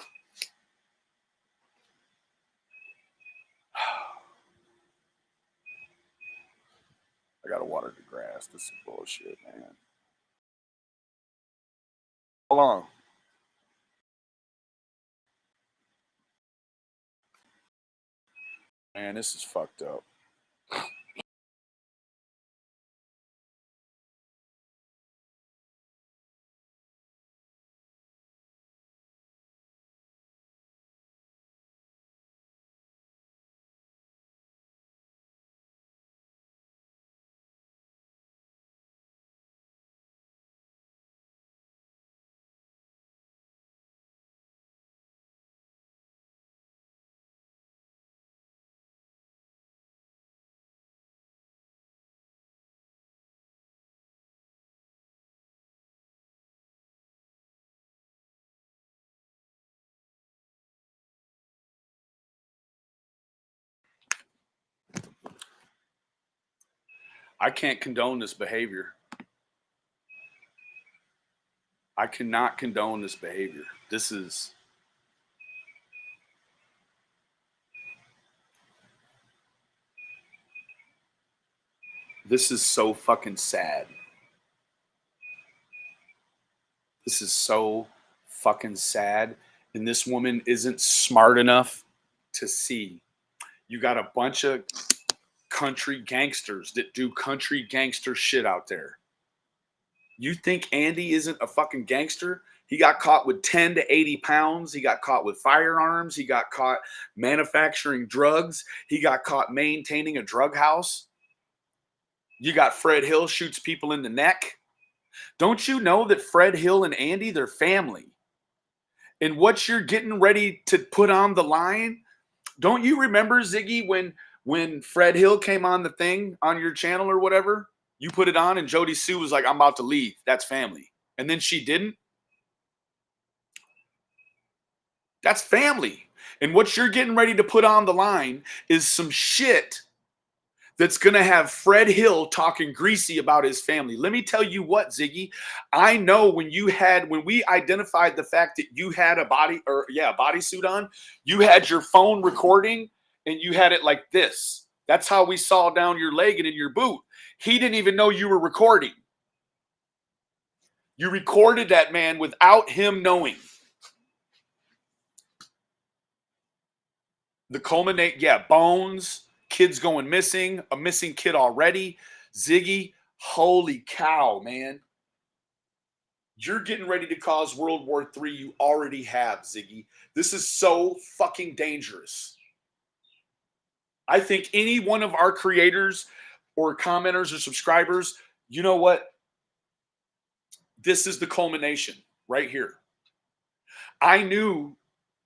I gotta water the grass. This is bullshit, man. Hold on. Man, this is fucked up. I can't condone this behavior. I cannot condone this behavior. This is so fucking sad. This is so fucking sad. And this woman isn't smart enough to see. You got a bunch of country gangsters that do country gangster shit out there. You think Andy isn't a fucking gangster? He got caught with 10 to 80 pounds. He got caught with firearms. He got caught manufacturing drugs. He got caught maintaining a drug house. You got Fred Hill shoots people in the neck. Don't you know that Fred Hill and Andy, they're family? And what you're getting ready to put on the line, don't you remember, Ziggy, when Fred Hill came on the thing on your channel or whatever? You put it on and Jody Sue was like, I'm about to leave. That's family. And then she didn't. That's family. And what you're getting ready to put on the line is some shit that's going to have Fred Hill talking greasy about his family. Let me tell you what, Ziggy, I know when we identified the fact that you had a bodysuit on, you had your phone recording and you had it like this. That's how we saw down your leg and in your boot. He didn't even know you were recording. You recorded that man without him knowing. The culminate, bones, kids going missing, a missing kid already. Ziggy, holy cow, man. You're getting ready to cause World War III. You already have, Ziggy. This is so fucking dangerous. I think any one of our creators or commenters or subscribers, you know what? This is the culmination right here. I knew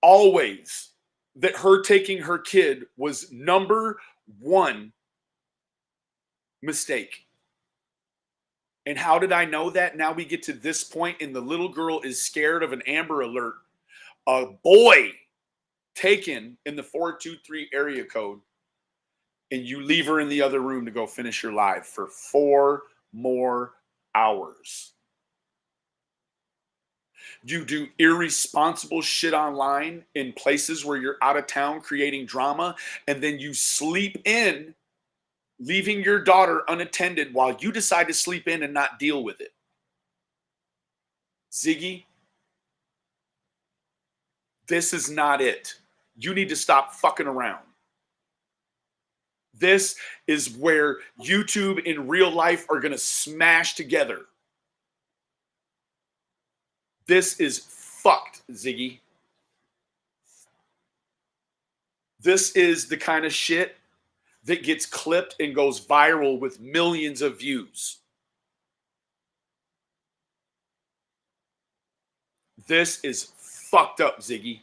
always that her taking her kid was number one mistake. And how did I know that? Now we get to this point and the little girl is scared of an Amber Alert. A boy taken in the 423 area code. and you leave her in the other room to go finish your live for 4 more hours. You do irresponsible shit online in places where you're out of town creating drama, and then you sleep in, leaving your daughter unattended while you decide to sleep in and not deal with it. Ziggy, this is not it. You need to stop fucking around. This is where YouTube in real life are going to smash together. This is fucked, Ziggy. This is the kind of shit that gets clipped and goes viral with millions of views. This is fucked up, Ziggy.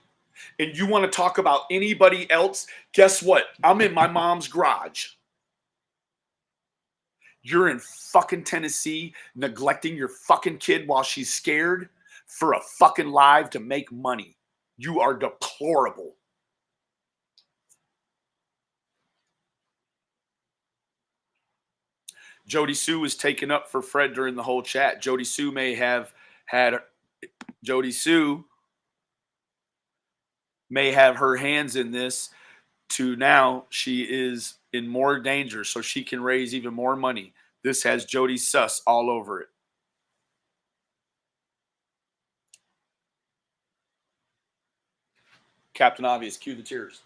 And you want to talk about anybody else? Guess what? I'm in my mom's garage. You're in fucking Tennessee neglecting your fucking kid while she's scared for a fucking live to make money. You are deplorable. Jody Sue was taken up for Fred during the whole chat. Jody Sue may have her hands in this to now she is in more danger so she can raise even more money. This has Jody sus all over it. Captain Obvious, cue the tears.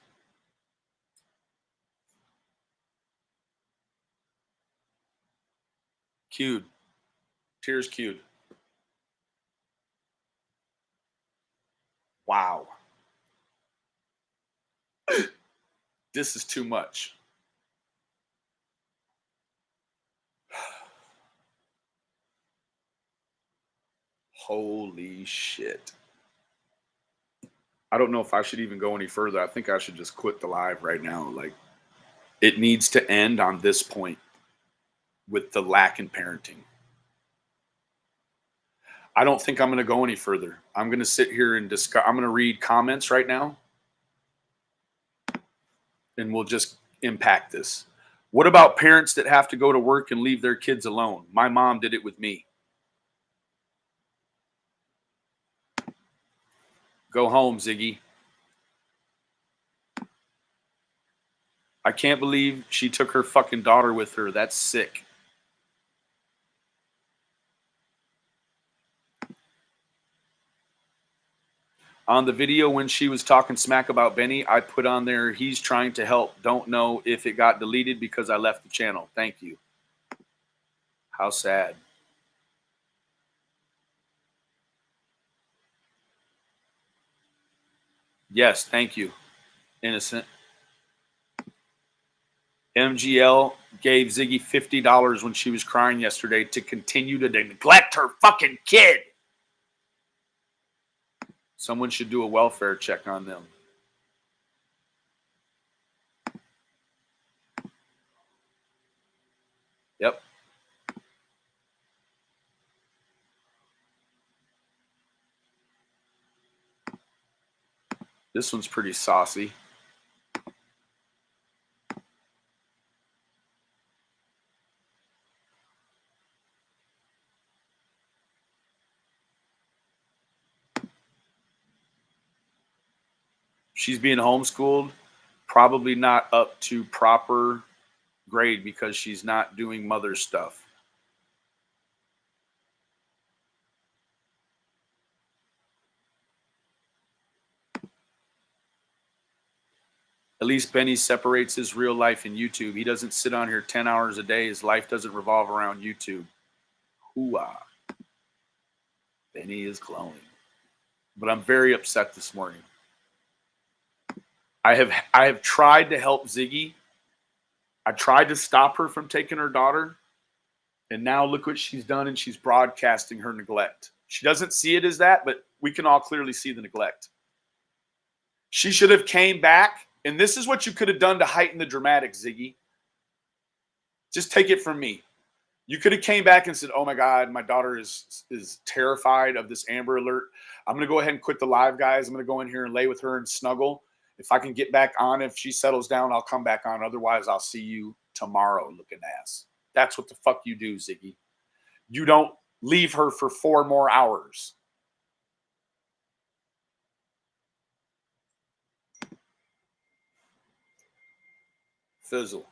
Cued. Tears cued. Wow. This is too much. Holy shit. I don't know if I should even go any further. I think I should just quit the live right now. Like, it needs to end on this point with the lack in parenting. I don't think I'm going to go any further. I'm going to sit here and discuss. I'm going to read comments right now, and we'll just impact this. What about parents that have to go to work and leave their kids alone? My mom did it with me. Go home, Ziggy. I can't believe she took her fucking daughter with her. That's sick. On the video when she was talking smack about Benny, I put on there, he's trying to help. Don't know if it got deleted because I left the channel. Thank you. How sad. Yes, thank you. Innocent. MGL gave Ziggy $50 when she was crying yesterday to continue to neglect her fucking kid. Someone should do a welfare check on them. Yep. This one's pretty saucy. She's being homeschooled, probably not up to proper grade because she's not doing mother stuff. At least Benny separates his real life and YouTube. He doesn't sit on here 10 hours a day. His life doesn't revolve around YouTube. Hoo-ah. Benny is glowing. But I'm very upset this morning. I have tried to help Ziggy. I tried to stop her from taking her daughter. And now look what she's done, and she's broadcasting her neglect. She doesn't see it as that, but we can all clearly see the neglect. She should have came back, and this is what you could have done to heighten the dramatics, Ziggy. Just take it from me. You could have came back and said, oh my God, my daughter is terrified of this Amber Alert. I'm going to go ahead and quit the live, guys. I'm going to go in here and lay with her and snuggle. If I can get back on, if she settles down, I'll come back on. Otherwise, I'll see you tomorrow, looking ass. That's what the fuck you do, Ziggy. You don't leave her for 4 more hours. Fizzle.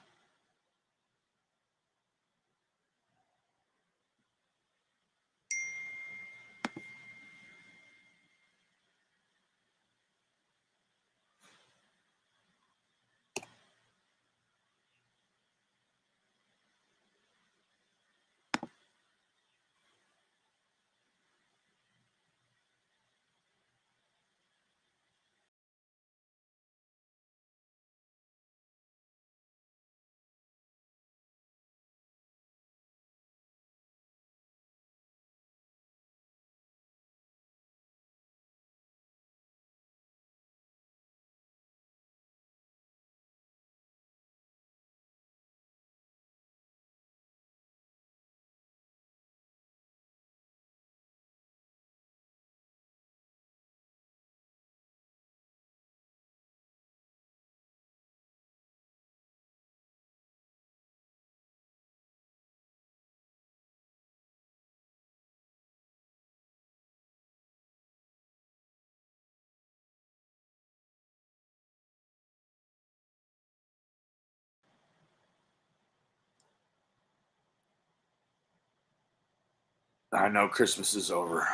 I know Christmas is over.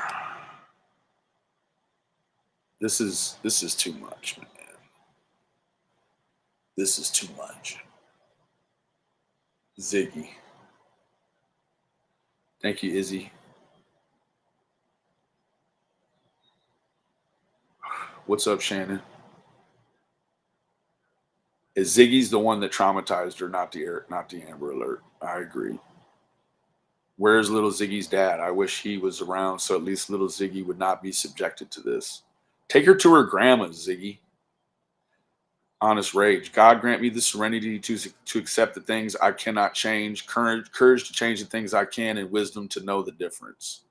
This is too much, man. This is too much. Ziggy. Thank you, Izzy. What's up, Shannon? Is Ziggy's the one that traumatized her, not the Amber Alert? I agree. Where's little Ziggy's dad? I wish he was around so at least little Ziggy would not be subjected to this. Take her to her grandma's, Ziggy. Honest rage. God grant me the serenity to accept the things I cannot change, courage to change the things I can, and wisdom to know the difference.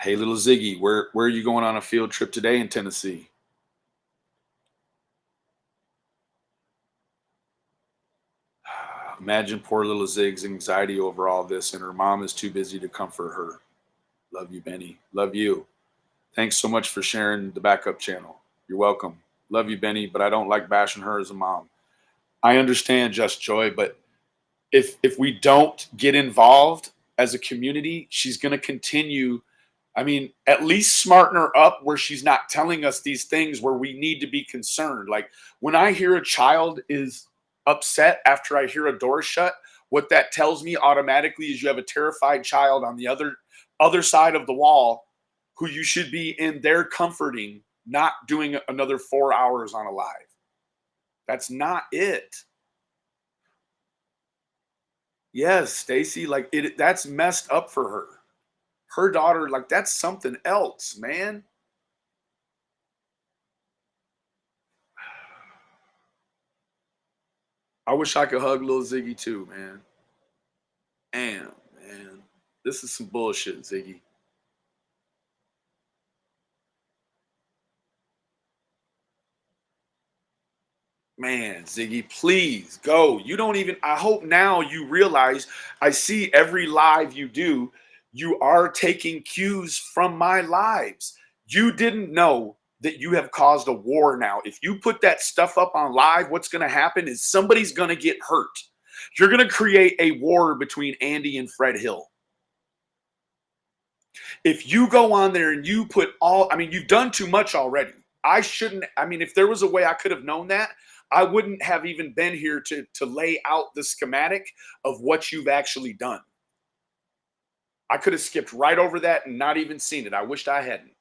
Hey, little Ziggy, where are you going on a field trip today in Tennessee? Imagine poor little Zig's anxiety over all this, and her mom is too busy to comfort her. Love you, Benny. Love you. Thanks so much for sharing the backup channel. You're welcome. Love you, Benny, but I don't like bashing her as a mom. I understand, Just Joy, but if we don't get involved as a community, she's going to continue. I mean, at least smarten her up where she's not telling us these things where we need to be concerned. Like when I hear a child is upset after I hear a door shut, what that tells me automatically is you have a terrified child on the other side of the wall who you should be in there comforting, not doing another 4 hours on a live. That's not it. Yes, Stacy, like that's messed up for her. Her daughter, like that's something else, man. I wish I could hug little Ziggy too, man. Damn, man. This is some bullshit, Ziggy. Man, Ziggy, please go. You don't even, I hope now you realize, I see every live you do, you are taking cues from my lives. You didn't know that you have caused a war now. If you put that stuff up on live, what's going to happen is somebody's going to get hurt. You're going to create a war between Andy and Fred Hill. If you go on there and you put you've done too much already. If there was a way I could have known that, I wouldn't have even been here to lay out the schematic of what you've actually done. I could have skipped right over that and not even seen it. I wished I hadn't.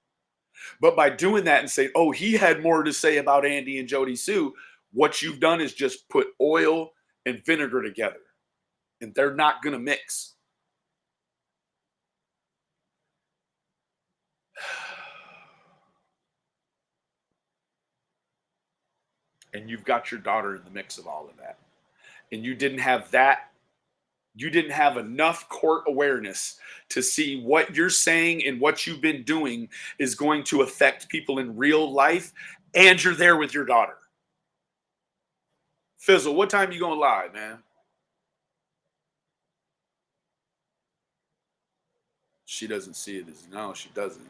But by doing that and saying, oh, he had more to say about Andy and Jody Sue, what you've done is just put oil and vinegar together. And they're not going to mix. And you've got your daughter in the mix of all of that. And you didn't have that You didn't have enough court awareness to see what you're saying and what you've been doing is going to affect people in real life, and you're there with your daughter. Fizzle, what time you gonna lie, man? She doesn't see it as no, she doesn't.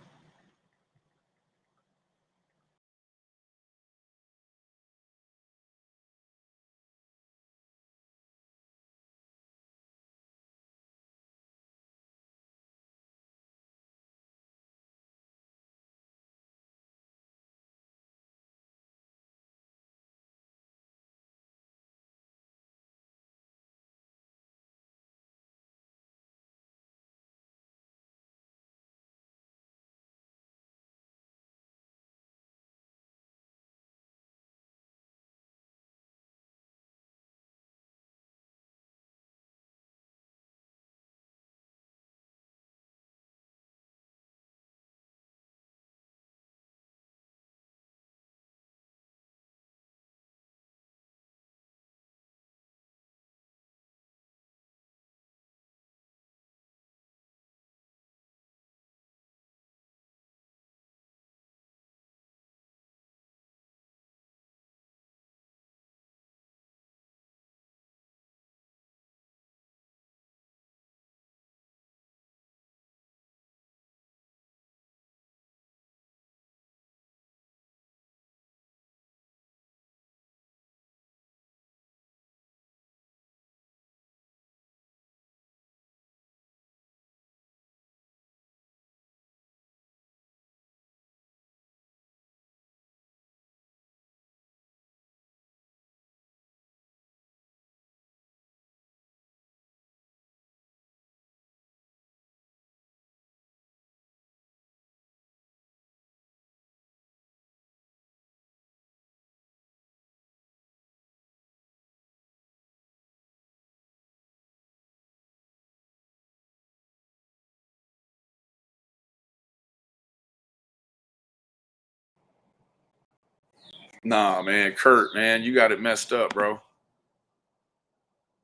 Nah, man, Kurt, man, you got it messed up, bro.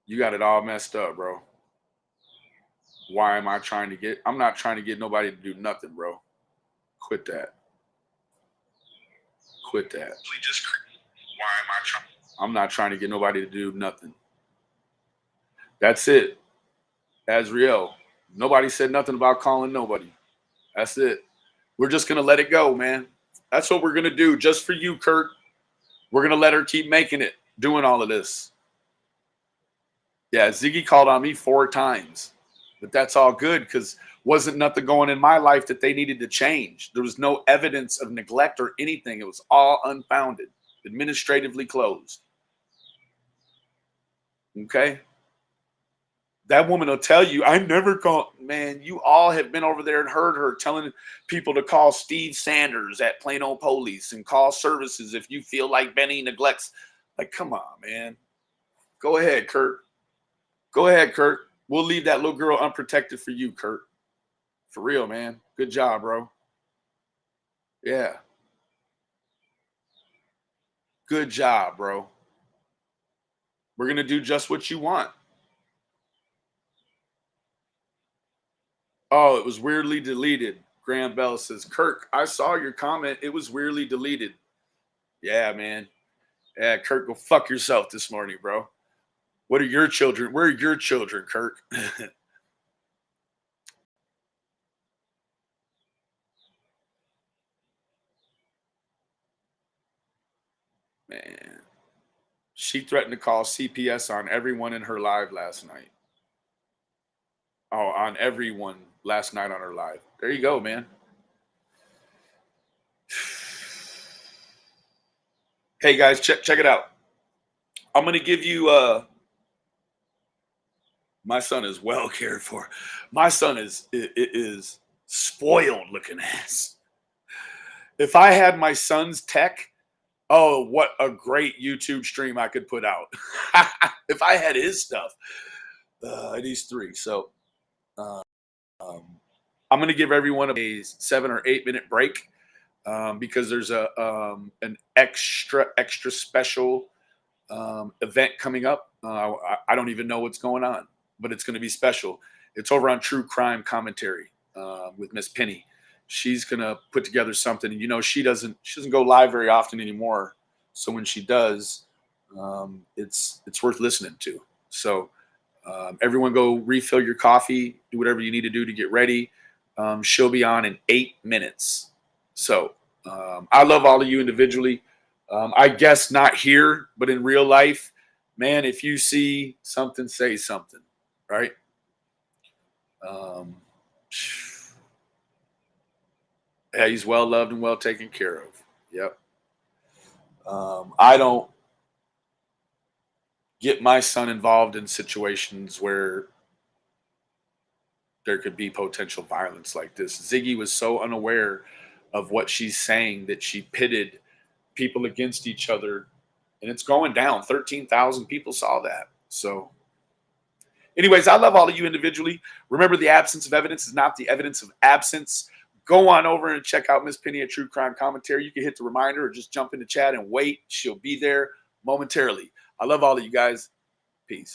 You got it all messed up, bro. Why am I trying to get? I'm not trying to get nobody to do nothing, bro. Quit that. Quit that. Why am I trying? I'm not trying to get nobody to do nothing. That's it. Azriel, nobody said nothing about calling nobody. That's it. We're just going to let it go, man. That's what we're going to do just for you, Kurt. We're going to let her keep making it, doing all of this. Yeah, Ziggy called on me 4 times, but that's all good because wasn't nothing going in my life that they needed to change. There was no evidence of neglect or anything. It was all unfounded, administratively closed. Okay? That woman will tell you, I never call. Man, you all have been over there and heard her telling people to call Steve Sanders at Plano Police and call services if you feel like Benny neglects. Like, come on, man. Go ahead, Kurt. Go ahead, Kurt. We'll leave that little girl unprotected for you, Kurt. For real, man. Good job, bro. Yeah. Good job, bro. We're going to do just what you want. Oh, it was weirdly deleted. Graham Bell says, Kirk, I saw your comment. It was weirdly deleted. Yeah, man. Yeah, Kirk, go fuck yourself this morning, bro. What are your children? Where are your children, Kirk? Man. She threatened to call CPS on everyone in her live last night. Oh, on everyone last night on her live. There you go, man. Hey, guys, check it out. I'm going to give you my son is well cared for. My son is spoiled looking ass. If I had my son's tech, oh, what a great YouTube stream I could put out. If I had his stuff. These 3. So I'm going to give everyone a 7 or 8 minute break because there's an extra special event coming up. I don't even know what's going on. but it's going to be special. It's over on True Crime Commentary with Miss Penny. She's going to put together something. And, you know, she doesn't go live very often anymore. So when she does, it's worth listening to. So everyone go refill your coffee, do whatever you need to do to get ready. She'll be on in 8 minutes. So I love all of you individually. I guess not here, but in real life, man, if you see something, say something, right? Yeah, he's well loved and well taken care of. Yep. I don't get my son involved in situations where there could be potential violence like this. Ziggy was so unaware of what she's saying that she pitted people against each other, and it's going down. 13,000 people saw that. So anyways, I love all of you individually. Remember, the absence of evidence is not the evidence of absence. Go on over and check out Miss Penny at True Crime Commentary. You can hit the reminder or just jump in the chat and wait. She'll be there momentarily. I love all of you guys. Peace.